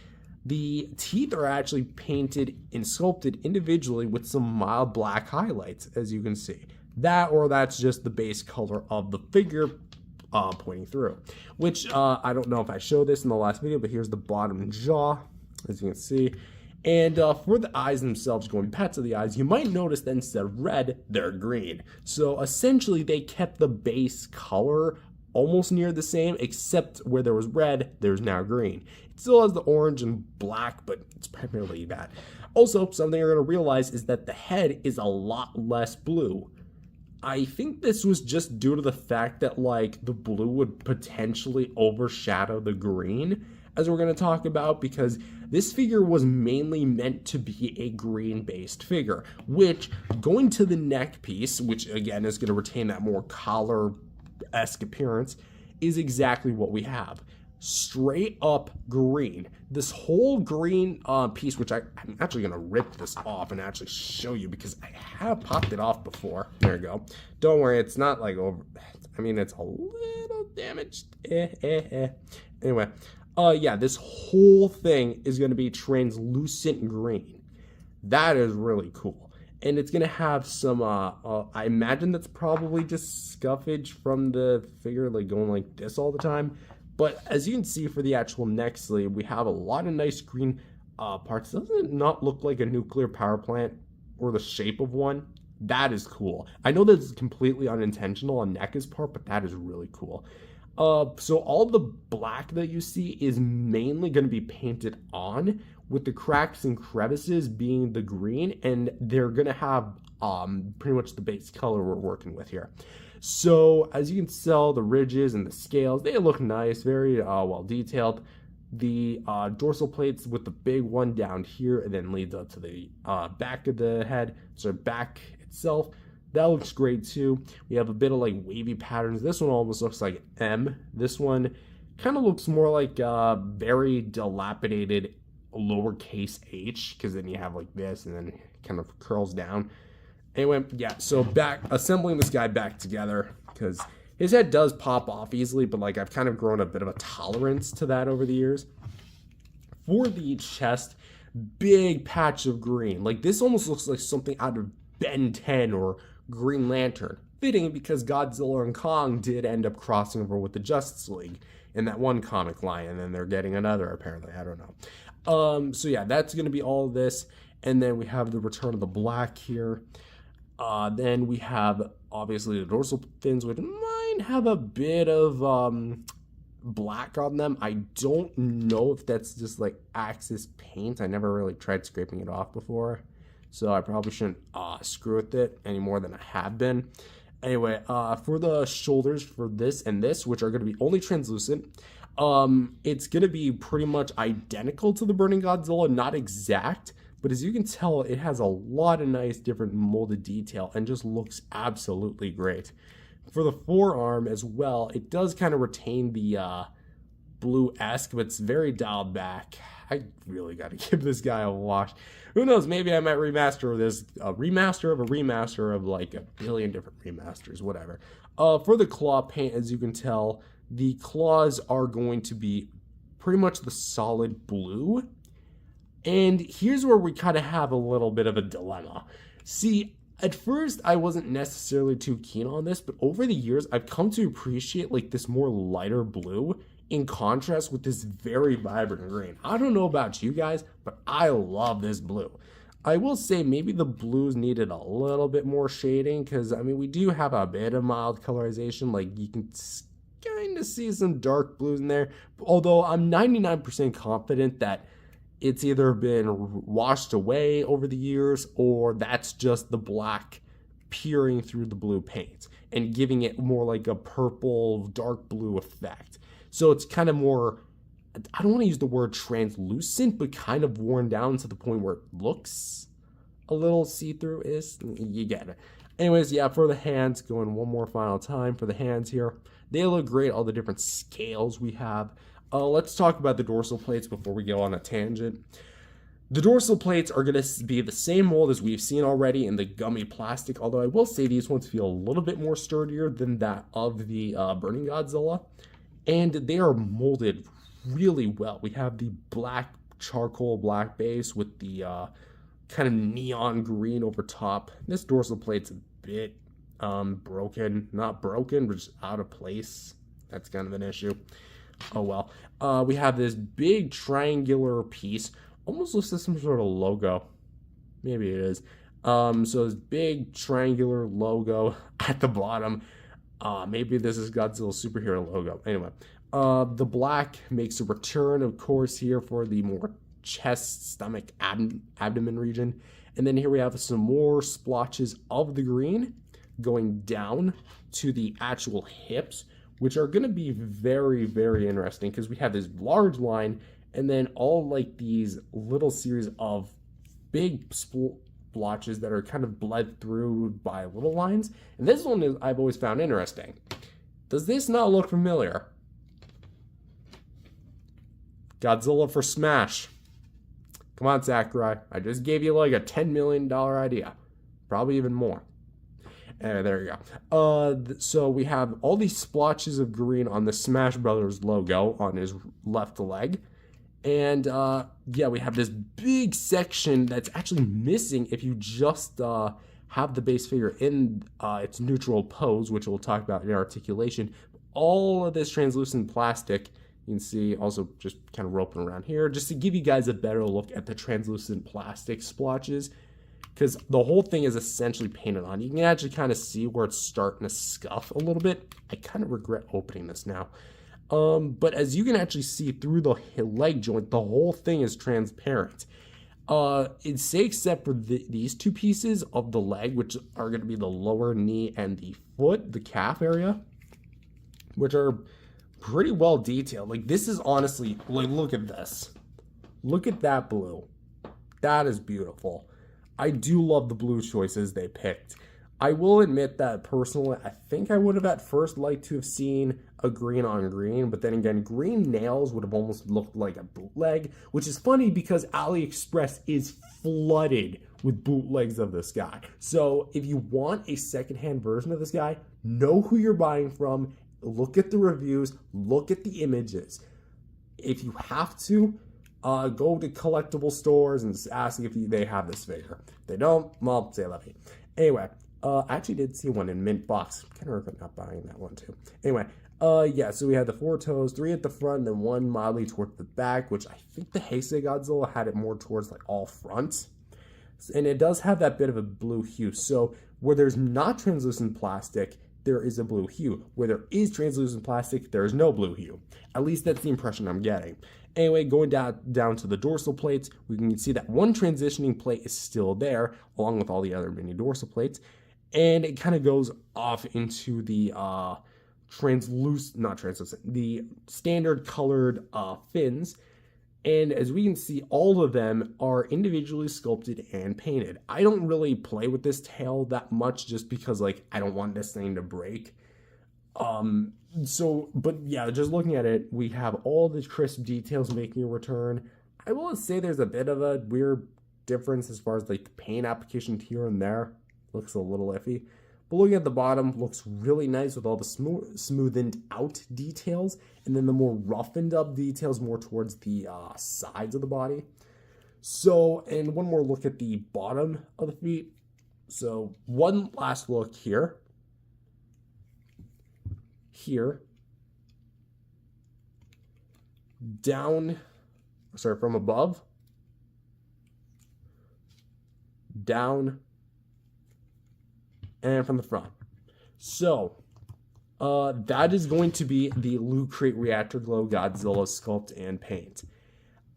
The teeth are actually painted and sculpted individually with some mild black highlights, as you can see. That, or that's just the base color of the figure pointing through, which I don't know if I showed this in the last video, but here's the bottom jaw, as you can see. And for the eyes themselves, going back to the eyes, you might notice that instead of red, they're green. So essentially they kept the base color almost near the same, except where there was red, there's now green. It still has the orange and black, but it's primarily that. Also, something you're going to realize is that the head is a lot less blue. I think this was just due to the fact that like the blue would potentially overshadow the green, as we're going to talk about, because this figure was mainly meant to be a green based figure, which going to the neck piece, which again is going to retain that more collar-esque appearance, is exactly what we have. Straight up green. This whole green piece, which I'm actually going to rip this off and actually show you because I have popped it off before. There you go. Don't worry, it's not like over. I mean, it's a little damaged. Anyway, Yeah, this whole thing is going to be translucent green. That is really cool. And it's going to have some, I imagine that's probably just scuffage from the figure, like going like this all the time. But as you can see for the actual neck sleeve, we have a lot of nice green parts. Doesn't it not look like a nuclear power plant or the shape of one? That is cool. I know that's completely unintentional on NECA's part, but that is really cool. So all the black that you see is mainly going to be painted on, with the cracks and crevices being the green, and they're going to have pretty much the base color we're working with here. So as you can tell, the ridges and the scales, they look nice, very well detailed. The dorsal plates with the big one down here and then leads up to the back of the head, so back itself. That looks great too. We have a bit of like wavy patterns. This one almost looks like M. This one kind of looks more like very dilapidated lowercase h, because then you have like this and then it kind of curls down. Anyway, yeah, so back assembling this guy back together, because his head does pop off easily, but like I've kind of grown a bit of a tolerance to that over the years. For the chest, big patch of green. Like this almost looks like something out of Ben 10 or Green Lantern. Fitting, because Godzilla and Kong did end up crossing over with the Justice League in that one comic line, and then they're getting another apparently. I don't know. So yeah, that's going to be all of this. And then we have the return of the black here. Then we have obviously the dorsal fins, which might have a bit of black on them. I don't know if that's just like Axis paint. I never really tried scraping it off before, so I probably shouldn't screw with it any more than I have been. Anyway, for the shoulders for this and this, which are going to be only translucent, it's going to be pretty much identical to the Burning Godzilla, not exact, but as you can tell, it has a lot of nice different molded detail and just looks absolutely great. For the forearm as well, it does kind of retain the blue-esque, but it's very dialed back. I really got to give this guy a wash. Who knows, maybe I might remaster this, a remaster of a remaster of like a billion different remasters, whatever. For the claw paint, as you can tell, the claws are going to be pretty much the solid blue. And here's where we kind of have a little bit of a dilemma. See, at first I wasn't necessarily too keen on this, but over the years I've come to appreciate like this more lighter blue in contrast with this very vibrant green. I don't know about you guys, but I love this blue. I will say maybe the blues needed a little bit more shading, because I mean we do have a bit of mild colorization, like you can kind of see some dark blues in there, although I'm 99% confident that it's either been washed away over the years, or that's just the black peering through the blue paint and giving it more like a purple, dark blue effect. So it's kind of more, I don't want to use the word translucent, but kind of worn down to the point where it looks a little see-through. You get it. Anyways, yeah, for the hands, going one more final time for the hands here. They look great, all the different scales we have. Let's talk about the dorsal plates before we go on a tangent. The dorsal plates are going to be the same mold as we've seen already in the gummy plastic, although I will say these ones feel a little bit more sturdier than that of the Burning Godzilla. And they are molded really well. We have the black charcoal black base with the kind of neon green over top. This dorsal plate's a bit broken. Not broken, but just out of place. That's kind of an issue. Oh well. We have this big triangular piece. Almost looks like some sort of logo. Maybe it is. So this big triangular logo at the bottom. Maybe this is Godzilla's superhero logo. Anyway, the black makes a return, of course, here for the more chest, stomach, abdomen region. And then here we have some more splotches of the green going down to the actual hips, which are going to be very, very interesting, because we have this large line and then all like these little series of big splotches that are kind of bled through by little lines. And this one is I've always found interesting. Does this not look familiar? Godzilla for Smash. Come on, Sakurai. I just gave you like a $10 million idea. Probably even more. There you go. So we have all these splotches of green on the Smash Brothers logo on his left leg. And yeah, we have this big section that's actually missing if you just have the base figure in its neutral pose, which we'll talk about in articulation. All of this translucent plastic, you can see also just kind of roping around here, just to give you guys a better look at the translucent plastic splotches, because the whole thing is essentially painted on. You can actually kind of see where it's starting to scuff a little bit. I kind of regret opening this now. But as you can actually see through the leg joint, the whole thing is transparent. It's say except for these two pieces of the leg, which are going to be the lower knee and the foot, the calf area, which are pretty well detailed. Like, this is honestly, like, look at this. Look at that blue. That is beautiful. I do love the blue choices they picked. I will admit that personally, I think I would have at first liked to have seen a green on green, but then again, green nails would have almost looked like a bootleg, which is funny because AliExpress is flooded with bootlegs of this guy. So if you want a secondhand version of this guy, know who you're buying from, look at the reviews, look at the images. If you have to, go to collectible stores and ask if they have this figure. If they don't, well, say let me. Anyway, I actually did see one in mint box. Kind of regret not buying that one too. Anyway, yeah, so we had the 4 toes, 3 at the front, and then 1 mildly towards the back, which I think the Heisei Godzilla had it more towards like all front. And it does have that bit of a blue hue. So where there's not translucent plastic, there is a blue hue. Where there is translucent plastic, there is no blue hue. At least that's the impression I'm getting. Anyway, going down to the dorsal plates, we can see that one transitioning plate is still there, along with all the other mini dorsal plates. And it kind of goes off into the the standard colored fins. And as we can see, all of them are individually sculpted and painted. I don't really play with this tail that much just because, like, I don't want this thing to break. But yeah, just looking at it, we have all the crisp details making a return. I will say there's a bit of a weird difference as far as like the paint application here and there. Looks a little iffy. But looking at the bottom, looks really nice with all the smoothened out details, and then the more roughened up details more towards the sides of the body. So, and one more look at the bottom of the feet. So, one last look here. Here. Down, sorry, from above. Down. And from the front. So, that is going to be the Loot Crate Reactor Glow Godzilla sculpt and paint.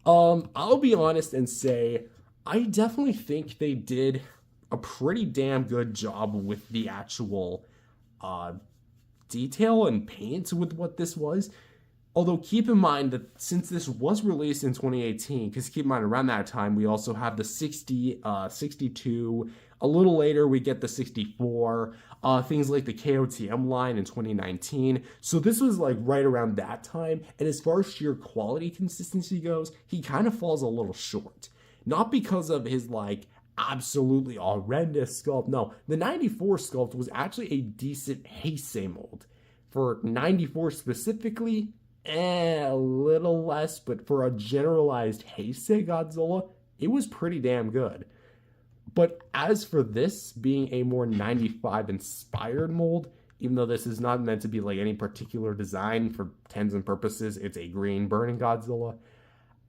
I'll be honest and say, I definitely think they did a pretty damn good job with the actual detail and paint with what this was. Although keep in mind that since this was released in 2018, because keep in mind around that time we also have the 62, a little later we get the 64, things like the KOTM line in 2019. So this was like right around that time, and as far as sheer quality consistency goes, he kind of falls a little short. Not because of his like absolutely horrendous sculpt. No, the 94 sculpt was actually a decent Heisei mold. For 94 specifically, a little less, but for a generalized Heisei Godzilla, it was pretty damn good. But as for this being a more 95 inspired mold, even though this is not meant to be like any particular design for intents and purposes, it's a green burning Godzilla,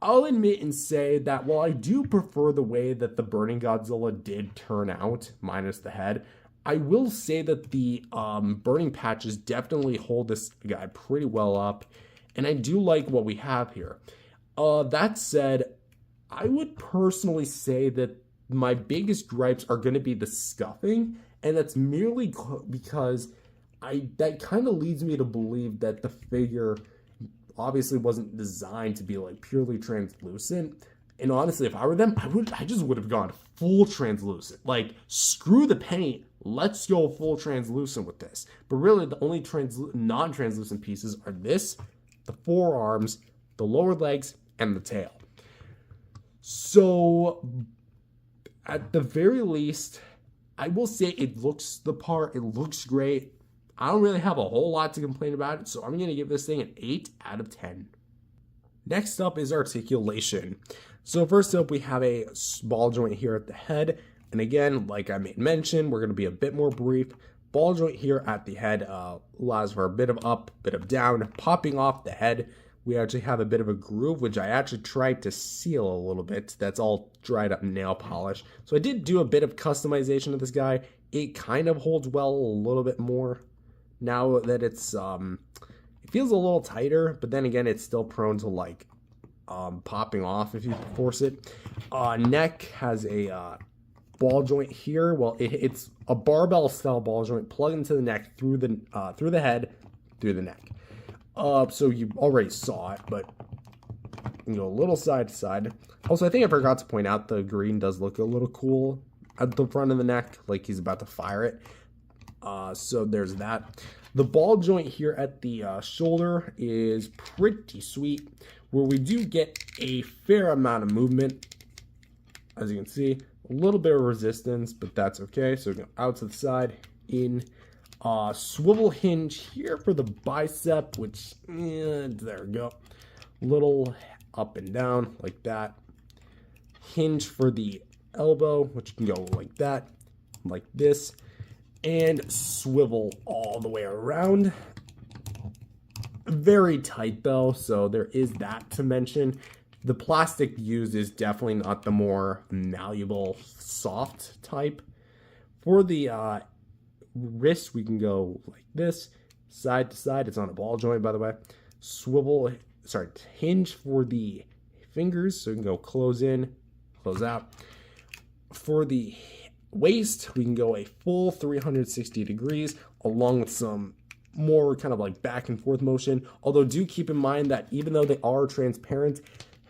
I'll admit and say that while I do prefer the way that the burning Godzilla did turn out, minus the head, I will say that the burning patches definitely hold this guy pretty well up, and I do like what we have here. That said, I would personally say that my biggest gripes are going to be the scuffing, and that's merely because that kind of leads me to believe that the figure obviously wasn't designed to be like purely translucent. And honestly, if I were them, I just would have gone full translucent. Like, screw the paint, let's go full translucent with this. But really, the only non-translucent pieces are this, the forearms, the lower legs, and the tail. So, at the very least, I will say it looks the part. It looks great. I don't really have a whole lot to complain about it, so I'm going to give this thing an 8 out of 10. Next up is articulation. So first up, we have a ball joint here at the head. And again, like I made mention, we're going to be a bit more brief. Ball joint here at the head allows for a bit of up, bit of down, popping off the head. We actually have a bit of a groove, which I actually tried to seal a little bit. That's all dried up nail polish. So I did do a bit of customization of this guy. It kind of holds well a little bit more now that it's, it feels a little tighter, but then again, it's still prone to like popping off if you force it. Neck has a ball joint here. Well, it's a barbell style ball joint plugged into the neck through the head, through the neck. So you already saw it, but you go a little side to side. Also, I think I forgot to point out the green does look a little cool at the front of the neck, like he's about to fire it. So there's that. The ball joint here at the shoulder is pretty sweet, where we do get a fair amount of movement. As you can see, a little bit of resistance, but that's okay. So go out to the side, in. Swivel hinge here for the bicep, which, there we go. Little up and down like that. Hinge for the elbow, which can go like that, like this. And swivel all the way around. Very tight though, so there is that to mention. The plastic used is definitely not the more malleable, soft type. For the wrist, we can go like this, side to side. It's on a ball joint, by the way. Hinge for the fingers, so we can go close in, close out. For the waist, we can go a full 360 degrees, along with some more kind of like back and forth motion. Although do keep in mind that even though they are transparent,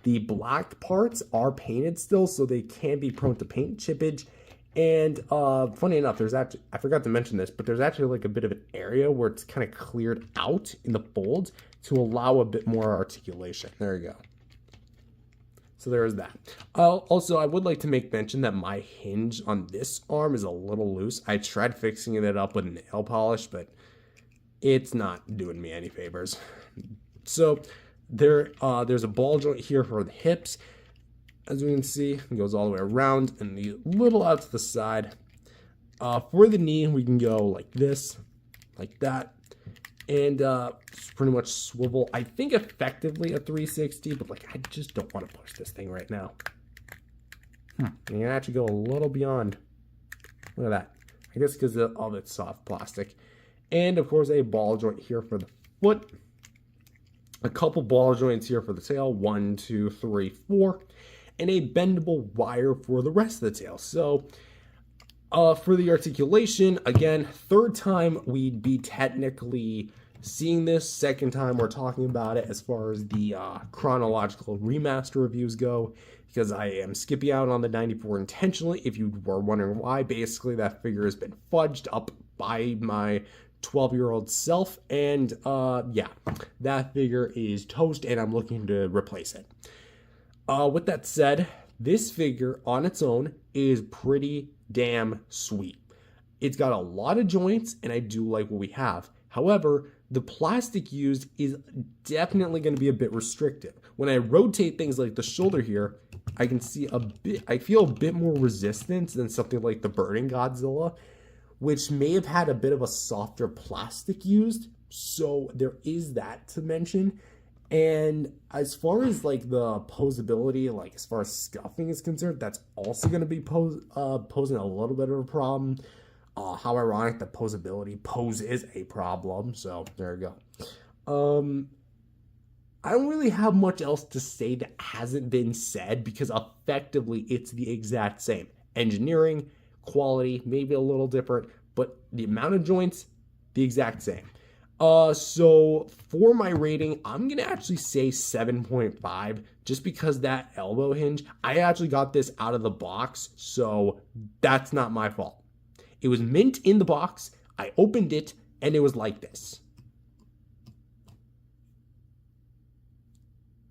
the black parts are painted still, so they can be prone to paint chippage. And funny enough, there's actually, I forgot to mention this, but there's actually like a bit of an area where it's kind of cleared out in the folds to allow a bit more articulation. There you go. So there is that. Also, I would like to make mention that my hinge on this arm is a little loose. I tried fixing it up with nail polish, but it's not doing me any favors. So there's a ball joint here for the hips. As we can see, it goes all the way around and the little out to the side. For the knee, we can go like this, like that, and pretty much swivel. I think effectively a 360, but like I just don't want to push this thing right now. You can actually go a little beyond. Look at that. I guess because of its soft plastic. And of course, a ball joint here for the foot. A couple ball joints here for the tail. 1, 2, 3, 4. And a bendable wire for the rest of the tail. So for the articulation, again, third time we'd be technically seeing this. Second time we're talking about it as far as the chronological remaster reviews go, because I am skipping out on the 94 intentionally. If you were wondering why, basically that figure has been fudged up by my 12-year-old self, and yeah, that figure is toast and I'm looking to replace it. With that said, this figure on its own is pretty damn sweet. It's got a lot of joints, and I do like what we have. However, the plastic used is definitely going to be a bit restrictive. When I rotate things like the shoulder here, I can see I feel a bit more resistance than something like the Burning Godzilla, which may have had a bit of a softer plastic used. So there is that to mention. And as far as like the posability, like as far as scuffing is concerned, that's also going to be posing a little bit of a problem. How ironic that pose is a problem. So there you go. I don't really have much else to say that hasn't been said, because effectively it's the exact same. Engineering, quality, maybe a little different, but the amount of joints, the exact same. So for my rating, I'm going to actually say 7.5, just because that elbow hinge, I actually got this out of the box, so that's not my fault. It was mint in the box, I opened it, and it was like this.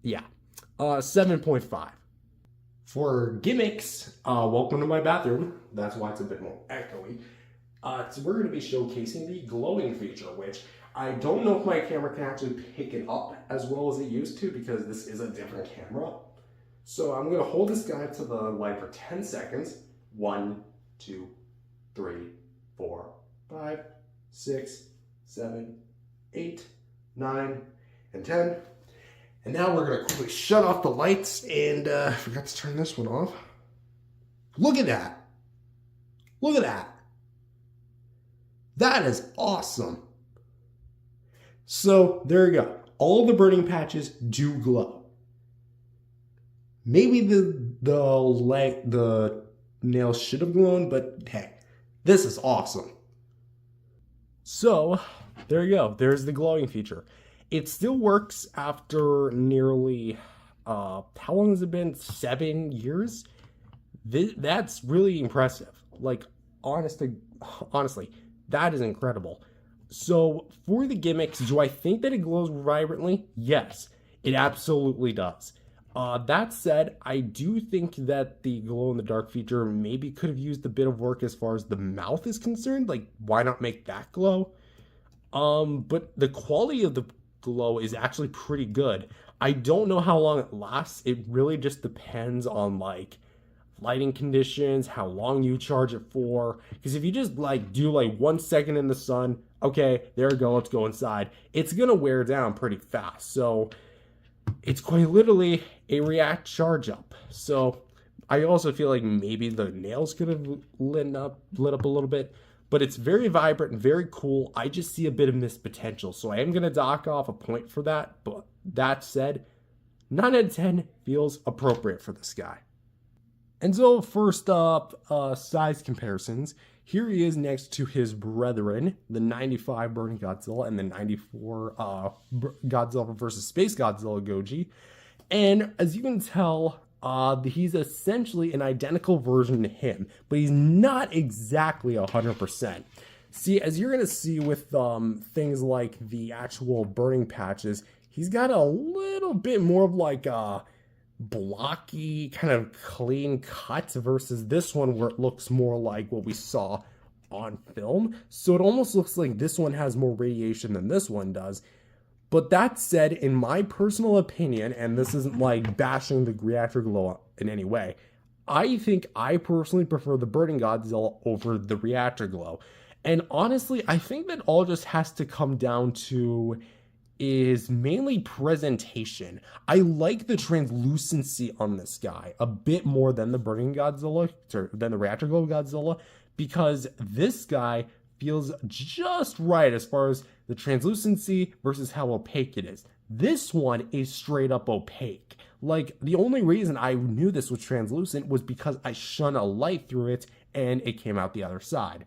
Yeah, 7.5. For gimmicks, welcome to my bathroom. That's why it's a bit more echoey. So we're going to be showcasing the glowing feature, which I don't know if my camera can actually pick it up as well as it used to because this is a different camera. So I'm going to hold this guy to the light for 10 seconds. 1, 2, 3, 4, 5, 6, 7, 8, 9, and 10. And now we're going to quickly shut off the lights and I forgot to turn this one off. Look at that. Look at that. That is awesome. So there you go. All the burning patches do glow. Maybe the nails should have glown, but hey, this is awesome. So there you go. There's the glowing feature. It still works after nearly, how long has it been? 7 years? That's really impressive. Like, honestly, that is incredible. So, for the gimmicks, do I think that it glows vibrantly? Yes, it absolutely does. That said, I do think that the glow-in-the-dark feature maybe could have used a bit of work as far as the mouth is concerned. Like, why not make that glow? But the quality of the glow is actually pretty good. I don't know how long it lasts. It really just depends on like lighting conditions, how long you charge it for. Because if you just like do like 1 second in the sun, okay, there we go, let's go inside. It's gonna wear down pretty fast. So it's quite literally a react charge up. So I also feel like maybe the nails could have lit up a little bit. But it's very vibrant and very cool. I just see a bit of missed potential. So I am going to dock off a point for that. But that said, 9 out of 10 feels appropriate for this guy. And so first up, size comparisons. Here he is next to his brethren, the 95 Burning Godzilla and the 94 Godzilla versus Space Godzilla Goji. And as you can tell, he's essentially an identical version to him, but he's not exactly 100%. See, as you're going to see with things like the actual burning patches, he's got a little bit more of like a blocky, kind of clean cut versus this one where it looks more like what we saw on film. So it almost looks like this one has more radiation than this one does. But that said, in my personal opinion, and this isn't like bashing the Reactor glow in any way, I think I personally prefer the Burning Godzilla over the Reactor glow. And honestly, I think that all just has to come down to is mainly presentation. I like the translucency on this guy a bit more than the Burning Godzilla, than the Reactor glow Godzilla, because this guy feels just right as far as the translucency versus how opaque it is. This one is straight up opaque. Like, the only reason I knew this was translucent was because I shone a light through it and it came out the other side.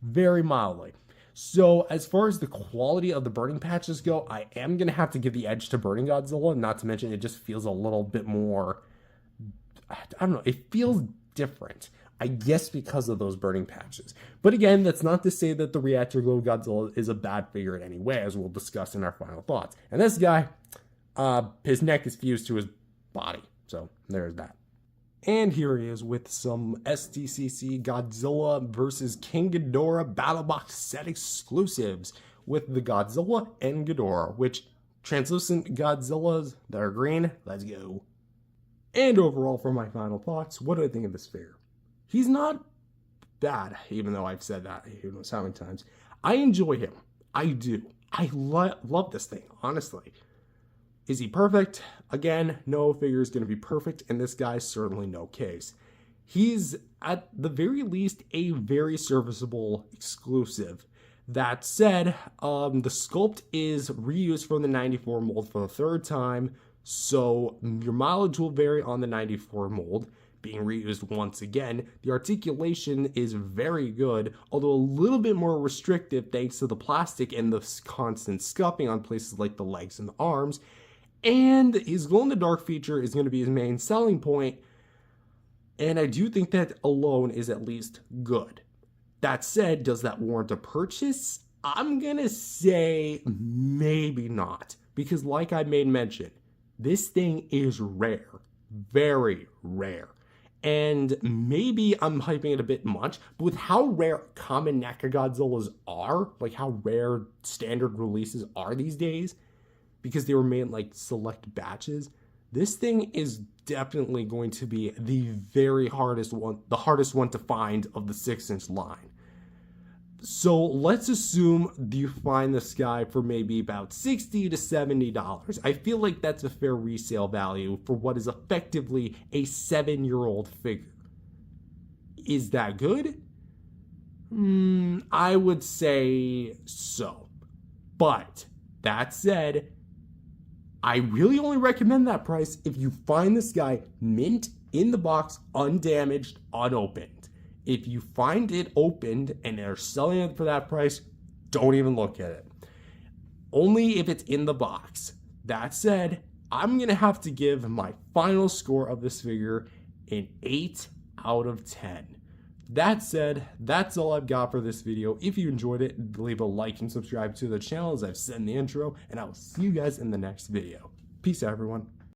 Very mildly. So, as far as the quality of the burning patches go, I am going to have to give the edge to Burning Godzilla, not to mention it just feels a little bit more, I don't know, it feels different. I guess because of those burning patches. But again, that's not to say that the Reactor glow Godzilla is a bad figure in any way, as we'll discuss in our final thoughts. And this guy, his neck is fused to his body. So there's that. And here he is with some SDCC Godzilla vs. King Ghidorah Battle Box set exclusives with the Godzilla and Ghidorah, which translucent Godzillas that are green, let's go. And overall, for my final thoughts, what do I think of this figure? He's not bad, even though I've said that who knows how many times. I enjoy him. I do. I love this thing, honestly. Is he perfect? Again, no figure is going to be perfect, and this guy's certainly no case. He's, at the very least, a very serviceable exclusive. That said, the sculpt is reused from the 94 mold for the third time, so your mileage will vary on the 94 mold. Being reused once again, the articulation is very good, although a little bit more restrictive thanks to the plastic and the constant scuffing on places like the legs and the arms. And his glow-in-the-dark feature is going to be his main selling point, and I do think that alone is at least good. That said, does that warrant a purchase? I'm going to say maybe not, because like I made mention, this thing is rare, very rare. And maybe I'm hyping it a bit much, but with how rare common NECA Godzillas are, like how rare standard releases are these days, because they were made in like select batches, this thing is definitely going to be the hardest one to find of the 6-inch line. So let's assume you find this guy for maybe about $60 to $70. I feel like that's a fair resale value for what is effectively a 7-year-old figure. Is that good? I would say so. But that said, I really only recommend that price if you find this guy mint in the box, undamaged, unopened. If you find it opened and they're selling it for that price, don't even look at it. Only if it's in the box. That said, I'm going to have to give my final score of this figure an 8 out of 10. That said, that's all I've got for this video. If you enjoyed it, leave a like and subscribe to the channel as I've said in the intro, and I will see you guys in the next video. Peace out, everyone.